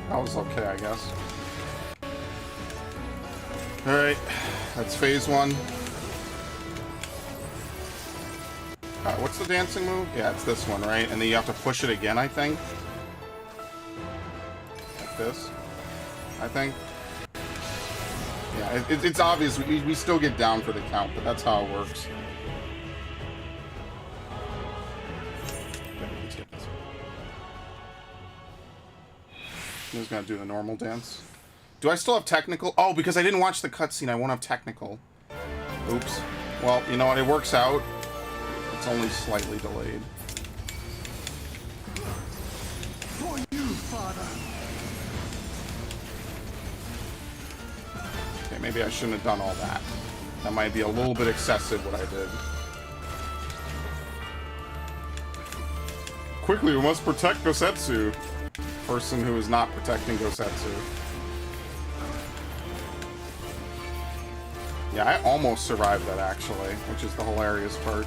That was okay, I guess. Alright, that's phase one. What's the dancing move? Yeah, it's this one, right? And then you have to push it again, I think. Like this, I think. Yeah, it's obvious. We still get down for the count, but that's how it works. I'm just gonna do the normal dance. Do I still have technical? Oh, because I didn't watch the cutscene, I won't have technical. Oops. Well, you know what? It works out. It's only slightly delayed. For you, Father. Okay, maybe I shouldn't have done all that. That might be a little bit excessive, what I did. Quickly, we must protect Gosetsu. Person who is not protecting Gosetsu. Yeah, I almost survived that, actually, which is the hilarious part.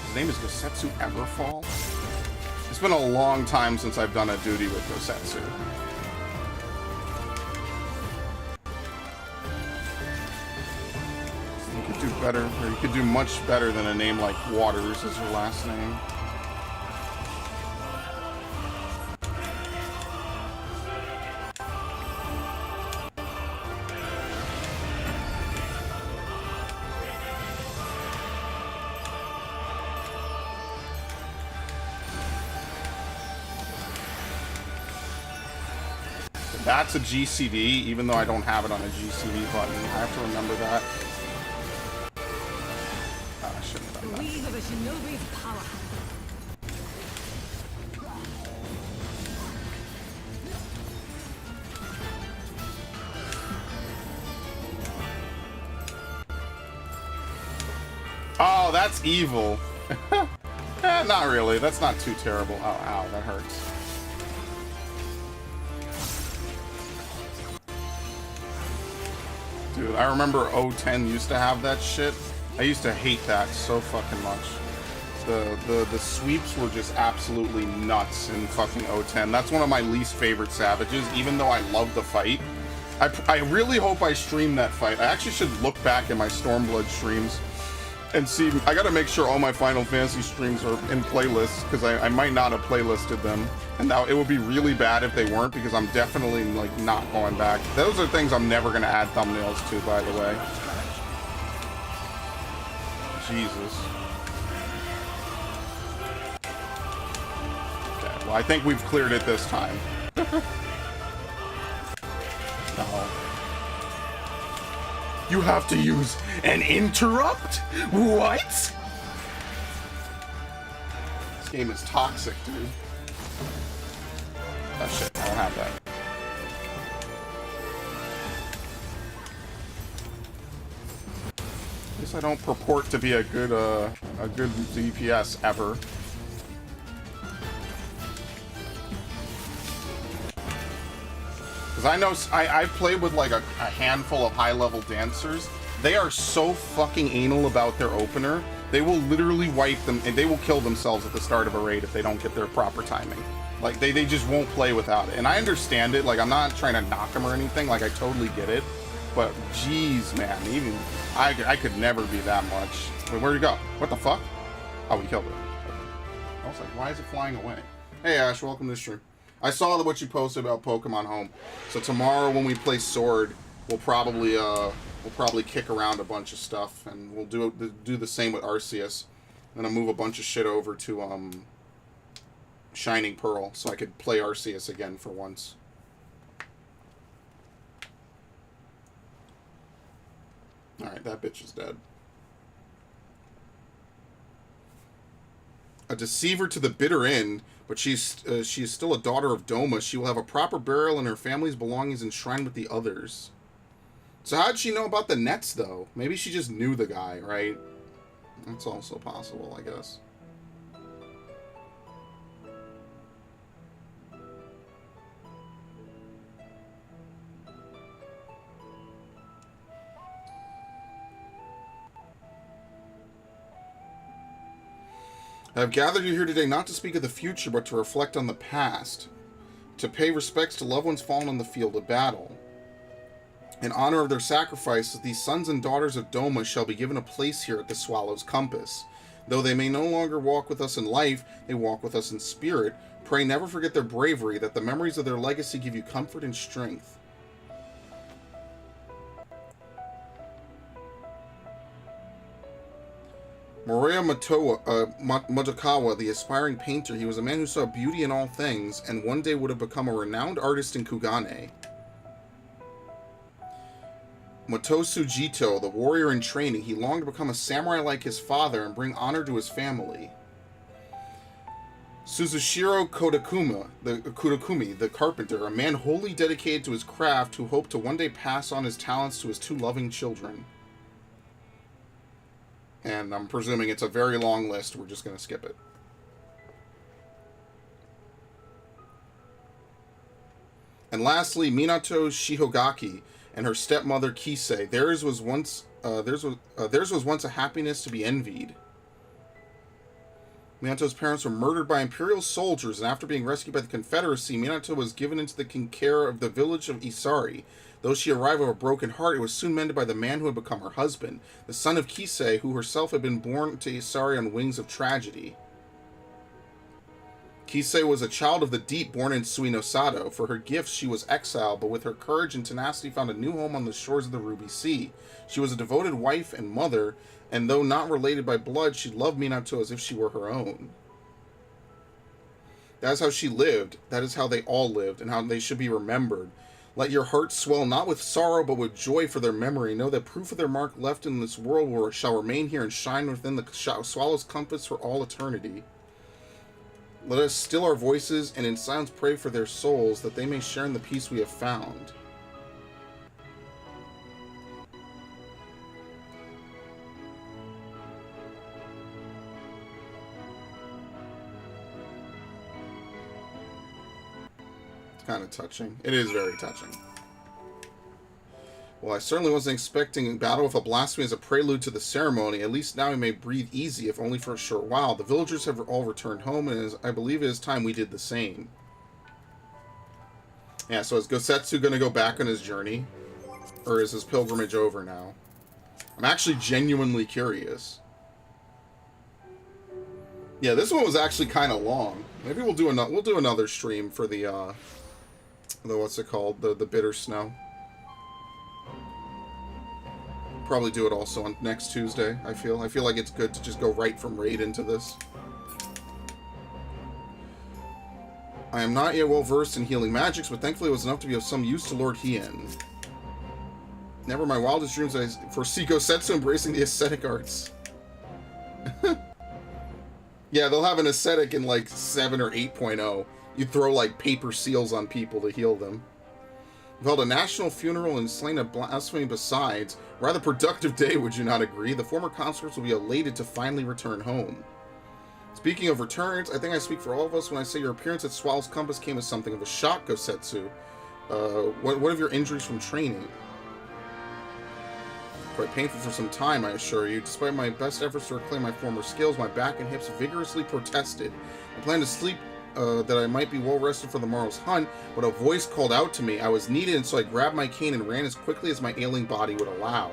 His name is Gosetsu Everfall? It's been a long time since I've done a duty with Gosetsu. You could do better, or you could do much better than a name like Waters as your last name. That's a GCD, even though I don't have it on a GCD button. I have to remember that. Oh, I shouldn't have done that. The weave of a shinobi's power. Oh, that's evil. Not really. That's not too terrible. Oh, ow, that hurts. Dude, I remember 010 used to have that shit. I used to hate that so fucking much. The sweeps were just absolutely nuts in fucking 010. That's one of my least favorite Savages, even though I love the fight. I really hope I stream that fight. I actually should look back at my Stormblood streams And see, I gotta make sure all my Final Fantasy streams are in playlists, because I might not have playlisted them. And now it would be really bad if they weren't, because I'm definitely, like, not going back. Those are things I'm never gonna add thumbnails to, by the way. Jesus. Okay, well, I think we've cleared it this time. No. You have to use an interrupt? What? This game is toxic, dude. Oh shit, I don't have that. At least I don't purport to be a good DPS ever. Because I know, I've played with like a handful of high-level dancers. They are so fucking anal about their opener. They will literally wipe them, and they will kill themselves at the start of a raid if they don't get their proper timing. Like, they just won't play without it. And I understand it. Like, I'm not trying to knock them or anything. Like, I totally get it. But, geez, man. Even, I could never be that much. Wait, where'd it go? What the fuck? Oh, we killed it. I was like, why is it flying away? Hey, Ash, welcome to the stream. I saw what you posted about Pokemon Home. So tomorrow when we play Sword, we'll probably kick around a bunch of stuff, and we'll do the same with Arceus. And I'll move a bunch of shit over to Shining Pearl, so I could play Arceus again for once. All right, that bitch is dead. A deceiver to the bitter end. But she is still a daughter of Doma. She will have a proper burial and her family's belongings enshrined with the others. So how'd she know about the nets, though? Maybe she just knew the guy, right? That's also possible, I guess. I have gathered you here today not to speak of the future, but to reflect on the past, to pay respects to loved ones fallen on the field of battle. In honor of their sacrifices, these sons and daughters of Doma shall be given a place here at the Swallow's Compass. Though they may no longer walk with us in life, they walk with us in spirit. Pray never forget their bravery, that the memories of their legacy give you comfort and strength. Moraya Motokawa, the aspiring painter, he was a man who saw beauty in all things, and one day would have become a renowned artist in Kugane. Motosu Jito, the warrior in training, he longed to become a samurai like his father and bring honor to his family. Suzushiro Kudakumi, the carpenter, a man wholly dedicated to his craft who hoped to one day pass on his talents to his two loving children. And I'm presuming it's a very long list. We're just going to skip it. And lastly, Minato Shihogaki and her stepmother Kisei. Theirs was once a happiness to be envied. Minato's parents were murdered by Imperial soldiers, and after being rescued by the Confederacy, Minato was given into the care of the village of Isari. Though she arrived with a broken heart, it was soon mended by the man who had become her husband, the son of Kisei, who herself had been born to Isari on wings of tragedy. Kisei was a child of the deep, born in Suinosado. For her gifts, she was exiled, but with her courage and tenacity found a new home on the shores of the Ruby Sea. She was a devoted wife and mother, and though not related by blood, she loved Minato as if she were her own. That is how she lived. That is how they all lived, and how they should be remembered. Let your hearts swell not with sorrow, but with joy for their memory. Know that proof of their mark left in this world shall remain here and shine within the Swallow's compass for all eternity. Let us still our voices and in silence pray for their souls, that they may share in the peace we have found. Kind of touching. It is very touching. Well, I certainly wasn't expecting battle with a blasphemy as a prelude to the ceremony. At least now we may breathe easy, if only for a short while. The villagers have all returned home, and I believe it is time we did the same. Yeah, so is Gosetsu going to go back on his journey? Or is his pilgrimage over now? I'm actually genuinely curious. Yeah, this one was actually kind of long. Maybe we'll do another stream for the what's it called? The bitter snow. Probably do it also on next Tuesday. I feel like it's good to just go right from raid into this. I am not yet well versed in healing magics, but thankfully it was enough to be of some use to Lord Hien. Never in my wildest dreams I foresee Gosetsu embracing the ascetic arts. Yeah, they'll have an ascetic in like 7 or 8.0. You throw like paper seals on people to heal them. We've held a national funeral and slain a blasphemy besides. Rather productive day, would you not agree? The former conscripts will be elated to finally return home. Speaking of returns, I think I speak for all of us when I say your appearance at Swallow's Compass came as something of a shock, Gosetsu. What of your injuries from training? Quite painful for some time, I assure you. Despite my best efforts to reclaim my former skills, my back and hips vigorously protested. I planned to sleep that I might be well rested for the morrow's hunt, but a voice called out to me. I was needed, and so I grabbed my cane and ran as quickly as my ailing body would allow.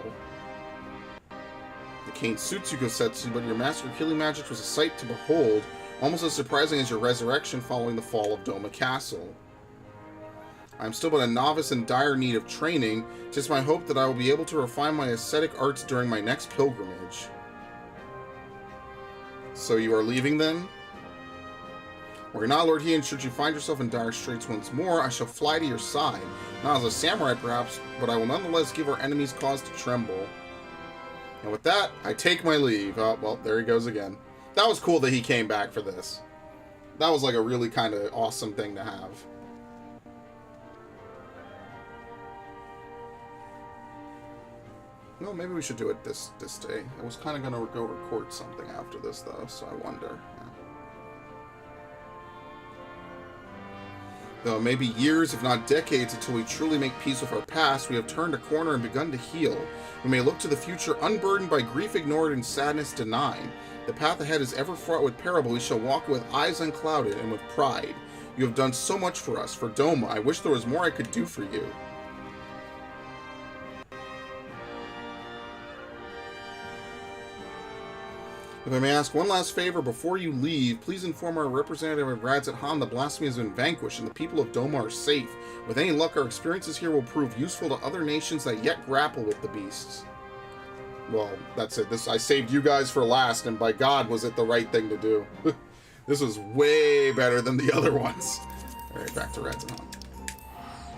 The cane suits you, Gosetsu, but your master of healing magic was a sight to behold, almost as surprising as your resurrection following the fall of Doma Castle. I am still but a novice in dire need of training. 'Tis my hope that I will be able to refine my ascetic arts during my next pilgrimage. So you are leaving then? Were not Lord Hien, should you find yourself in dire straits once more, I shall fly to your side. Not as a samurai perhaps, but I will nonetheless give our enemies cause to tremble. And with that, I take my leave. Oh, well, there he goes again. That was cool that he came back for this. That was like a really kind of awesome thing to have. Well, maybe we should do it this day. I was kind of going to go record something after this, though, so I wonder. Though maybe years, if not decades, until we truly make peace with our past, we have turned a corner and begun to heal. We may look to the future unburdened by grief ignored and sadness denied. The path ahead is ever fraught with peril, but we shall walk with eyes unclouded and with pride. You have done so much for us, for Doma. I wish there was more I could do for you. If I may ask one last favor before you leave, please inform our representative of Rads at Han the blasphemy has been vanquished and the people of Doma are safe. With any luck, our experiences here will prove useful to other nations that yet grapple with the beasts. Well, that's it. I saved you guys for last, and by God, was it the right thing to do. This was way better than the other ones. Alright, back to Rads at Han.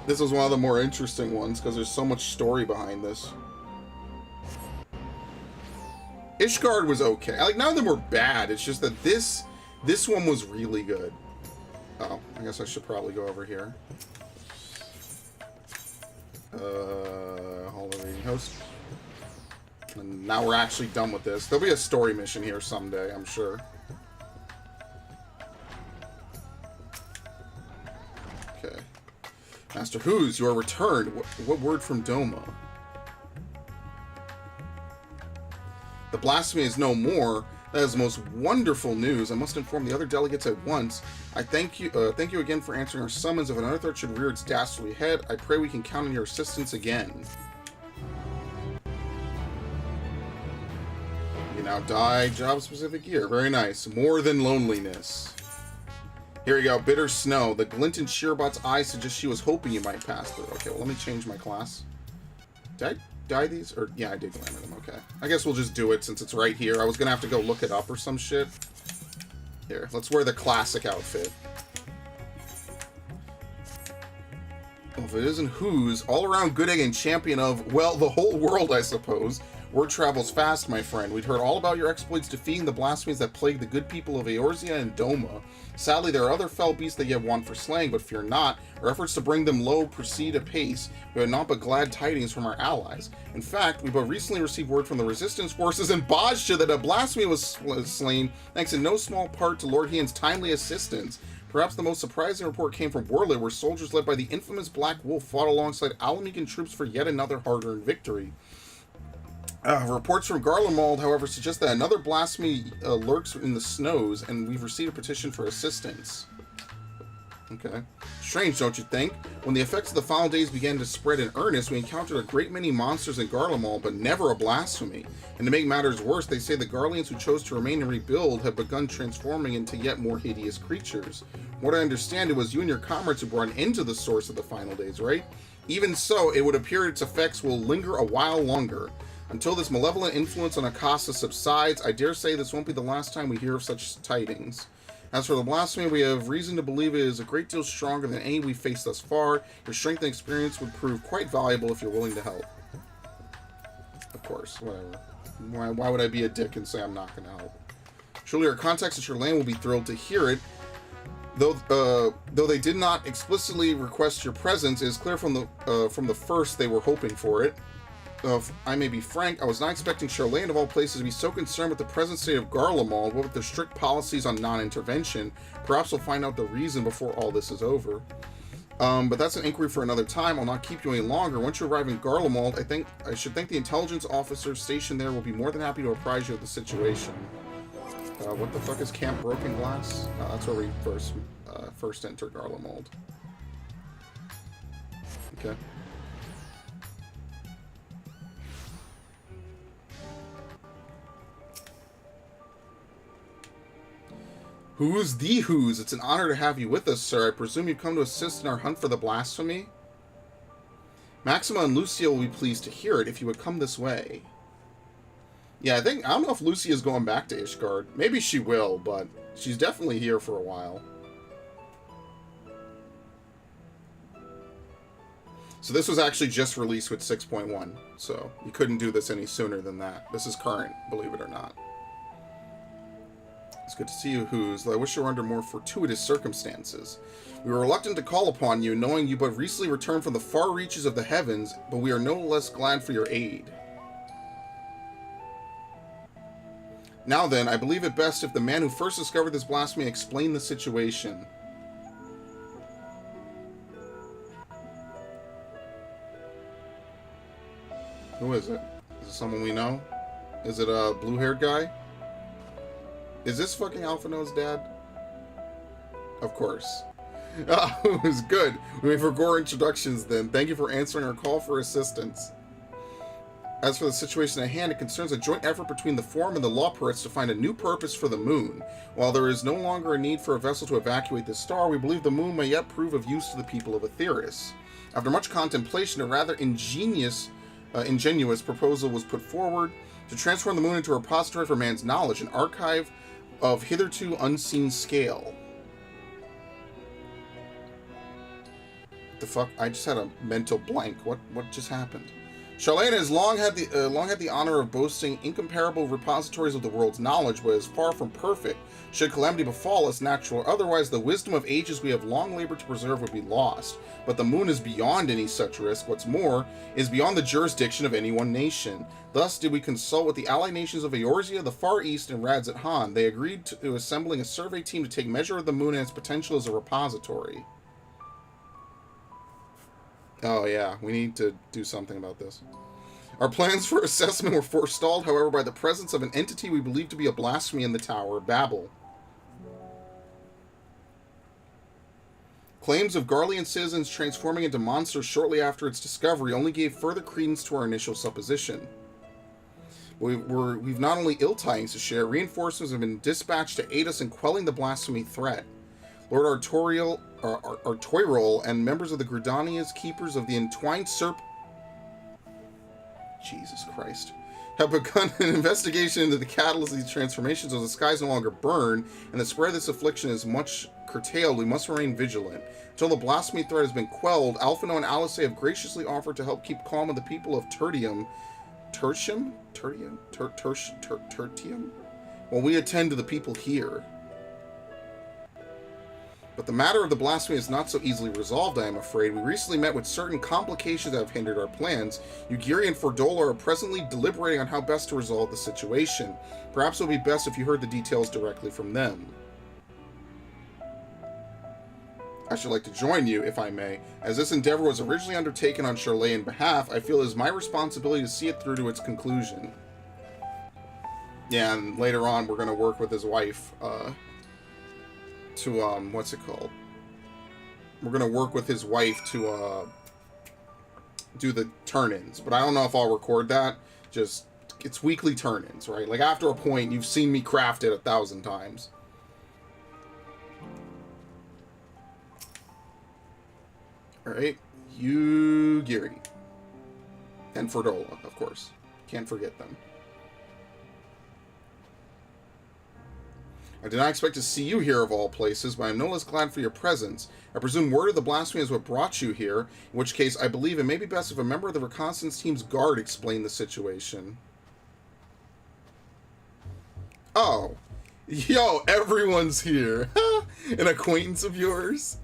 This was one of the more interesting ones, because there's so much story behind this. Ishgard was okay. Like, none of them were bad. It's just that this one was really good. Oh, I guess I should probably go over here. Hold on, reading host. And now we're actually done with this. There'll be a story mission here someday, I'm sure. Okay. Master Who's, you are returned. What word from Doma? The blasphemy is no more. That is the most wonderful news. I must inform the other delegates at once. I thank you again for answering our summons. If another threat should rear its dastardly head, I pray we can count on your assistance again. You now die. Job-specific gear. Very nice. More than loneliness. Here we go. Bitter Snow. The glint in Shearbot's eye suggests she was hoping you might pass through. Okay, well, let me change my class. Did I dye these? Or yeah, I did glamour them. Okay. I guess we'll just do it since it's right here. I was gonna have to go look it up or some shit. Here, let's wear the classic outfit. Well, if it isn't Who's, all-around good egg and champion of, well, the whole world, I suppose. Word travels fast, my friend. We'd heard all about your exploits defeating the blasphemies that plague the good people of Eorzea and Doma. Sadly, there are other fell beasts that you have won for slaying, but fear not. Our efforts to bring them low proceed apace. We have not but glad tidings from our allies. In fact, we but recently received word from the resistance forces in Bajja that a blasphemy was slain, thanks in no small part to Lord Hien's timely assistance. Perhaps the most surprising report came from Worley, where soldiers led by the infamous Black Wolf fought alongside Alamegan troops for yet another hard-earned victory. Reports from Garlemald, however, suggest that another blasphemy lurks in the snows, and we've received a petition for assistance. Okay. Strange, don't you think? When the effects of the final days began to spread in earnest, we encountered a great many monsters in Garlemald, but never a blasphemy. And to make matters worse, they say the Garleans who chose to remain and rebuild have begun transforming into yet more hideous creatures. What I understand, it was you and your comrades who brought an end to the source of the final days, right? Even so, it would appear its effects will linger a while longer. Until this malevolent influence on Akasa subsides, I dare say this won't be the last time we hear of such tidings. As for the blasphemy, we have reason to believe it is a great deal stronger than any we've faced thus far. Your strength and experience would prove quite valuable if you're willing to help. Of course, whatever. Why would I be a dick and say I'm not going to help? Surely our contacts at your land will be thrilled to hear it. Though they did not explicitly request your presence, it is clear from the first they were hoping for it. If I may be frank, I was not expecting Charlane of all places to be so concerned with the present state of Garlemald, what with their strict policies on non-intervention. Perhaps we'll find out the reason before all this is over. But that's an inquiry for another time. I'll not keep you any longer. Once you arrive in Garlemald, I should think the intelligence officer stationed there will be more than happy to apprise you of the situation. What the fuck is Camp Broken Glass? That's where we first entered Garlemald. Okay. Who's the Who's? It's an honor to have you with us, sir. I presume you've come to assist in our hunt for the blasphemy? Maxima and Lucia will be pleased to hear it if you would come this way. Yeah, I don't know if Lucia's going back to Ishgard. Maybe she will, but she's definitely here for a while. So this was actually just released with 6.1, so you couldn't do this any sooner than that. This is current, believe it or not. It's good to see you, Who's, though I wish you were under more fortuitous circumstances. We were reluctant to call upon you, knowing you but recently returned from the far reaches of the heavens, but we are no less glad for your aid. Now then, I believe it best if the man who first discovered this blasphemy explained the situation. Who is it? Is it someone we know? Is it a blue-haired guy? Is this fucking Alphino's dad? Of course. It was good. We may forego introductions then. Thank you for answering our call for assistance. As for the situation at hand, it concerns a joint effort between the Forum and the Lawpirates to find a new purpose for the Moon. While there is no longer a need for a vessel to evacuate the star, we believe the Moon may yet prove of use to the people of Aetheris. After much contemplation, a rather ingenious proposal was put forward to transform the Moon into a repository for man's knowledge, an archive of hitherto unseen scale. The fuck? I just had a mental blank. What just happened? Charlene has long had the honor of boasting incomparable repositories of the world's knowledge, but is far from perfect. Should calamity befall us, natural or otherwise, the wisdom of ages we have long labored to preserve would be lost. But the Moon is beyond any such risk. What's more, is beyond the jurisdiction of any one nation. Thus did we consult with the allied nations of Eorzea, the Far East, and Radzat Han. They agreed to assembling a survey team to take measure of the Moon and its potential as a repository. Oh yeah, we need to do something about this. Our plans for assessment were forestalled, however, by the presence of an entity we believe to be a blasphemy in the Tower, Babel. Claims of Garlean citizens transforming into monsters shortly after its discovery only gave further credence to our initial supposition. We've not only ill tidings to share, reinforcements have been dispatched to aid us in quelling the blasphemy threat. Lord Artorial and members of the Gridania's Keepers of the Entwined Jesus Christ. Have begun an investigation into the catalyst of these transformations, as the skies no longer burn, and the spread of this affliction is much curtailed. We must remain vigilant. Until the blasphemy threat has been quelled, Alphino and Alice have graciously offered to help keep calm with the people of Tertium, while we attend to the people here. But the matter of the blasphemy is not so easily resolved, I am afraid. We recently met with certain complications that have hindered our plans. Ugiri and Fordola are presently deliberating on how best to resolve the situation. Perhaps it would be best if you heard the details directly from them. I should like to join you, if I may. As this endeavor was originally undertaken on Charlane's behalf, I feel it is my responsibility to see it through to its conclusion. Yeah, and later on we're going to work with his wife, to, what's it called? we're going to work with his wife to do the turn-ins. But I don't know if I'll record that. Just, it's weekly turn-ins, right? Like, after a point, you've seen me craft it 1,000 times. Alright, Yugiri. And Ferdola, of course. Can't forget them. I did not expect to see you here of all places, but I am no less glad for your presence. I presume word of the blasphemy is what brought you here, in which case I believe it may be best if a member of the reconnaissance team's guard explained the situation. Oh. Yo, everyone's here. An acquaintance of yours?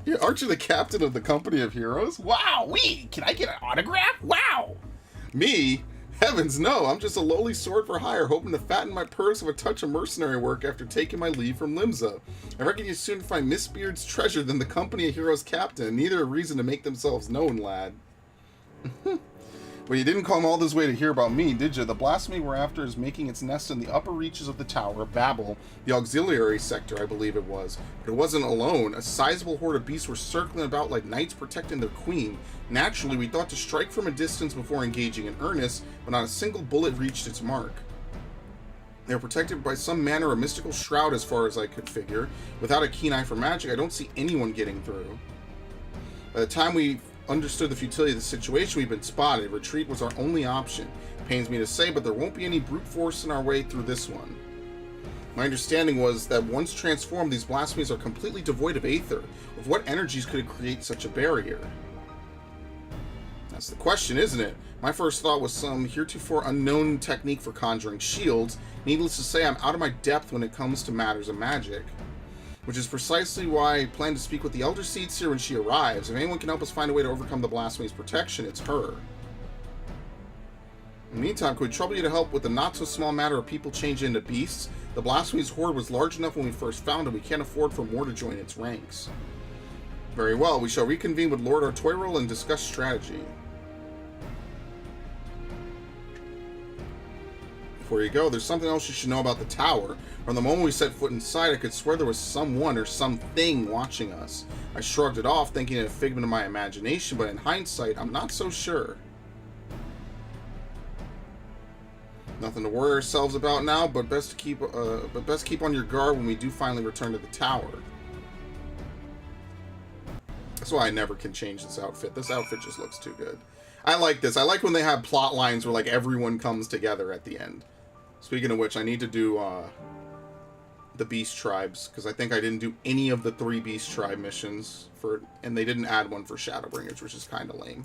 Yeah, aren't you the captain of the company of heroes? Wow, can I get an autograph? Wow! Me? Heavens no, I'm just a lowly sword for hire, hoping to fatten my purse with a touch of mercenary work after taking my leave from Limsa. I reckon you soon find Miss Beard's treasure than the company of heroes captain, neither a reason to make themselves known, lad. But you didn't come all this way to hear about me, did you? The blasphemy we're after is making its nest in the upper reaches of the tower, Babel, the auxiliary sector, I believe it was. But it wasn't alone. A sizable horde of beasts were circling about like knights protecting their queen. Naturally, we thought to strike from a distance before engaging in earnest, but not a single bullet reached its mark. They were protected by some manner of mystical shroud as far as I could figure. Without a keen eye for magic, I don't see anyone getting through. By the time we understood the futility of the situation, we've been spotted. Retreat was our only option. Pains me to say, but there won't be any brute force in our way through this one. My understanding was that once transformed, these blasphemies are completely devoid of aether. With what energies could it create such a barrier? That's the question, isn't it? My first thought was some heretofore unknown technique for conjuring shields. Needless to say, I'm out of my depth when it comes to matters of magic. Which is precisely why I plan to speak with the Elder Seedseer when she arrives. If anyone can help us find a way to overcome the blasphemy's protection, it's her. In the meantime, could we trouble you to help with the not-so-small matter of people changing into beasts? The blasphemy's horde was large enough when we first found it. We can't afford for more to join its ranks. Very well, we shall reconvene with Lord Artoyril and discuss strategy. Before you go, there's something else you should know about the tower. From the moment we set foot inside, I could swear there was someone or something watching us. I shrugged it off, thinking it a figment of my imagination, but in hindsight, I'm not so sure. Nothing to worry ourselves about now, but best keep on your guard when we do finally return to the tower. That's why I never can change this outfit. This outfit just looks too good. I like this. I like when they have plot lines where like everyone comes together at the end. Speaking of which, I need to do the Beast Tribes, because I think I didn't do any of the 3 Beast Tribe missions, and they didn't add one for Shadowbringers, which is kind of lame.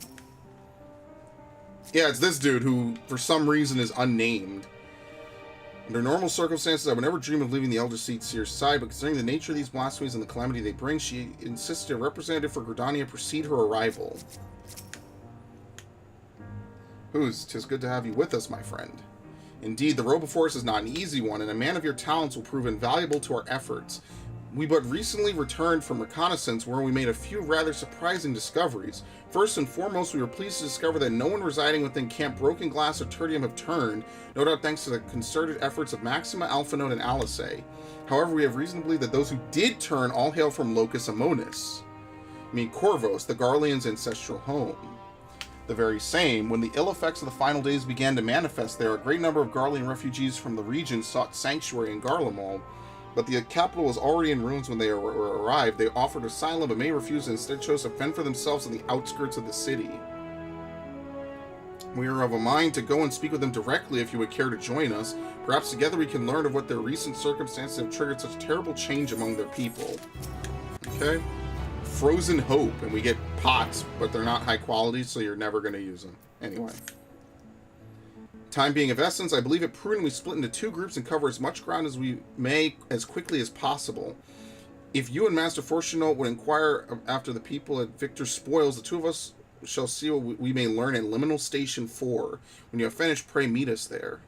Yeah, it's this dude who, for some reason, is unnamed. Under normal circumstances, I would never dream of leaving the Elder Seedseer's side, but considering the nature of these blasphemies and the calamity they bring, she insisted a representative for Gridania precede her arrival. Who's? 'Tis good to have you with us, my friend. Indeed, the road before us is not an easy one, and a man of your talents will prove invaluable to our efforts. We but recently returned from reconnaissance where we made a few rather surprising discoveries. First and foremost, we were pleased to discover that no one residing within Camp Broken Glass or Tertium have turned, no doubt thanks to the concerted efforts of Maxima, Alphinaud, and Alisae. However, we have reason to believe that those who did turn all hail from Locus Amonis. I mean Corvos, the Garlean's ancestral home. The very same. When the ill effects of the final days began to manifest there, a great number of Garlean refugees from the region sought sanctuary in Garlemald, but the capital was already in ruins when they arrived. They offered asylum, but many refused and instead chose to fend for themselves on the outskirts of the city. We are of a mind to go and speak with them directly if you would care to join us. Perhaps together we can learn of what their recent circumstances have triggered such terrible change among their people. Okay? Frozen Hope, and we get pots, but they're not high quality, so you're never going to use them. Anyway. Time being of essence, I believe it prudent we split into 2 groups and cover as much ground as we may as quickly as possible. If you and Master Fortunato would inquire after the people at Victor's Spoils, the 2 of us shall see what we may learn at Liminal Station 4. When you have finished, pray meet us there.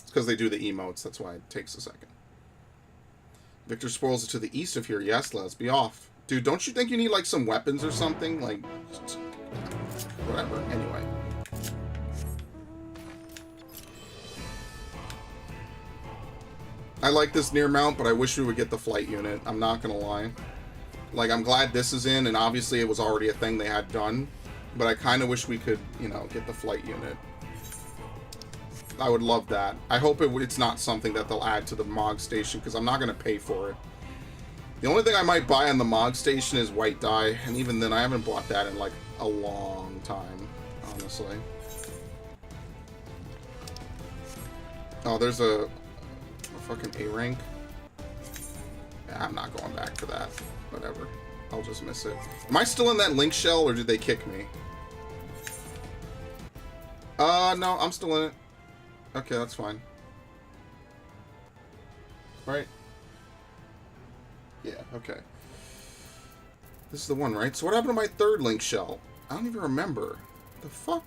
Because they do the emotes, that's why it takes a second. Victor Spoils is to the east of here. Yes, let's be off. Dude, don't you think you need, like, some weapons or something? Like, whatever. Anyway. I like this near mount, but I wish we would get the flight unit. I'm not gonna lie. Like, I'm glad this is in, and obviously it was already a thing they had done. But I kind of wish we could, you know, get the flight unit. I would love that. I hope it's not something that they'll add to the Mog Station, because I'm not going to pay for it. The only thing I might buy on the Mog Station is white dye, and even then I haven't bought that in, like, a long time, honestly. Oh, there's a fucking A rank. Yeah, I'm not going back for that. Whatever. I'll just miss it. Am I still in that link shell, or did they kick me? No, I'm still in it. Okay, that's fine. Right? Yeah, okay. This is the one, right? So what happened to my third link shell? I don't even remember. The fuck?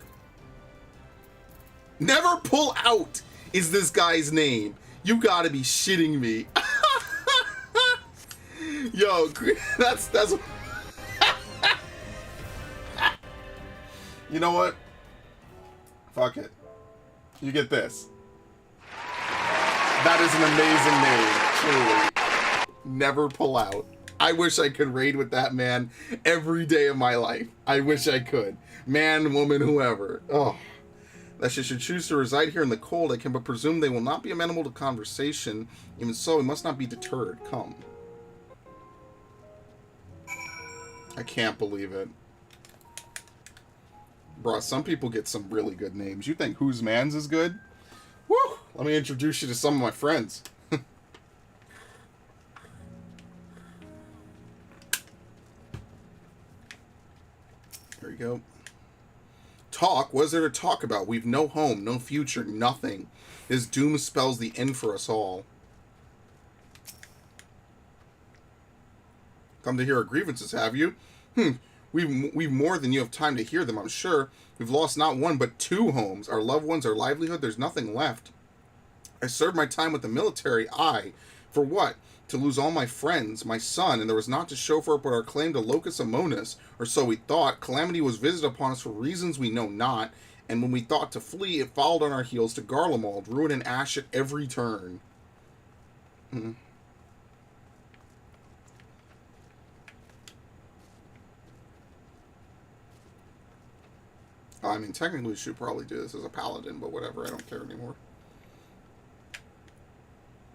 Never pull out is this guy's name. You gotta be shitting me. Yo, that's you know what? Fuck it. You get this. That is an amazing name, truly. Never pull out. I wish I could raid with that man every day of my life. I wish I could. Man, woman, whoever. Oh. That she should choose to reside here in the cold, I can but presume they will not be amenable to conversation. Even so, we must not be deterred. Come. I can't believe it. Bruh, some people get some really good names. You think Whose Mans is good? Woo! Let me introduce you to some of my friends. There you go. Talk? What is there to talk about? We've no home, no future, nothing. This doom spells the end for us all. Come to hear our grievances, have you? We've more than you have time to hear them, I'm sure. We've lost not one, but two homes. Our loved ones, our livelihood, there's nothing left. I served my time with the military, for what? To lose all my friends, my son, and there was naught to show for it but our claim to Locus Amonis, or so we thought. Calamity was visited upon us for reasons we know not, and when we thought to flee, it followed on our heels to Garlemald, ruin and ash at every turn. I mean, technically we should probably do this as a paladin, but whatever, I don't care anymore.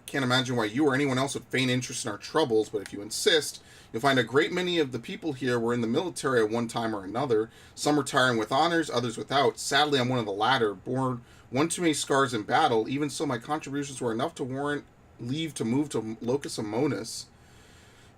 Can't imagine why you or anyone else would feign interest in our troubles, but if you insist, you'll find a great many of the people here were in the military at one time or another, some retiring with honors, others without. Sadly, I'm one of the latter, born one too many scars in battle. Even so, my contributions were enough to warrant leave to move to Locus Amonis.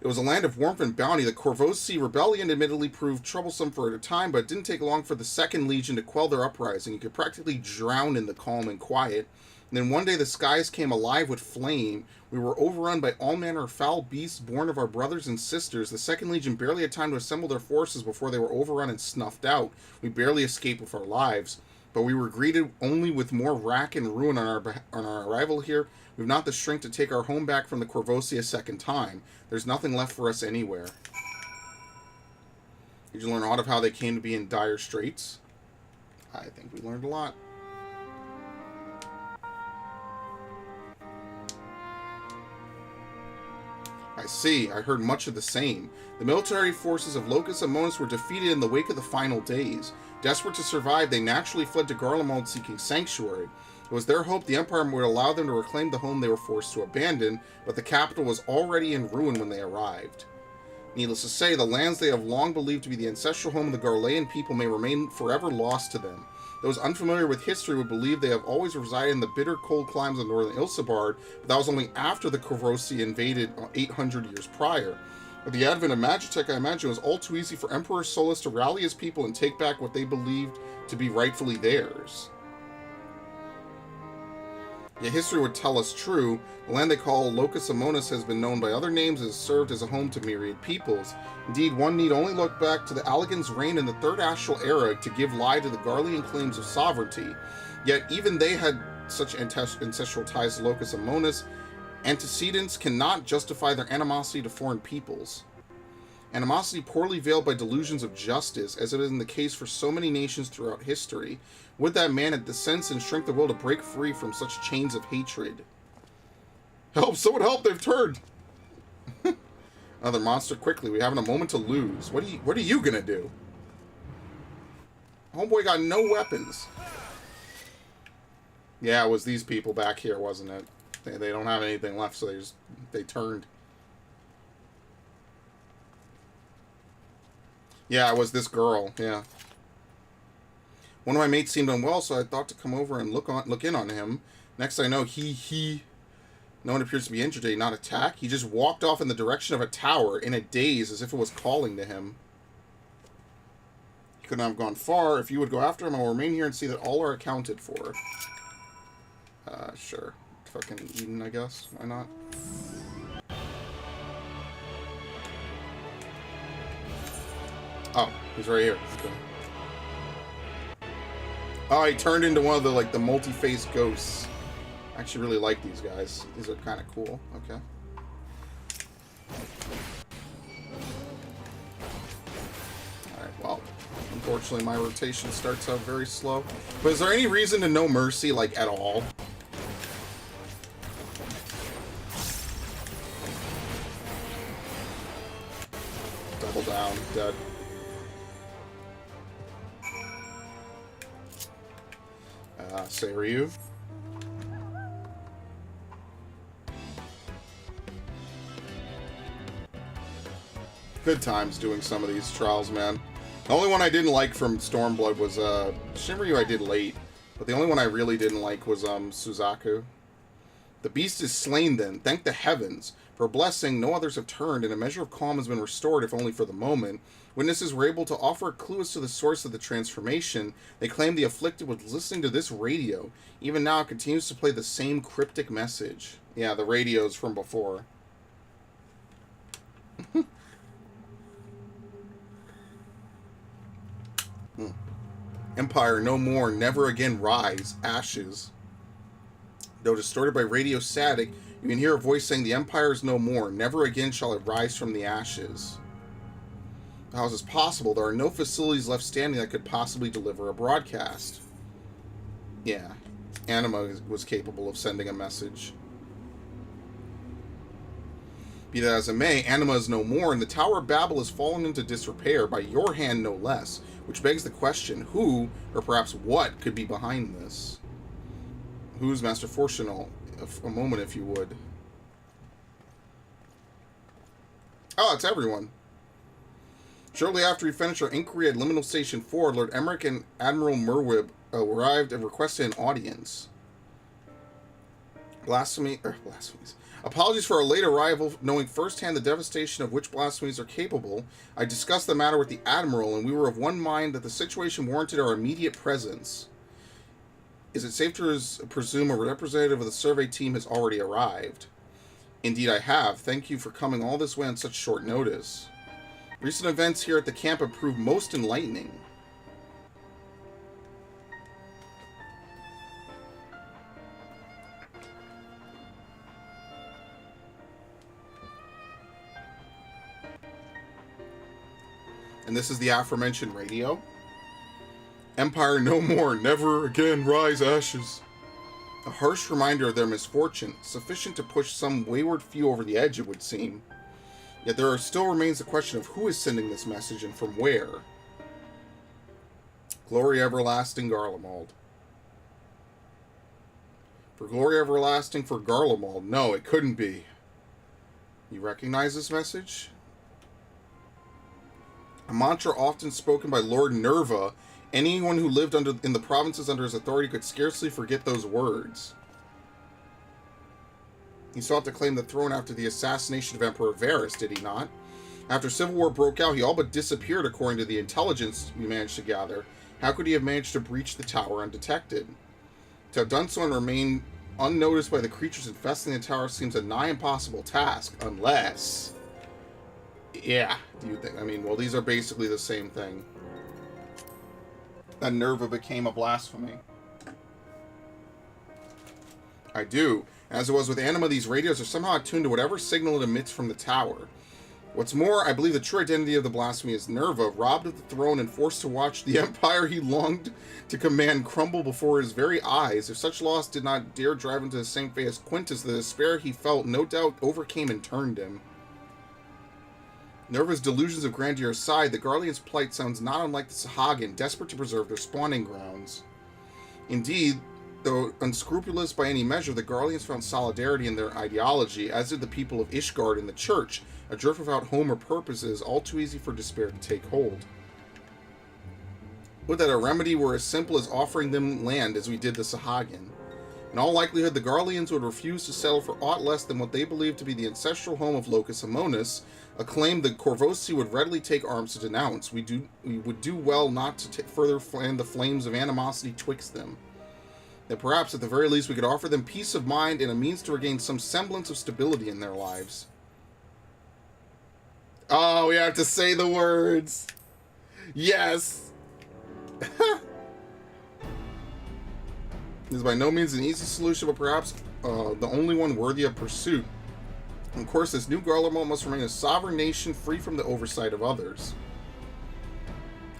It was a land of warmth and bounty. The Corvosi rebellion admittedly proved troublesome for a time, but it didn't take long for the Second Legion to quell their uprising. You could practically drown in the calm and quiet. And then one day the skies came alive with flame. We were overrun by all manner of foul beasts born of our brothers and sisters. The Second Legion barely had time to assemble their forces before they were overrun and snuffed out. We barely escaped with our lives. But we were greeted only with more wrack and ruin on our arrival here. We've not the strength to take our home back from the Corvosi a second time. There's nothing left for us anywhere. Did you learn aught of how they came to be in dire straits? I think we learned a lot. I see. I heard much of the same. The military forces of Locus Amonis were defeated in the wake of the final days. Desperate to survive, they naturally fled to Garlemald seeking sanctuary. It was their hope the Empire would allow them to reclaim the home they were forced to abandon, but the capital was already in ruin when they arrived. Needless to say, the lands they have long believed to be the ancestral home of the Garlean people may remain forever lost to them. Those unfamiliar with history would believe they have always resided in the bitter cold climes of northern Ilsabard, but that was only after the Corvosi invaded 800 years prior. With the advent of Magitech, I imagine it was all too easy for Emperor Solus to rally his people and take back what they believed to be rightfully theirs. Yet history would tell us true. The land they call Locus Amonis has been known by other names and has served as a home to myriad peoples. Indeed, one need only look back to the Allegans' reign in the Third Astral Era to give lie to the Garlean claims of sovereignty. Yet even they had such ancestral ties to Locus Amonis. Antecedents cannot justify their animosity to foreign peoples. Animosity poorly veiled by delusions of justice, as it is in the case for so many nations throughout history. Would that man have the sense and strength of will to break free from such chains of hatred? Help! Someone help! They've turned! Another monster, quickly. We haven't a moment to lose. What are you gonna do? Homeboy got no weapons. Yeah, it was these people back here, wasn't it? They don't have anything left, so they turned. Yeah, it was this girl. Yeah. One of my mates seemed unwell, so I thought to come over and look in on him. Next I know, no one appears to be injured. Did he not attack? He just walked off in the direction of a tower in a daze, as if it was calling to him. He couldn't have gone far. If you would go after him, I will remain here and see that all are accounted for. Sure. Fucking Eden, I guess. Why not? Oh, he's right here. Okay. Oh, he turned into one of the multi-faced ghosts. I actually really like these guys. These are kind of cool. Okay. Alright, well, unfortunately my rotation starts out very slow. But is there any reason to no mercy, like, at all? Double down, dead. Seiryu. Good times doing some of these trials, man. The only one I didn't like from Stormblood was, Shimryu I did late. But the only one I really didn't like was, Suzaku. The beast is slain then, thank the heavens. For a blessing, no others have turned, and a measure of calm has been restored, if only for the moment. Witnesses were able to offer a clue as to the source of the transformation. They claimed the afflicted was listening to this radio. Even now, it continues to play the same cryptic message. Yeah, the radio's from before. Empire no more, never again rise, ashes. Though distorted by radio static, you can hear a voice saying the Empire is no more, never again shall it rise from the ashes. How is this possible? There are no facilities left standing that could possibly deliver a broadcast. Yeah, Anima was capable of sending a message. Be that as it may, Anima is no more, and the Tower of Babel has fallen into disrepair, by your hand no less, which begs the question, who, or perhaps what, could be behind this? Who's Master Fortunal? A moment, if you would. Oh, it's everyone. Shortly after we finished our inquiry at Liminal Station 4, Lord Emmerich and Admiral Merwib arrived and requested an audience. Blasphemies. Apologies for our late arrival. Knowing firsthand the devastation of which blasphemies are capable, I discussed the matter with the Admiral, and we were of one mind that the situation warranted our immediate presence. Is it safe to presume a representative of the survey team has already arrived? Indeed I have. Thank you for coming all this way on such short notice. Recent events here at the camp have proved most enlightening. And this is the aforementioned radio. Empire no more, never again rise ashes. A harsh reminder of their misfortune, sufficient to push some wayward few over the edge, it would seem. Yet there still remains the question of who is sending this message and from where. Glory everlasting, Garlemald. For glory everlasting for Garlemald. No, it couldn't be. You recognize this message? A mantra often spoken by Lord Nerva. Anyone who lived in the provinces under his authority could scarcely forget those words. He sought to claim the throne after the assassination of Emperor Varus, did he not? After civil war broke out, he all but disappeared according to the intelligence we managed to gather. How could he have managed to breach the tower undetected? To have done so and remain unnoticed by the creatures infesting the tower seems a nigh impossible task, unless... Yeah, do you think? I mean, well, these are basically the same thing. That Nerva became a blasphemy. I do. As it was with Anima, these radios are somehow attuned to whatever signal it emits from the tower. What's more, I believe the true identity of the blasphemy is Nerva, robbed of the throne and forced to watch the empire he longed to command crumble before his very eyes. If such loss did not dare drive him to the same fate as Quintus, the despair he felt no doubt overcame and turned him. Nerva's delusions of grandeur aside, the Garlean's plight sounds not unlike the Sahagin, desperate to preserve their spawning grounds. Indeed, though unscrupulous by any measure, the Garleans found solidarity in their ideology, as did the people of Ishgard in the church. Adrift without home or purposes, all too easy for despair to take hold. Would that a remedy were as simple as offering them land as we did the Sahagin. In all likelihood, the Garleans would refuse to settle for aught less than what they believed to be the ancestral home of Locus Amonis, a claim the Corvosi would readily take arms to denounce. We would do well not to further fan the flames of animosity twixt them. That perhaps, at the very least, we could offer them peace of mind and a means to regain some semblance of stability in their lives. Oh, we have to say the words. Yes. This is by no means an easy solution, but perhaps the only one worthy of pursuit. Of course, this new Garlemald must remain a sovereign nation free from the oversight of others.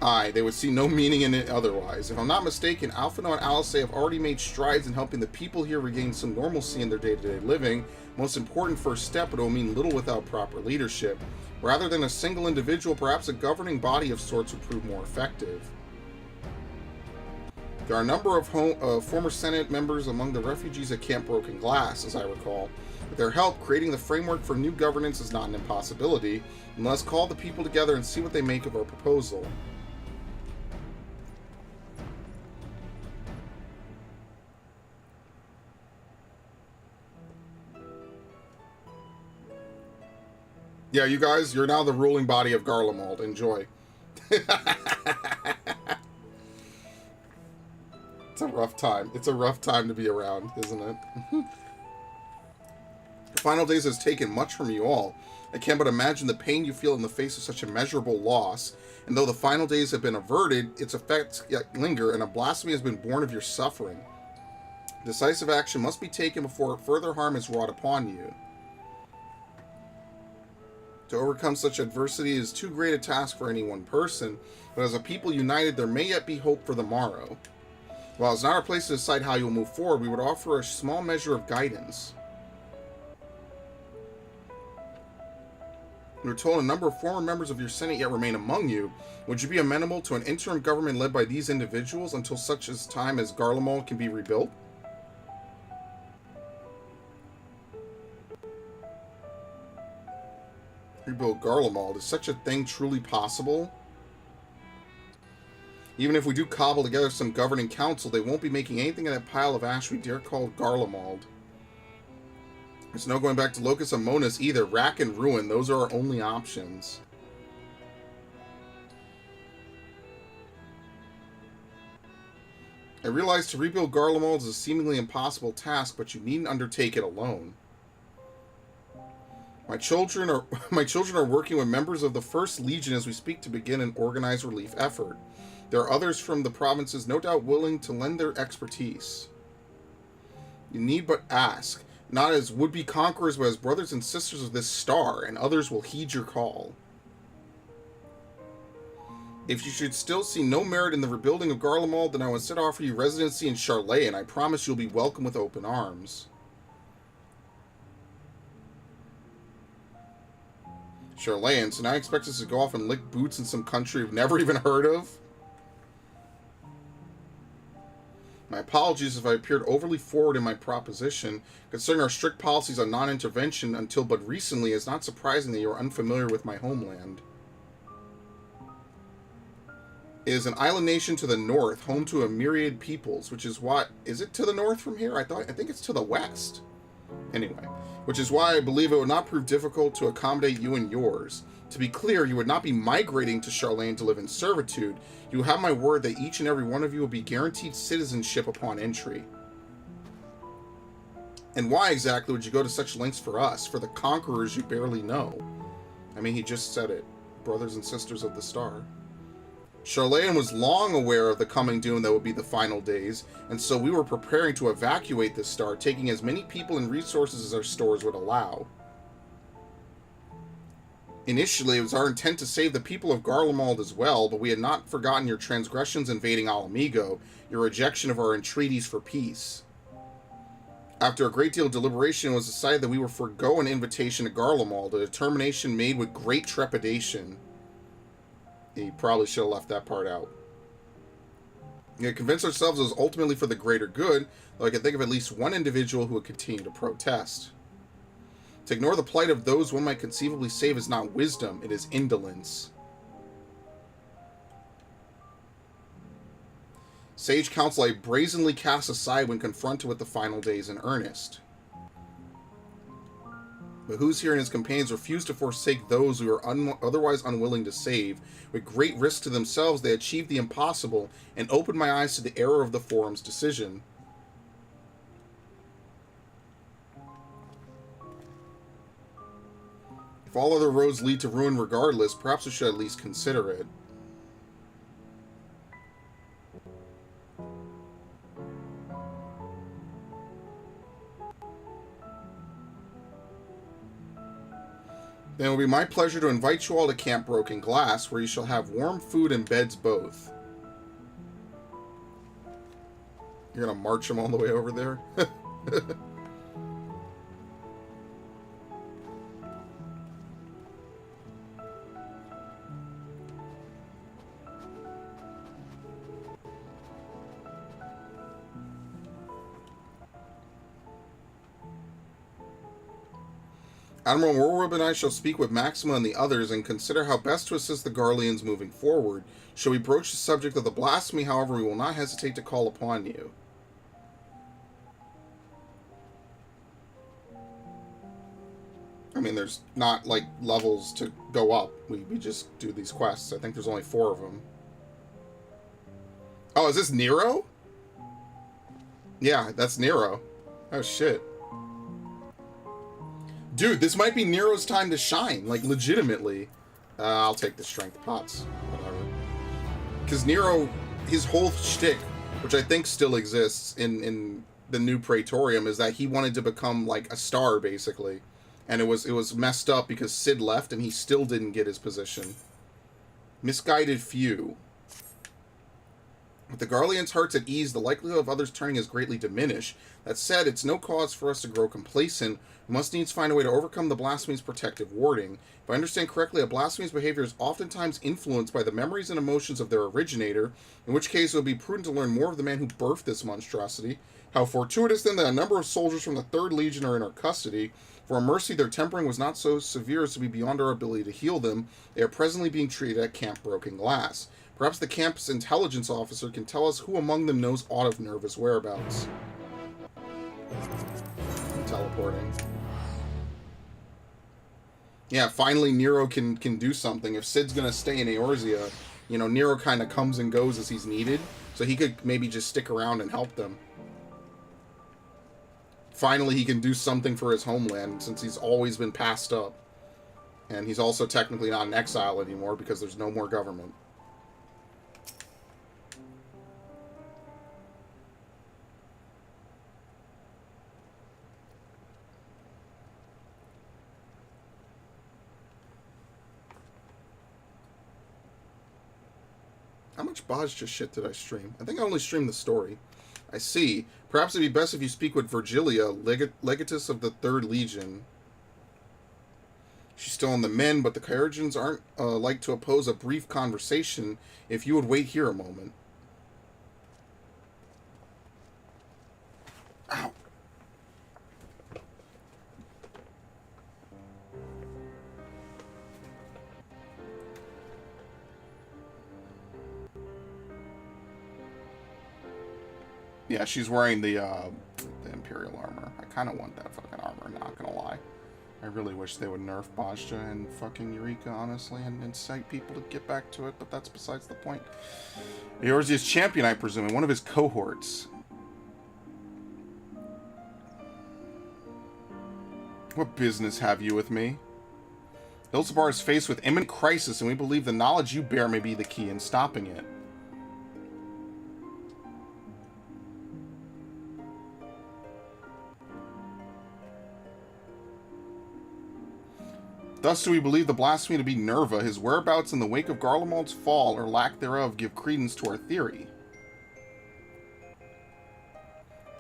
Aye, they would see no meaning in it otherwise. If I'm not mistaken, Alphino and Alice have already made strides in helping the people here regain some normalcy in their day-to-day living. Most important first step, but it will mean little without proper leadership. Rather than a single individual, perhaps a governing body of sorts would prove more effective. There are a number of former Senate members among the refugees at Camp Broken Glass, as I recall. With their help, creating the framework for new governance is not an impossibility, and let's call the people together and see what they make of our proposal. Yeah, you guys, you're now the ruling body of Garlemald. Enjoy. It's a rough time. It's a rough time to be around, isn't it? The final days has taken much from you all. I can't but imagine the pain you feel in the face of such immeasurable loss. And though the final days have been averted, its effects yet linger, and a blasphemy has been born of your suffering. Decisive action must be taken before further harm is wrought upon you. To overcome such adversity is too great a task for any one person, but as a people united, there may yet be hope for the morrow. While it's not our place to decide how you'll move forward, we would offer a small measure of guidance. We were told a number of former members of your Senate yet remain among you. Would you be amenable to an interim government led by these individuals until such as time as Garlemald can be rebuilt? Rebuild Garlemald. Is such a thing truly possible? Even if we do cobble together some governing council, they won't be making anything in that pile of ash we dare call Garlemald. There's no going back to Locus Amonis either. Rack and ruin, those are our only options. I realize to rebuild Garlemald is a seemingly impossible task, but you needn't undertake it alone. My children are working with members of the 1st Legion as we speak to begin an organized relief effort. There are others from the provinces no doubt willing to lend their expertise. You need but ask, not as would-be conquerors, but as brothers and sisters of this star, and others will heed your call. If you should still see no merit in the rebuilding of Garlemald, then I will instead offer you residency in Charlais, and I promise you'll be welcome with open arms. Charlais, so now I expect us to go off and lick boots in some country we've never even heard of? My apologies if I appeared overly forward in my proposition. Considering our strict policies on non-intervention until but recently, it's not surprising that you are unfamiliar with my homeland. It is an island nation to the north, home to a myriad peoples, which is what... Is it to the north from here? I think it's to the west. Anyway, which is why I believe it would not prove difficult to accommodate you and yours. To be clear, you would not be migrating to Charlais to live in servitude. You have my word that each and every one of you will be guaranteed citizenship upon entry. And why exactly would you go to such lengths for us, for the conquerors you barely know? I mean, he just said it. Brothers and sisters of the star. Charlais was long aware of the coming doom that would be the final days, and so we were preparing to evacuate this star, taking as many people and resources as our stores would allow. Initially, it was our intent to save the people of Garlemald as well, but we had not forgotten your transgressions invading Alamigo, your rejection of our entreaties for peace. After a great deal of deliberation, it was decided that we would forego an invitation to Garlemald, a determination made with great trepidation. He probably should have left that part out. We had convinced ourselves it was ultimately for the greater good, though I could think of at least one individual who would continue to protest. To ignore the plight of those one might conceivably save is not wisdom, it is indolence. Sage counsel I brazenly cast aside when confronted with the final days in earnest. But who's here and his companions refused to forsake those who are otherwise unwilling to save. With great risk to themselves, they achieved the impossible and opened my eyes to the error of the forum's decision. If all other roads lead to ruin regardless, perhaps we should at least consider it. Then it will be my pleasure to invite you all to Camp Broken Glass, where you shall have warm food and beds both. You're gonna march them all the way over there? Admiral Warwib and I shall speak with Maxima and the others and consider how best to assist the Garleans moving forward. Shall we broach the subject of the blasphemy, however, we will not hesitate to call upon you. I mean, there's not, like, levels to go up. We just do these quests. I think there's only 4 of them. Oh, is this Nero? Yeah, that's Nero. Oh, shit. Dude, this might be Nero's time to shine, like, legitimately. I'll take the strength pots, whatever. Because Nero, his whole shtick, which I think still exists in the new Praetorium, is that he wanted to become, like, a star, basically. And it was messed up because Cid left and he still didn't get his position. Misguided few. With the Garleans' hearts at ease, the likelihood of others turning is greatly diminished. That said, it's no cause for us to grow complacent. We must needs find a way to overcome the blasphemy's protective warding. If I understand correctly, a blasphemy's behavior is oftentimes influenced by the memories and emotions of their originator, in which case it would be prudent to learn more of the man who birthed this monstrosity. How fortuitous, then, that a number of soldiers from the 3rd Legion are in our custody. For a mercy, their tempering was not so severe as to be beyond our ability to heal them. They are presently being treated at Camp Broken Glass. Perhaps the camp's intelligence officer can tell us who among them knows aught of Nerva's whereabouts. I'm teleporting. Yeah, finally Nero can do something. If Cid's gonna stay in Eorzea, you know, Nero kind of comes and goes as he's needed, so he could maybe just stick around and help them. Finally, he can do something for his homeland, since he's always been passed up. And he's also technically not in exile anymore, because there's no more government. How much Bajja shit did I stream? I think I only streamed the story. I see. Perhaps it'd be best if you speak with Virgilia, legatus of the 3rd Legion. She's still on the men, but the Kyurgians aren't like to oppose a brief conversation. If you would wait here a moment. Ow. Yeah, she's wearing the Imperial armor. I kind of want that fucking armor, not gonna lie. I really wish they would nerf Bajja and fucking Eureka, honestly, and incite people to get back to it, but that's besides the point. Eorzea's champion, I presume, and one of his cohorts. What business have you with me? Ilzabar is faced with imminent crisis, and we believe the knowledge you bear may be the key in stopping it. Thus do we believe the blasphemy to be Nerva. His whereabouts in the wake of Garlemald's fall, or lack thereof, give credence to our theory.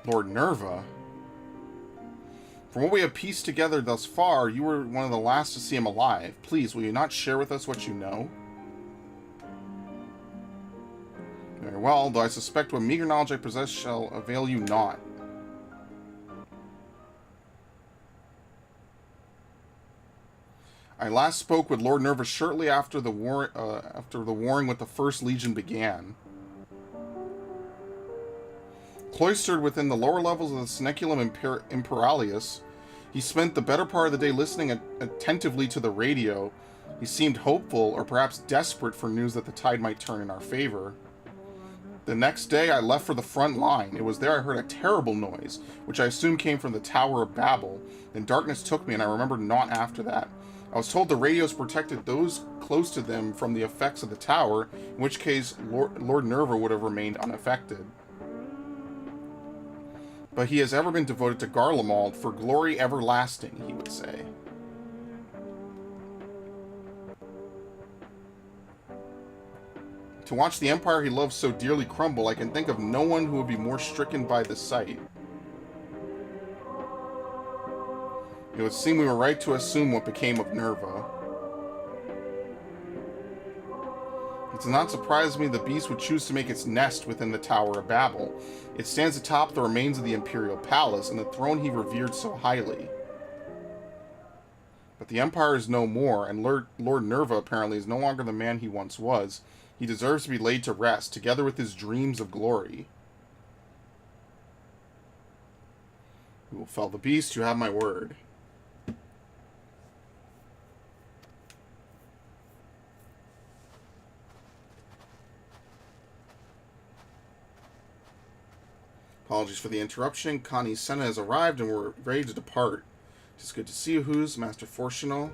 Lord Nerva? From what we have pieced together thus far, you were one of the last to see him alive. Please, will you not share with us what you know? Very well, though I suspect what meager knowledge I possess shall avail you not. I last spoke with Lord Nerva shortly after the warring with the First Legion began. Cloistered within the lower levels of the Seneculum Imperialis, he spent the better part of the day listening attentively to the radio. He seemed hopeful, or perhaps desperate for news that the tide might turn in our favor. The next day, I left for the front line. It was there I heard a terrible noise, which I assumed came from the Tower of Babel. Then darkness took me, and I remembered naught after that. I was told the radios protected those close to them from the effects of the tower, in which case Lord Nerva would have remained unaffected. But he has ever been devoted to Garlemald, for glory everlasting, he would say. To watch the empire he loves so dearly crumble, I can think of no one who would be more stricken by the sight. It would seem we were right to assume what became of Nerva. It does not surprise me the beast would choose to make its nest within the Tower of Babel. It stands atop the remains of the Imperial Palace, and the throne he revered so highly. But the Empire is no more, and Lord Nerva apparently is no longer the man he once was. He deserves to be laid to rest, together with his dreams of glory. We will fell the beast, you have my word. Apologies for the interruption. Connie Senna has arrived and we're ready to depart. It's good to see you, Who's Master Fortuno.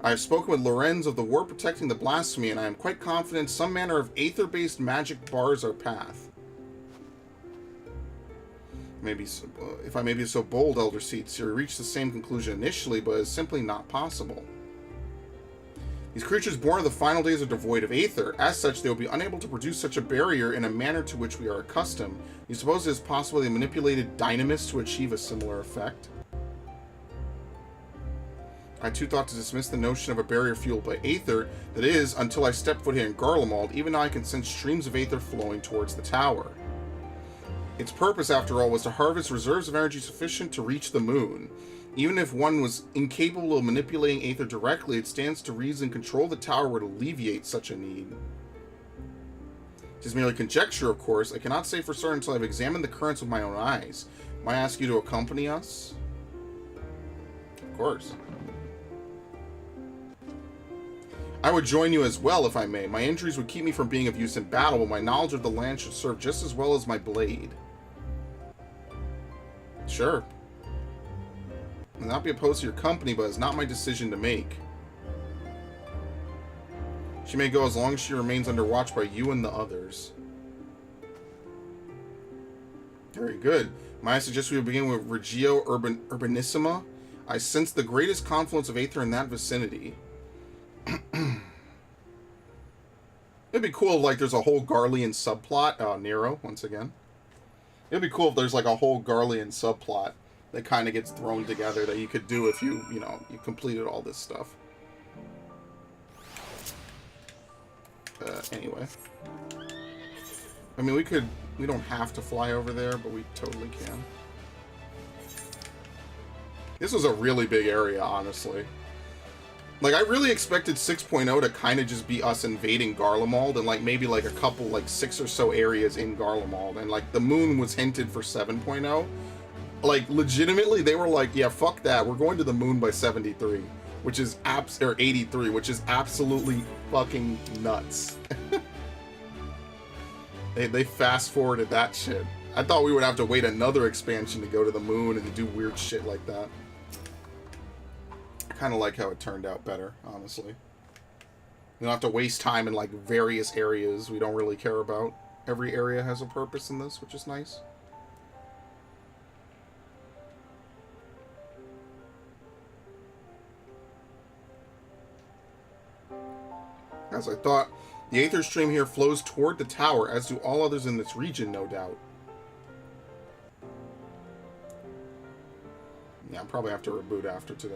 I have spoken with Lorenz of the War Protecting the Blasphemy, and I am quite confident some manner of aether-based magic bars our path. Maybe, if I may be so bold, Elder Seats, you reached the same conclusion initially, but it's simply not possible. These creatures born of the final days are devoid of aether. As such, they will be unable to produce such a barrier in a manner to which we are accustomed. You suppose it is possible they manipulated dynamis to achieve a similar effect? I too thought to dismiss the notion of a barrier fueled by aether. That is, until I stepped foot here in Garlemald, even now I can sense streams of aether flowing towards the tower. Its purpose, after all, was to harvest reserves of energy sufficient to reach the moon. Even if one was incapable of manipulating aether directly, it stands to reason control of the tower would alleviate such a need. It is merely conjecture, of course. I cannot say for certain until I've examined the currents with my own eyes. Might I ask you to accompany us? Of course. I would join you as well, if I may. My injuries would keep me from being of use in battle, but my knowledge of the land should serve just as well as my blade. Sure. I'll not be opposed to your company, but it's not my decision to make. She may go as long as she remains under watch by you and the others. Very good. Might I suggest we begin with Regio Urbanissima? I sense the greatest confluence of aether in that vicinity. It'd be cool if, like, there's a whole Garlean subplot. Nero, once again. It'd be cool if there's, like, a whole Garlean subplot that kind of gets thrown together that you could do if you completed all this stuff. Anyway. I mean, we don't have to fly over there, but we totally can. This was a really big area, honestly. Like, I really expected 6.0 to kind of just be us invading Garlemald and, like, maybe, like, a couple, like, 6 or so areas in Garlemald. And, like, the moon was hinted for 7.0. Like, legitimately, they were like, yeah, fuck that. We're going to the moon by 73, which is or 83, which is absolutely fucking nuts. They fast-forwarded that shit. I thought we would have to wait another expansion to go to the moon and to do weird shit like that. I kind of like how it turned out better, honestly. We don't have to waste time in, like, various areas we don't really care about. Every area has a purpose in this, which is nice. As I thought, the aether stream here flows toward the tower, as do all others in this region, no doubt. Yeah, I'll probably have to reboot after today.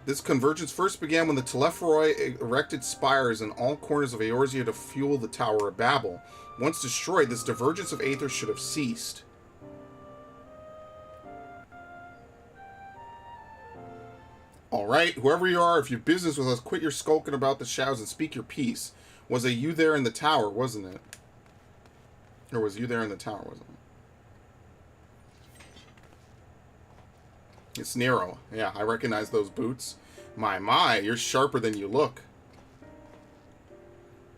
This convergence first began when the Telepharoi erected spires in all corners of Eorzea to fuel the Tower of Babel. Once destroyed, this divergence of aether should have ceased. Alright, whoever you are, if you have business with us, quit your skulking about the shadows and speak your peace. Was it you there in the tower, wasn't it? Or was you there in the tower, wasn't it? It's Nero. Yeah, I recognize those boots. My, you're sharper than you look.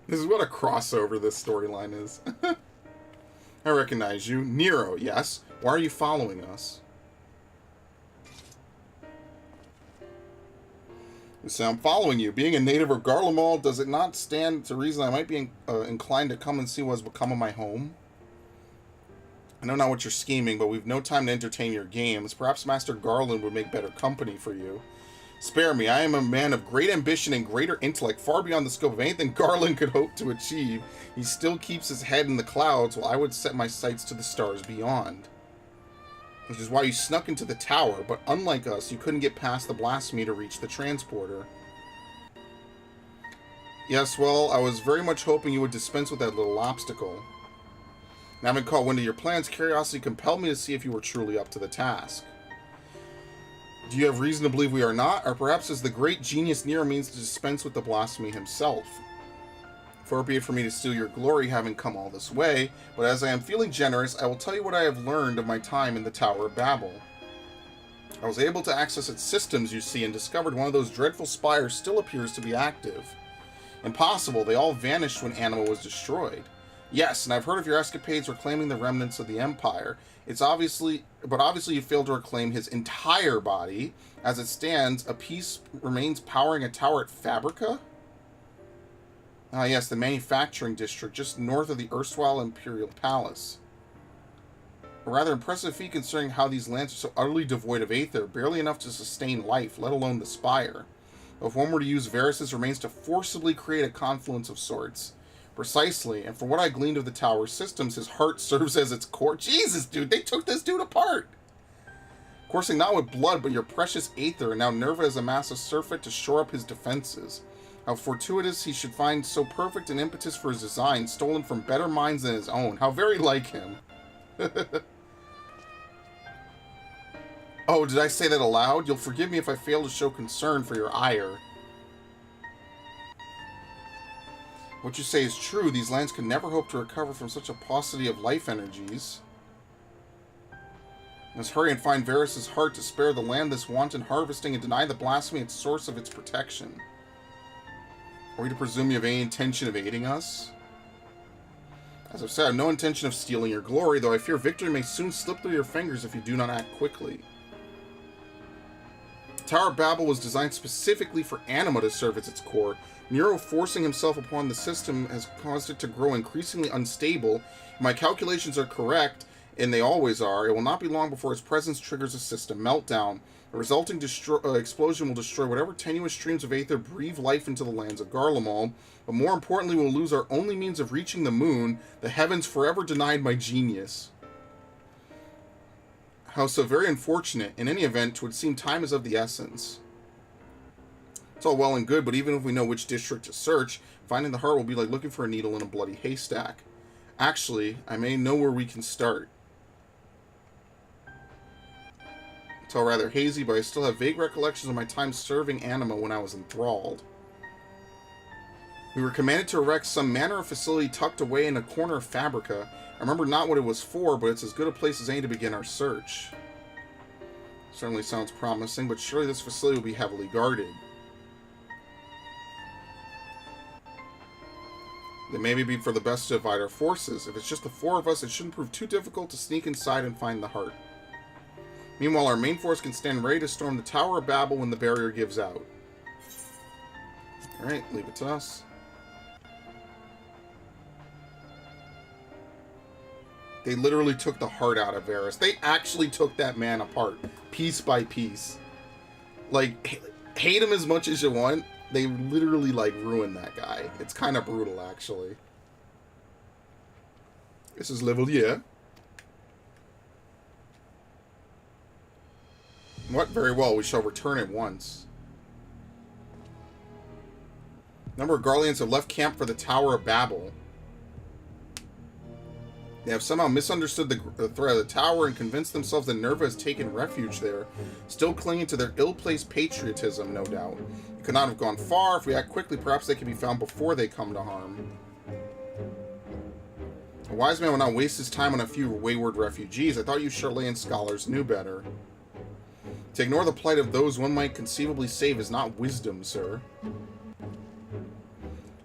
This is what a crossover this storyline is. I recognize you. Nero, yes. Why are you following us? So I'm following you. Being a native of Garlemald, does it not stand to reason I might be inclined to come and see what has become of my home? I know not what you're scheming, but we've no time to entertain your games. Perhaps Master Garland would make better company for you. Spare me, I am a man of great ambition and greater intellect, far beyond the scope of anything Garland could hope to achieve. He still keeps his head in the clouds, while I would set my sights to the stars beyond. Which is why you snuck into the tower, but unlike us, you couldn't get past the blasphemy to reach the transporter. Yes, well, I was very much hoping you would dispense with that little obstacle. Now, having caught wind of your plans, curiosity compelled me to see if you were truly up to the task. Do you have reason to believe we are not? Or perhaps as the great genius Nero means to dispense with the blasphemy himself? Far be it for me to steal your glory having come all this way, but as I am feeling generous, I will tell you what I have learned of my time in the Tower of Babel. I was able to access its systems, you see, and discovered one of those dreadful spires still appears to be active. Impossible, they all vanished when Anima was destroyed. Yes, and I've heard of your escapades reclaiming the remnants of the Empire. But obviously you failed to reclaim his entire body. As it stands, a piece remains powering a tower at Fabrica? Ah yes, the manufacturing district, just north of the erstwhile Imperial Palace. A rather impressive feat considering how these lands are so utterly devoid of aether, barely enough to sustain life, let alone the spire. If one were to use Varys' remains to forcibly create a confluence of sorts. Precisely, and from what I gleaned of the tower's systems, his heart serves as its core. Jesus, dude, they took this dude apart! Coursing not with blood, but your precious aether, and now Nerva has amassed a surfeit to shore up his defenses. How fortuitous he should find so perfect an impetus for his design, stolen from better minds than his own. How very like him. Oh, did I say that aloud? You'll forgive me if I fail to show concern for your ire. What you say is true. These lands could never hope to recover from such a paucity of life energies. Let's hurry and find Varys' heart to spare the land this wanton harvesting and deny the blasphemy its source of its protection. Are we to presume you have any intention of aiding us? As I've said, I have no intention of stealing your glory, though I fear victory may soon slip through your fingers if you do not act quickly. The Tower of Babel was designed specifically for Anima to serve as its core. Nero forcing himself upon the system has caused it to grow increasingly unstable. If my calculations are correct, and they always are, it will not be long before its presence triggers a system meltdown. A resulting explosion will destroy whatever tenuous streams of aether breathe life into the lands of Garlemald, but more importantly we'll lose our only means of reaching the moon, the heavens forever denied my genius. How so very unfortunate. In any event, 'twould seem time is of the essence. It's all well and good, but even if we know which district to search, finding the heart will be like looking for a needle in a bloody haystack. Actually, I may know where we can start. It's all rather hazy, but I still have vague recollections of my time serving Anima when I was enthralled. We were commanded to erect some manner of facility tucked away in a corner of Fabrica. I remember not what it was for, but it's as good a place as any to begin our search. Certainly sounds promising, but surely this facility will be heavily guarded. It may be for the best to divide our forces. If it's just the four of us, it shouldn't prove too difficult to sneak inside and find the heart. Meanwhile, our main force can stand ready to storm the Tower of Babel when the barrier gives out. Alright, leave it to us. They literally took the heart out of Varys. They actually took that man apart, piece by piece. Like, hate him as much as you want. They literally, like, ruined that guy. It's kind of brutal, actually. This is level, yeah. What? Very well. We shall return at once. A number of Garleans have left camp for the Tower of Babel. They have somehow misunderstood the threat of the tower and convinced themselves that Nerva has taken refuge there, still clinging to their ill-placed patriotism, no doubt. It could not have gone far. If we act quickly, perhaps they can be found before they come to harm. A wise man will not waste his time on a few wayward refugees. I thought you Charlayan scholars knew better. To ignore the plight of those one might conceivably save is not wisdom, sir.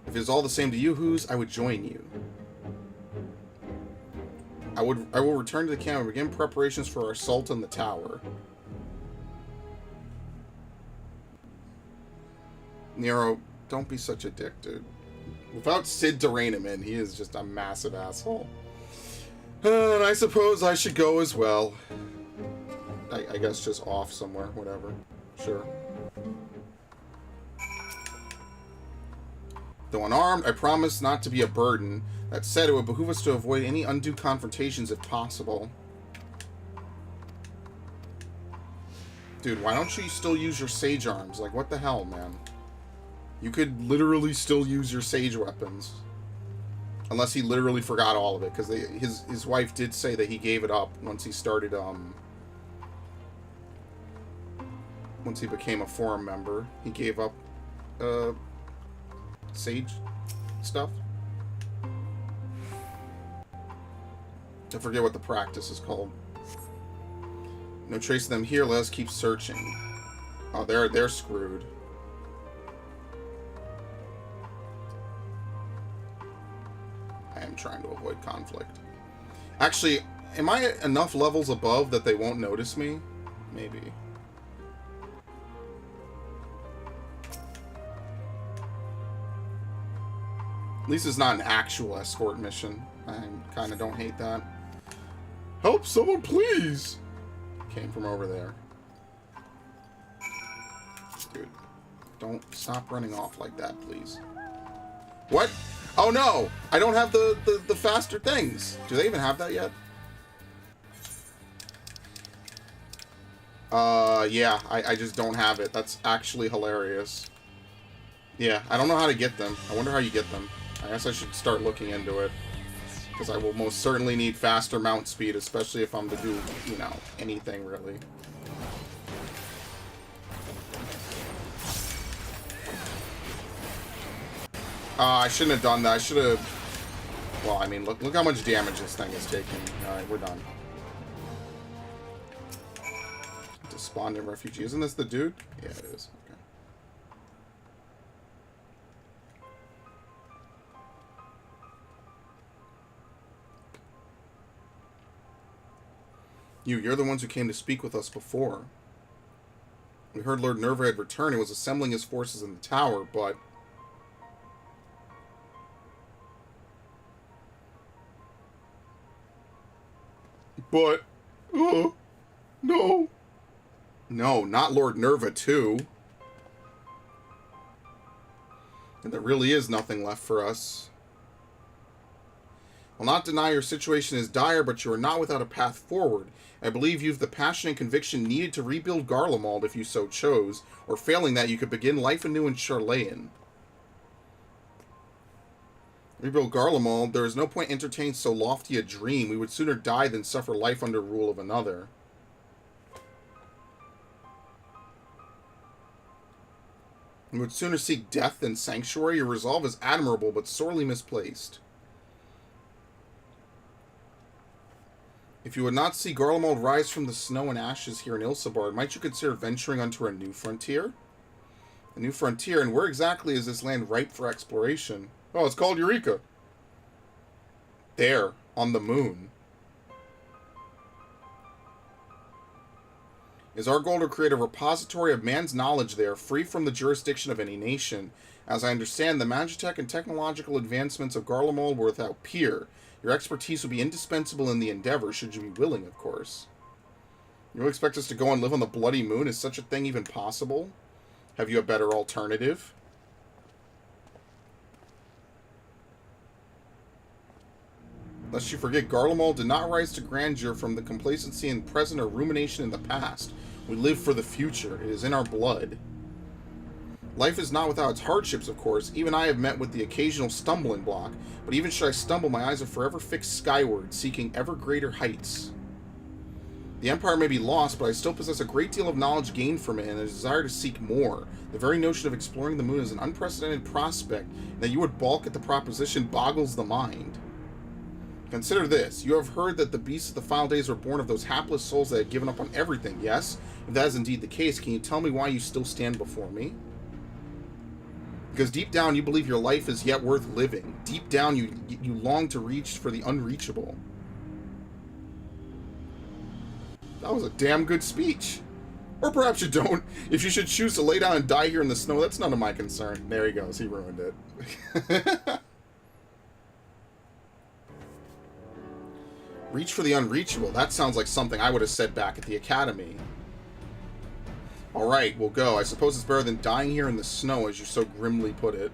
If it is all the same to you, Who's, I would join you. I will return to the camp and begin preparations for our assault on the tower. Nero, don't be such a dick, dude. Without Sid to rein him in, he is just a massive asshole. And I suppose I should go as well. I guess just off somewhere, whatever. Sure. Though unarmed, I promise not to be a burden. That said, it would behoove us to avoid any undue confrontations if possible. Dude, why don't you still use your sage arms? Like, what the hell, man? You could literally still use your sage weapons. Unless he literally forgot all of it, because his wife did say that he gave it up once he started, once he became a forum member. He gave up, sage stuff. I forget what the practice is called. No trace of them here. Let us keep searching. Oh, they're screwed. I am trying to avoid conflict. Actually, am I enough levels above that they won't notice me? Maybe. At least it's not an actual escort mission. I kind of don't hate that. Help someone, please! Came from over there. Dude, don't stop running off like that, please. What? Oh no! I don't have the faster things. Do they even have that yet? Yeah, I just don't have it. That's actually hilarious. Yeah, I don't know how to get them. I wonder how you get them. I guess I should start looking into it. Because I will most certainly need faster mount speed, especially if I'm to do, you know, anything really. I shouldn't have done that. I should have... Well, I mean, look how much damage this thing is taking. Alright, we're done. Despondent refugee. Isn't this the dude? Yeah, it is. Okay. You're the ones who came to speak with us before. We heard Lord Nerva had returned and was assembling his forces in the tower, but... no. No, not Lord Nerva, too. And there really is nothing left for us. I'll not deny your situation is dire, but you are not without a path forward. I believe you've the passion and conviction needed to rebuild Garlemald if you so chose, or failing that, you could begin life anew in Charlayan. Rebuild Garlemald, there is no point entertaining so lofty a dream. We would sooner die than suffer life under rule of another. We would sooner seek death than sanctuary. Your resolve is admirable, but sorely misplaced. If you would not see Garlemald rise from the snow and ashes here in Ilsabard, might you consider venturing onto a new frontier? A new frontier, and where exactly is this land ripe for exploration? Oh, it's called Eureka. There, on the moon. Is our goal to create a repository of man's knowledge there, free from the jurisdiction of any nation? As I understand, the magitech and technological advancements of Garlemald were without peer. Your expertise would be indispensable in the endeavor, should you be willing, of course. You expect us to go and live on the bloody moon? Is such a thing even possible? Have you a better alternative? Lest you forget, Garlemald did not rise to grandeur from the complacency in present or rumination in the past. We live for the future. It is in our blood. Life is not without its hardships, of course. Even I have met with the occasional stumbling block, but even should I stumble, my eyes are forever fixed skyward, seeking ever greater heights. The Empire may be lost, but I still possess a great deal of knowledge gained from it and a desire to seek more. The very notion of exploring the moon is an unprecedented prospect, and that you would balk at the proposition boggles the mind. Consider this. You have heard that the beasts of the final days were born of those hapless souls that had given up on everything, yes? If that is indeed the case, can you tell me why you still stand before me? Because deep down you believe your life is yet worth living. Deep down you long to reach for the unreachable. That was a damn good speech. Or perhaps you don't. If you should choose to lay down and die here in the snow, that's none of my concern. There he goes. He ruined it. Reach for the unreachable. That sounds like something I would have said back at the academy. Alright, we'll go. I suppose it's better than dying here in the snow, as you so grimly put it.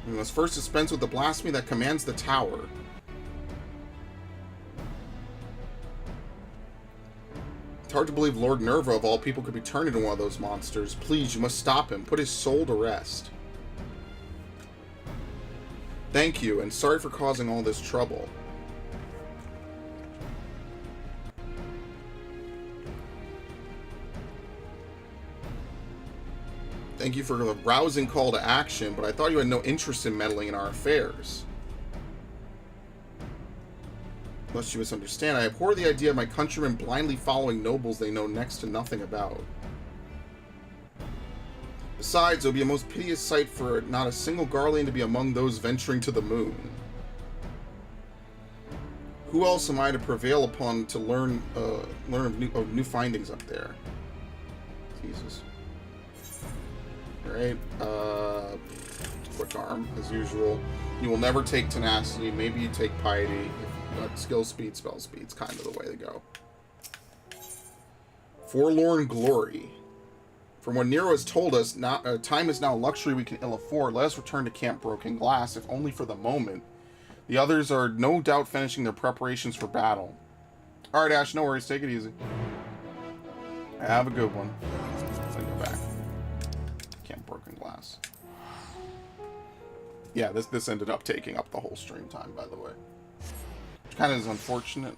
We must first dispense with the blasphemy that commands the tower. It's hard to believe Lord Nerva, of all people, could be turned into one of those monsters. Please, you must stop him. Put his soul to rest. Thank you, and sorry for causing all this trouble. Thank you for the rousing call to action, but I thought you had no interest in meddling in our affairs. Lest you misunderstand, I abhor the idea of my countrymen blindly following nobles they know next to nothing about. Besides, it would be a most piteous sight for not a single Garlean to be among those venturing to the moon. Who else am I to prevail upon to learn of new findings up there? Jesus. Alright, quick arm, as usual. You will never take tenacity, maybe you take piety. But skill speed, spell speed, it's kind of the way to go. Forlorn glory. From what Nero has told us, time is now a luxury we can ill afford. Let us return to Camp Broken Glass, if only for the moment. The others are no doubt finishing their preparations for battle. Alright, Ash, no worries. Take it easy. Have a good one. Let's go back. Camp Broken Glass. Yeah, this ended up taking up the whole stream time, by the way. Which kind of is unfortunate.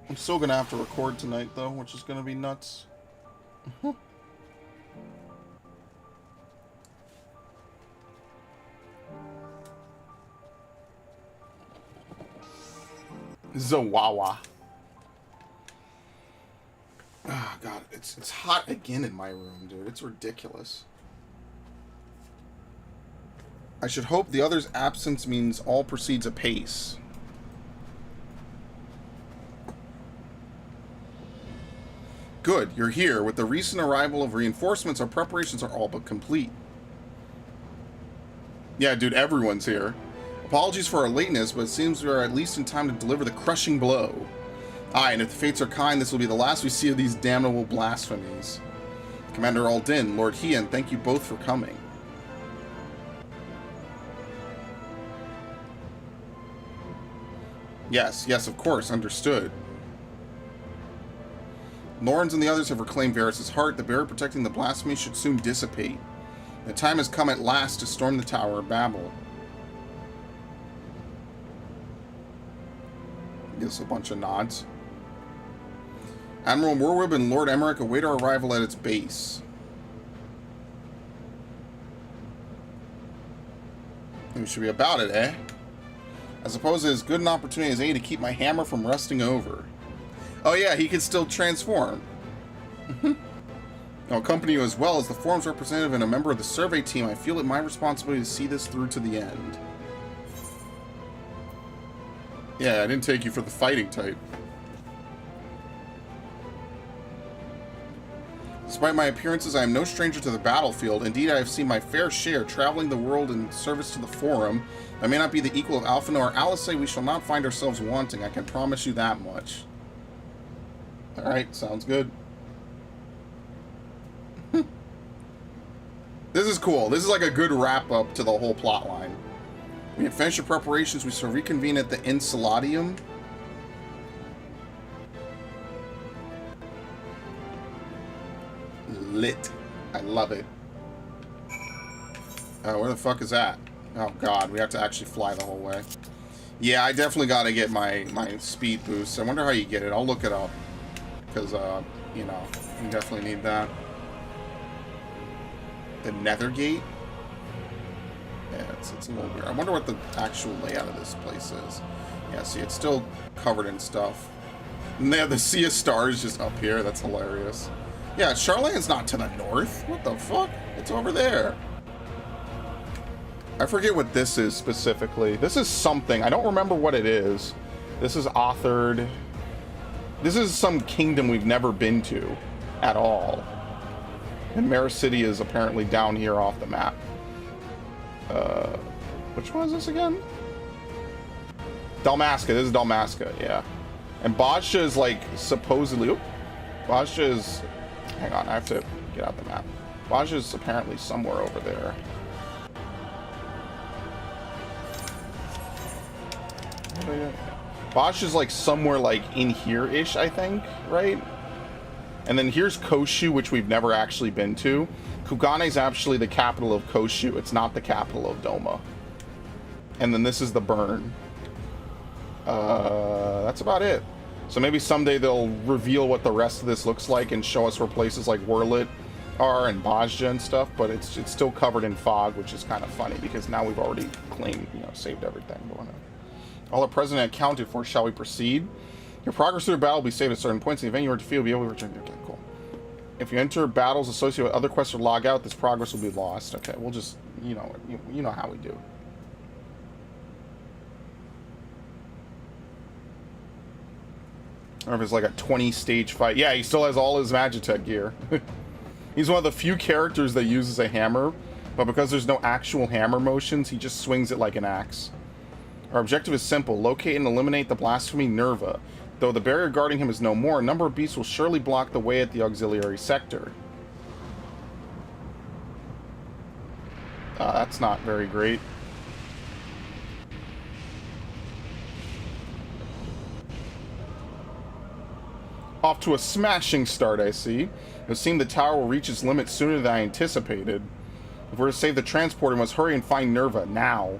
I'm still going to have to record tonight, though, which is going to be nuts. Zawawa. Oh, God. It's hot again in my room, dude. It's ridiculous. I should hope the other's absence means all proceeds apace. Good, you're here. With the recent arrival of reinforcements, our preparations are all but complete. Yeah, dude, everyone's here. Apologies for our lateness, but it seems we are at least in time to deliver the crushing blow. Aye, and if the fates are kind, this will be the last we see of these damnable blasphemies. Commander Aldin, Lord Hian, thank you both for coming. Yes, of course, understood. Lawrence and the others have reclaimed Varys' heart. The barrier protecting the blasphemy should soon dissipate. The time has come at last to storm the Tower of Babel. Gives a bunch of nods. Admiral Merwib and Lord Emmerich await our arrival at its base. We should be about it, eh? I suppose it is as good an opportunity as any to keep my hammer from rusting over. Oh yeah, he can still transform. I'll accompany you as well as the forum's representative and a member of the survey team. I feel it my responsibility to see this through to the end. Yeah, I didn't take you for the fighting type. Despite my appearances, I am no stranger to the battlefield. Indeed, I have seen my fair share traveling the world in service to the Forum. I may not be the equal of Alphino or Alice. We shall not find ourselves wanting. I can promise you that much. Alright, sounds good. This is cool. This is like a good wrap-up to the whole plot line. We have finished your preparations. We shall reconvene at the Insuladium. Lit. I love it. Where the fuck is that? Oh god, we have to actually fly the whole way. Yeah, I definitely gotta get my speed boost. I wonder how you get it. I'll look it up. Because, you know, you definitely need that. The Nether Gate? Yeah, it's a little weird. I wonder what the actual layout of this place is. Yeah, see, it's still covered in stuff. And they have the Sea of Stars just up here. That's hilarious. Yeah, Charlane's not to the north. What the fuck? It's over there. I forget what this is specifically. This is something. I don't remember what it is. This is authored. This is some kingdom we've never been to at all. And Mara City is apparently down here off the map. Which one is this again? Dalmasca. This is Dalmasca, yeah. And Bajra is like supposedly... Oop, Bajra is... Hang on, I have to get out the map. Bajra is apparently somewhere over there. Bajra is like somewhere like in here-ish, I think, right? And then here's Koshu, which we've never actually been to. Kugane is actually the capital of Koshu. It's not the capital of Doma. And then this is the Burn. That's about it. So maybe someday they'll reveal what the rest of this looks like and show us where places like Wurlit are and Bajra and stuff, but it's still covered in fog, which is kind of funny because now we've already claimed, you know, saved everything. But whatever. All the president accounted for. Shall we proceed? Your progress through the battle will be saved at certain points. In the event you are defeated, you'll be able to return. Okay, cool. If you enter battles associated with other quests or log out, this progress will be lost. Okay, we'll just, you know how we do. Or if it's like a 20-stage fight. Yeah, he still has all his Magitech gear. He's one of the few characters that uses a hammer, but because there's no actual hammer motions, he just swings it like an axe. Our objective is simple. Locate and eliminate the blasphemy Nerva. Though the barrier guarding him is no more, a number of beasts will surely block the way at the auxiliary sector. That's not very great. Off to a smashing start, I see. It would seem the tower will reach its limit sooner than I anticipated. If we're to save the transporter, we must hurry and find Nerva now.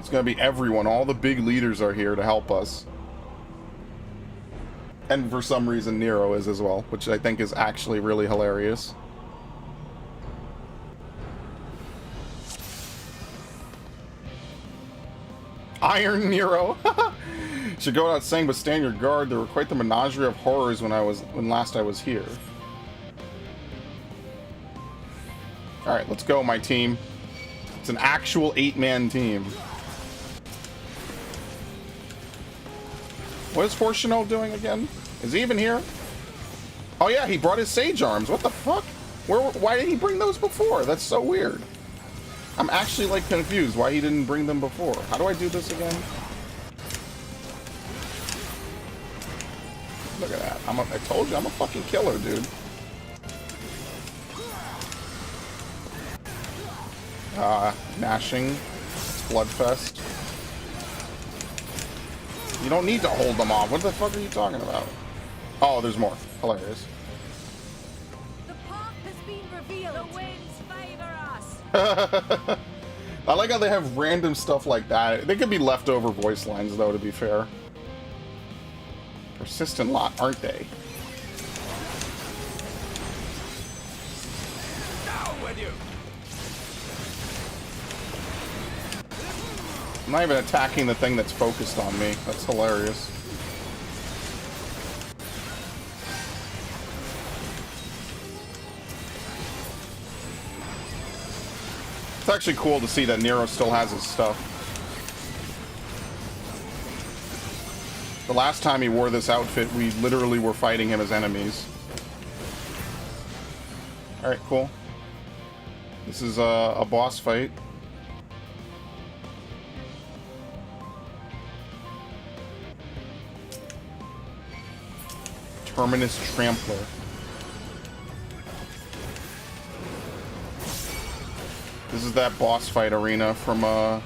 It's gonna be everyone. All the big leaders are here to help us. And for some reason, Nero is as well, which I think is actually really hilarious. Iron Nero. Should go without saying, but stand your guard. There were quite the menagerie of horrors when last I was here. All right, let's go, my team. It's an actual 8-man team. What is Fortuno doing again? Is he even here? Oh yeah, he brought his sage arms. What the fuck? Why did he bring those before? That's so weird. I'm actually like confused why he didn't bring them before. How do I do this again? Look at that. I told you, I'm a fucking killer, dude. Gnashing. Bloodfest. You don't need to hold them off. What the fuck are you talking about? Oh, there's more. Hilarious. The path has been revealed. The winds favor us. I like how they have random stuff like that. They could be leftover voice lines, though, to be fair. Persistent lot, aren't they? Down with you. I'm not even attacking the thing that's focused on me. That's hilarious. It's actually cool to see that Nero still has his stuff. The last time he wore this outfit, we literally were fighting him as enemies. Alright, cool. This is a boss fight. Terminus Trampler. This is that boss fight arena from, I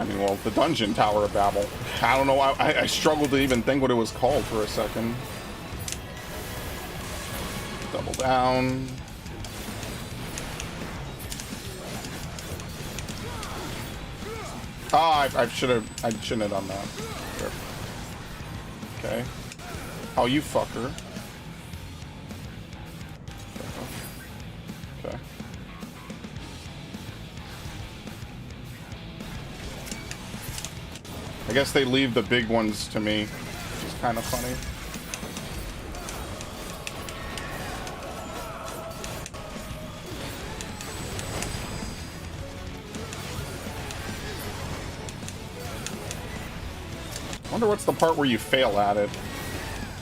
mean, well, the Dungeon Tower of Babel. I don't know, I struggled to even think what it was called for a second. Double down. Oh, I shouldn't have done that. There. Okay. Oh, you fucker. Okay. I guess they leave the big ones to me, which is kind of funny. I wonder what's the part where you fail at it.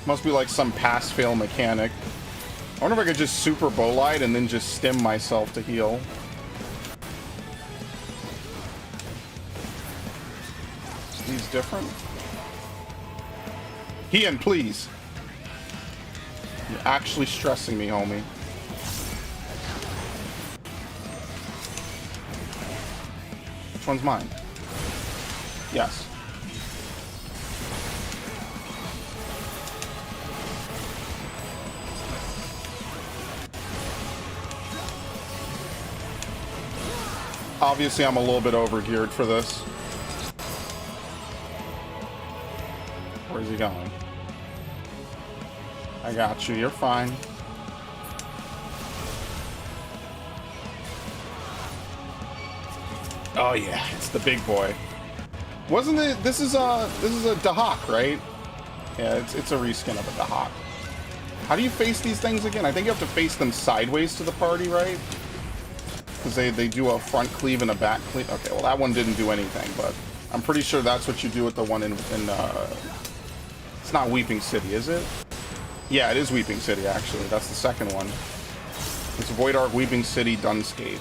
Must be like some pass-fail mechanic. I wonder if I could just super bolide and then just stim myself to heal. Is these different? Ian, please. You're actually stressing me, homie. Which one's mine? Yes. Obviously, I'm a little bit overgeared for this. Where's he going? I got you. You're fine. Oh yeah, it's the big boy. Wasn't it? This is a Dahak, right? Yeah, it's a reskin of a Dahak. How do you face these things again? I think you have to face them sideways to the party, right? Because they do a front cleave and a back cleave. Okay, well that one didn't do anything, but I'm pretty sure that's what you do with the one in it's not Weeping City, is it? Yeah, it is Weeping City, actually. That's the second one. It's Void Ark, Weeping City, Dunscape.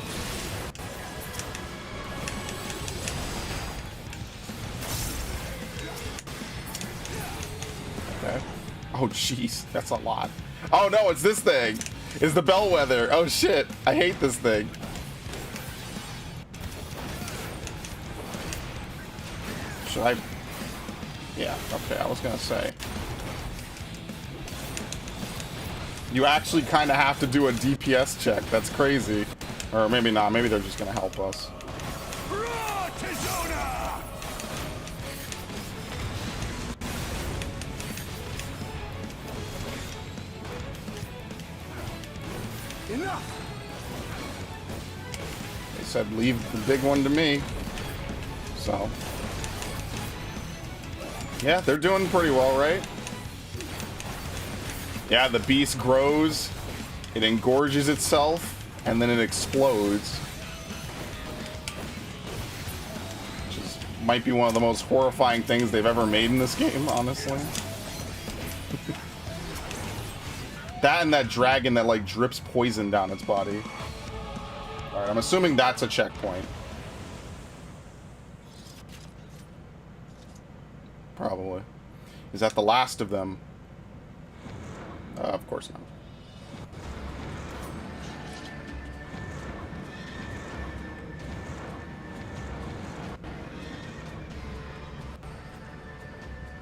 Okay. Oh, jeez. That's a lot. Oh, no, it's this thing. It's the Bellwether. Oh, shit. I hate this thing. Should I... Yeah, okay, I was gonna say. You actually kind of have to do a DPS check. That's crazy. Or maybe not. Maybe they're just gonna help us. Enough. They said leave the big one to me. So... yeah, they're doing pretty well, right? Yeah, the beast grows, it engorges itself, and then it explodes. Which is, might be one of the most horrifying things they've ever made in this game, honestly. That and that dragon that, like, drips poison down its body. Alright, I'm assuming that's a checkpoint. Probably. Is that the last of them? Of course not.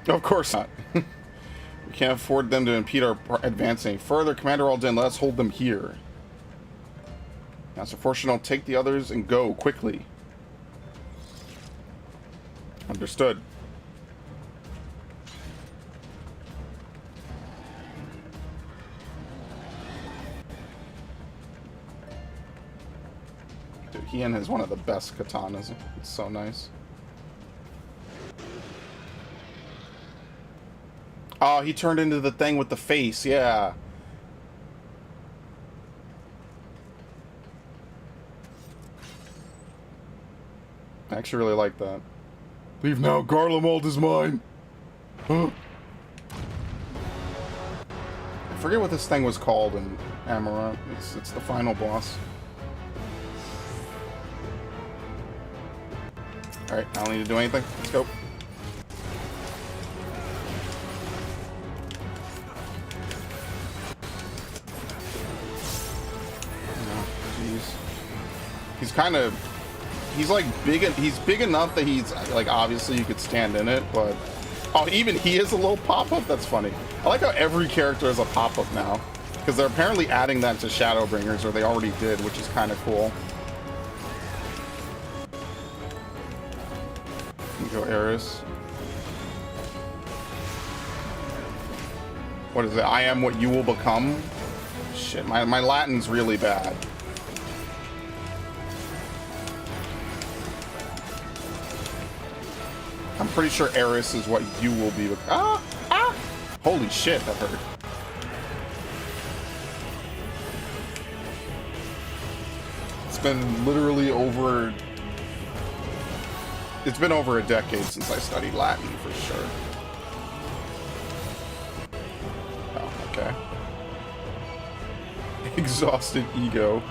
Of course not. We can't afford them to impede our advance any further. Commander Alden, let us hold them here. Master Fortunal, take the others and go quickly. Understood. Ian has one of the best katanas. It's so nice. Oh, he turned into the thing with the face. Yeah. I actually really like that. Leave now. Garlemald is mine. Huh? I forget what this thing was called in Amaranth. It's the final boss. Alright, I don't need to do anything. Let's go. Oh, jeez. He's kind of... He's like big, he's big enough that he's like, obviously you could stand in it, but... Oh, even he has a little pop-up? That's funny. I like how every character has a pop-up now. Because they're apparently adding that to Shadowbringers, or they already did, which is kind of cool. Go Eris. What is it? I am what you will become? Shit, my Latin's really bad. I'm pretty sure Eris is what you will be. Ah! Ah! Holy shit, that hurt. It's been literally over... It's been over a decade since I studied Latin, for sure. Oh, okay. Exhausted ego.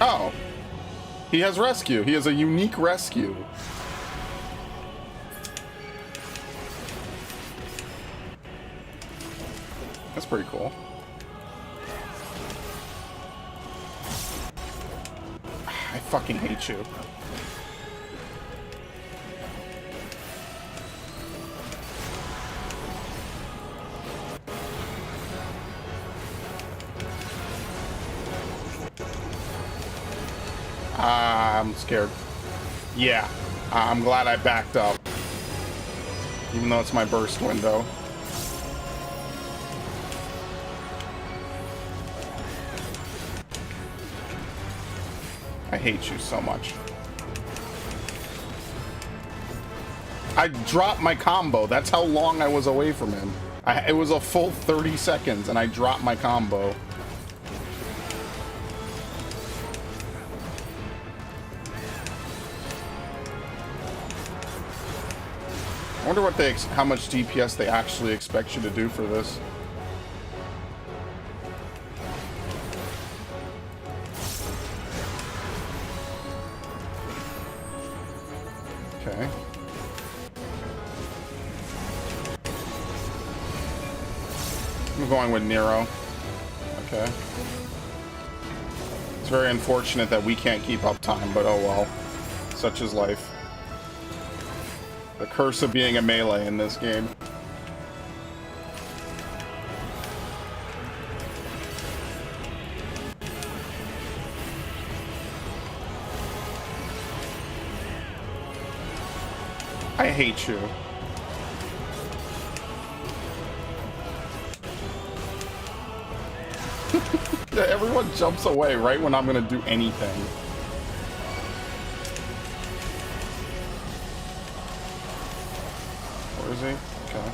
Oh. He has rescue. He has a unique rescue. That's pretty cool. I fucking hate you. I'm scared. Yeah, I'm glad I backed up. Even though it's my burst window. I hate you so much. I dropped my combo. That's how long I was away from him. It was a full 30 seconds and I dropped my combo. I wonder what how much DPS they actually expect you to do for this. Okay. I'm going with Nero. Okay. It's very unfortunate that we can't keep up time, but oh well. Such is life. The curse of being a melee in this game. I hate you. Yeah, everyone jumps away right when I'm gonna do anything. Where is he? Okay.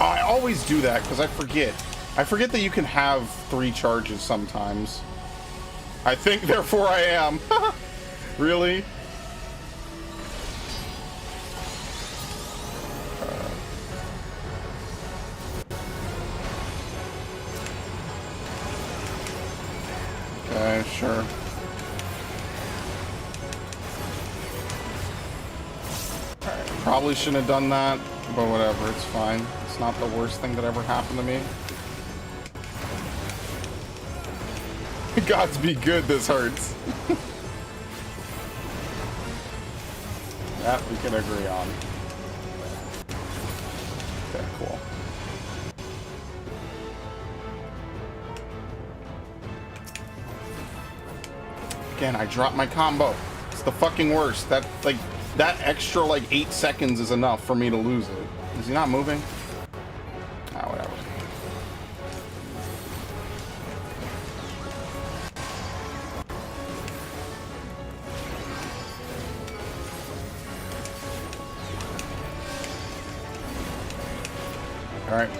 Oh, I always do that because I forget. I forget that you can have 3 charges sometimes. I think, therefore I am. Really? Okay, sure. Alright, probably shouldn't have done that, but whatever, it's fine. It's not the worst thing that ever happened to me. Gods be good, this hurts. That we can agree on. Okay, cool. Again, I dropped my combo. It's the fucking worst. That, like, that extra, like, 8 seconds is enough for me to lose it. Is he not moving? Ah, whatever. Alright.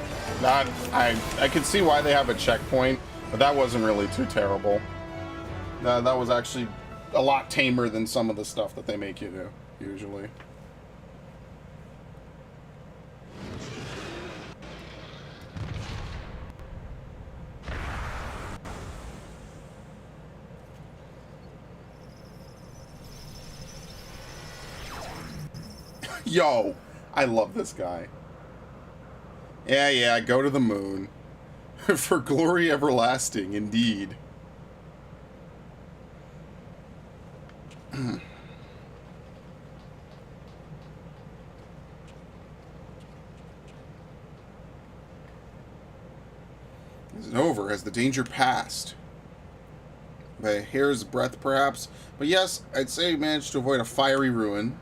I could see why they have a checkpoint, but that wasn't really too terrible. That was actually a lot tamer than some of the stuff that they make you do, usually. Yo, I love this guy. Yeah, go to the moon. For glory everlasting, indeed. Is it over? Has the danger passed? By a hair's breadth, perhaps? But yes, I'd say we managed to avoid a fiery ruin.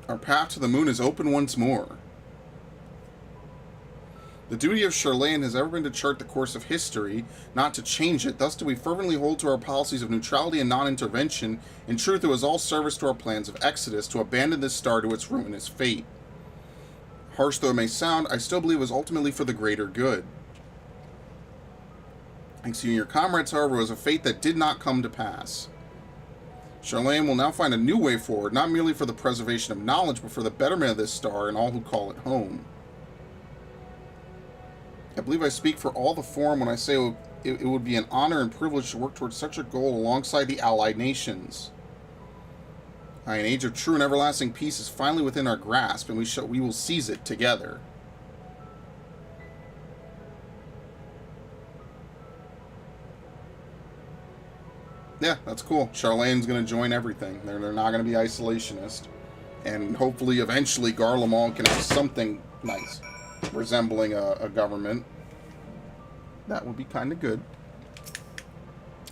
Our path to the moon is open once more. The duty of Charlene has ever been to chart the course of history, not to change it. Thus do we fervently hold to our policies of neutrality and non-intervention. In truth, it was all service to our plans of exodus, to abandon this star to its ruinous fate. Harsh though it may sound, I still believe it was ultimately for the greater good. Thanks to you and your comrades, however, it was a fate that did not come to pass. Charlene will now find a new way forward, not merely for the preservation of knowledge, but for the betterment of this star and all who call it home. I believe I speak for all the Forum when I say it would be an honor and privilege to work towards such a goal alongside the Allied nations. An age of true and everlasting peace is finally within our grasp, and we will seize it together. Yeah, that's cool. Charlene's going to join everything. They're not going to be isolationist. And hopefully, eventually, Garlemald can have something nice, resembling a government. That would be kind of good.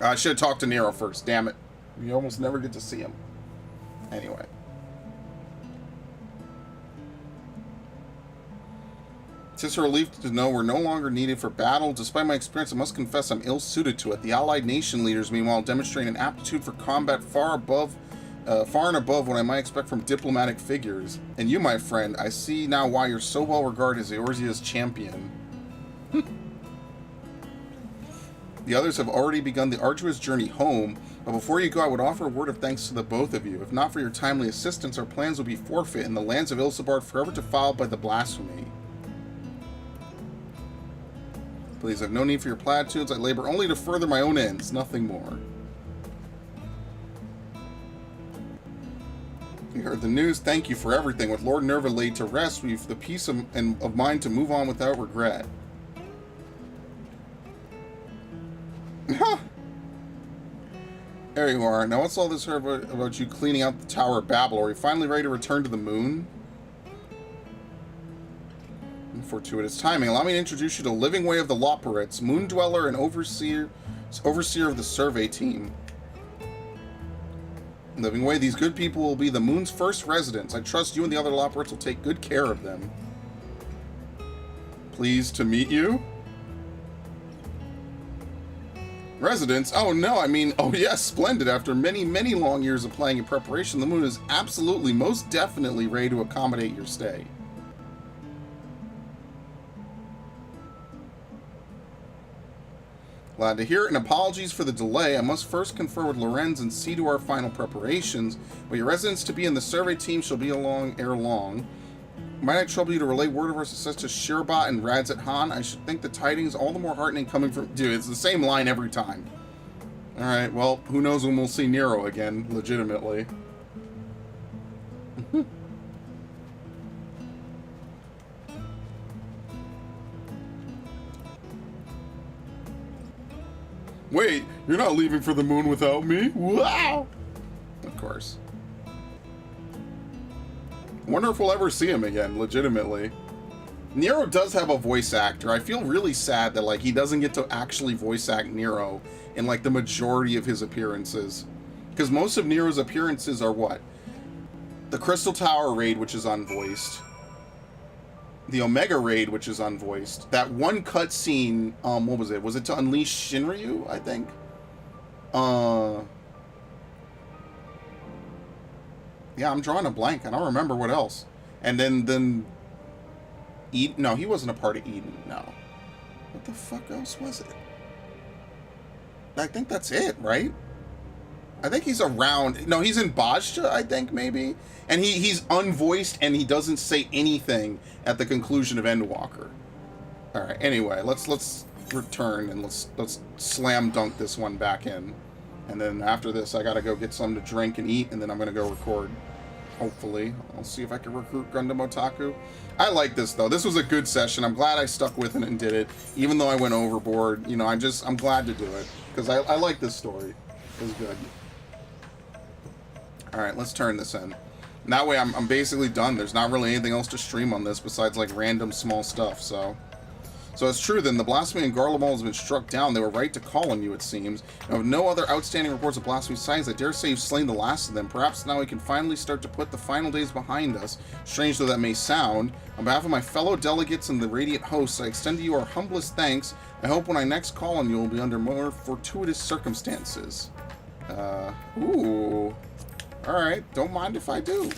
I should have talked to Nero first. Damn it. We almost never get to see him. Anyway. It's a relief to know we're no longer needed for battle. Despite my experience, I must confess I'm ill-suited to it. The Allied nation leaders, meanwhile, demonstrate an aptitude for combat far and above what I might expect from diplomatic figures. And you, my friend, I see now why you're so well regarded as Eorzea's champion. The others have already begun the arduous journey home, but before you go, I would offer a word of thanks to the both of you. If not for your timely assistance, our plans would be forfeit, and the lands of Ilsabard forever defiled by the blasphemy. Please, I have no need for your platitudes. I labor only to further my own ends, nothing more. You heard the news. Thank you for everything. With Lord Nerva laid to rest, we've the peace of mind to move on without regret. There you are. Now what's all this heard about you cleaning out the Tower of Babel? Are you finally ready to return to the moon? Fortuitous timing. Allow me to introduce you to Living Way of the Loporrits, Moon Dweller and overseer of the survey team. Living Way, these good people will be the moon's first residents. I trust you and the other Loporrits will take good care of them. Pleased to meet you. Residents? Oh no, I mean, oh yes, splendid. After many, many long years of planning and preparation, the moon is absolutely, most definitely ready to accommodate your stay. Glad to hear it, and apologies for the delay. I must first confer with Lorenz and see to our final preparations, but your residence to be in the survey team shall be along ere long. Might I trouble you to relay word of our success to Shirbot and Radzat Han? I should think the tidings all the more heartening coming from... Dude, it's the same line every time. Alright, well, who knows when we'll see Nero again, legitimately. Wait, you're not leaving for the moon without me? Wow! Of course. Wonder if we'll ever see him again, legitimately. Nero does have a voice actor. I feel really sad that, like, he doesn't get to actually voice act Nero in, like, the majority of his appearances. Because most of Nero's appearances are what? The Crystal Tower raid, which is unvoiced. The Omega raid, which is unvoiced. That one cutscene, what was it? Was it to unleash Shinryu, I think? Yeah, I'm drawing a blank. I don't remember what else. And then Eden, no, he wasn't a part of Eden, no. What the fuck else was it? I think that's it, right? I think he's around. No, he's in Bajta, I think, maybe. And he's unvoiced, and he doesn't say anything at the conclusion of Endwalker. All right. Anyway, let's return and let's slam dunk this one back in. And then after this, I gotta go get something to drink and eat, and then I'm gonna go record hopefully. I'll see if I can recruit Gundam Otaku. I like this, though. This was a good session. I'm glad I stuck with it and did it, even though I went overboard. You know, I'm glad to do it, because I like this story. It was good. Alright, let's turn this in. And that way I'm basically done. There's not really anything else to stream on this besides, like, random small stuff, so... So it's true then, the blasphemy in Garlemald has been struck down. They were right to call on you, it seems. And with no other outstanding reports of blasphemy signs, I dare say you've slain the last of them. Perhaps now we can finally start to put the final days behind us. Strange though that may sound. On behalf of my fellow delegates and the Radiant hosts, I extend to you our humblest thanks. I hope when I next call on you will be under more fortuitous circumstances. Ooh. Alright, don't mind if I do.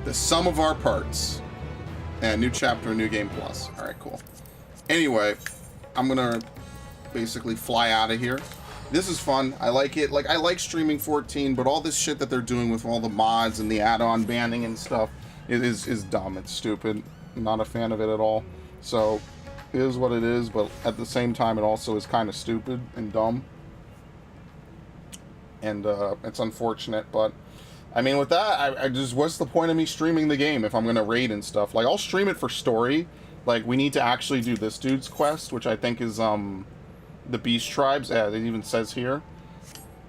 The sum of our parts. And new chapter, new game plus. Alright, cool. Anyway, I'm gonna basically fly out of here. This is fun. I like it. Like, I like streaming 14, but all this shit that they're doing with all the mods and the add-on banning and stuff is dumb. It's stupid. I'm not a fan of it at all. So, it is what it is, but at the same time, it also is kind of stupid and dumb. And, it's unfortunate, but... I mean, with that, I just... What's the point of me streaming the game if I'm gonna raid and stuff? Like, I'll stream it for story. Like, we need to actually do this dude's quest, which I think is, the Beast Tribes. Yeah, it even says here.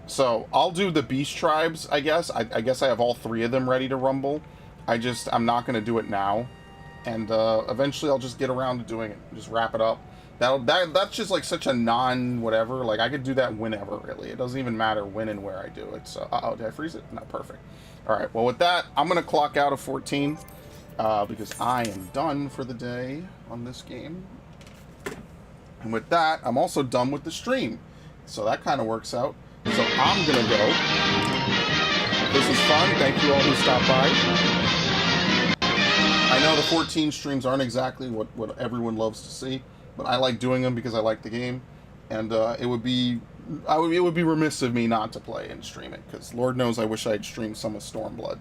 So, I'll do the Beast Tribes, I guess. I guess I have all 3 of them ready to rumble. I'm not going to do it now. And, eventually I'll just get around to doing it. Just wrap it up. That's just, like, such a non-whatever. Like, I could do that whenever, really. It doesn't even matter when and where I do it. So, uh-oh, did I freeze it? No, perfect. Alright, well, with that, I'm going to clock out of 14. Because I am done for the day on this game. And with that, I'm also done with the stream. So that kind of works out. So I'm going to go. This was fun. Thank you all who stopped by. I know the 14 streams aren't exactly what everyone loves to see, but I like doing them because I like the game. And it would be remiss of me not to play and stream it, because Lord knows I wish I had streamed some of Stormblood.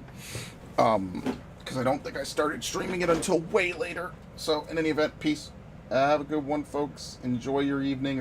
Because I don't think I started streaming it until way later. So, in any event, peace. Have a good one, folks. Enjoy your evening.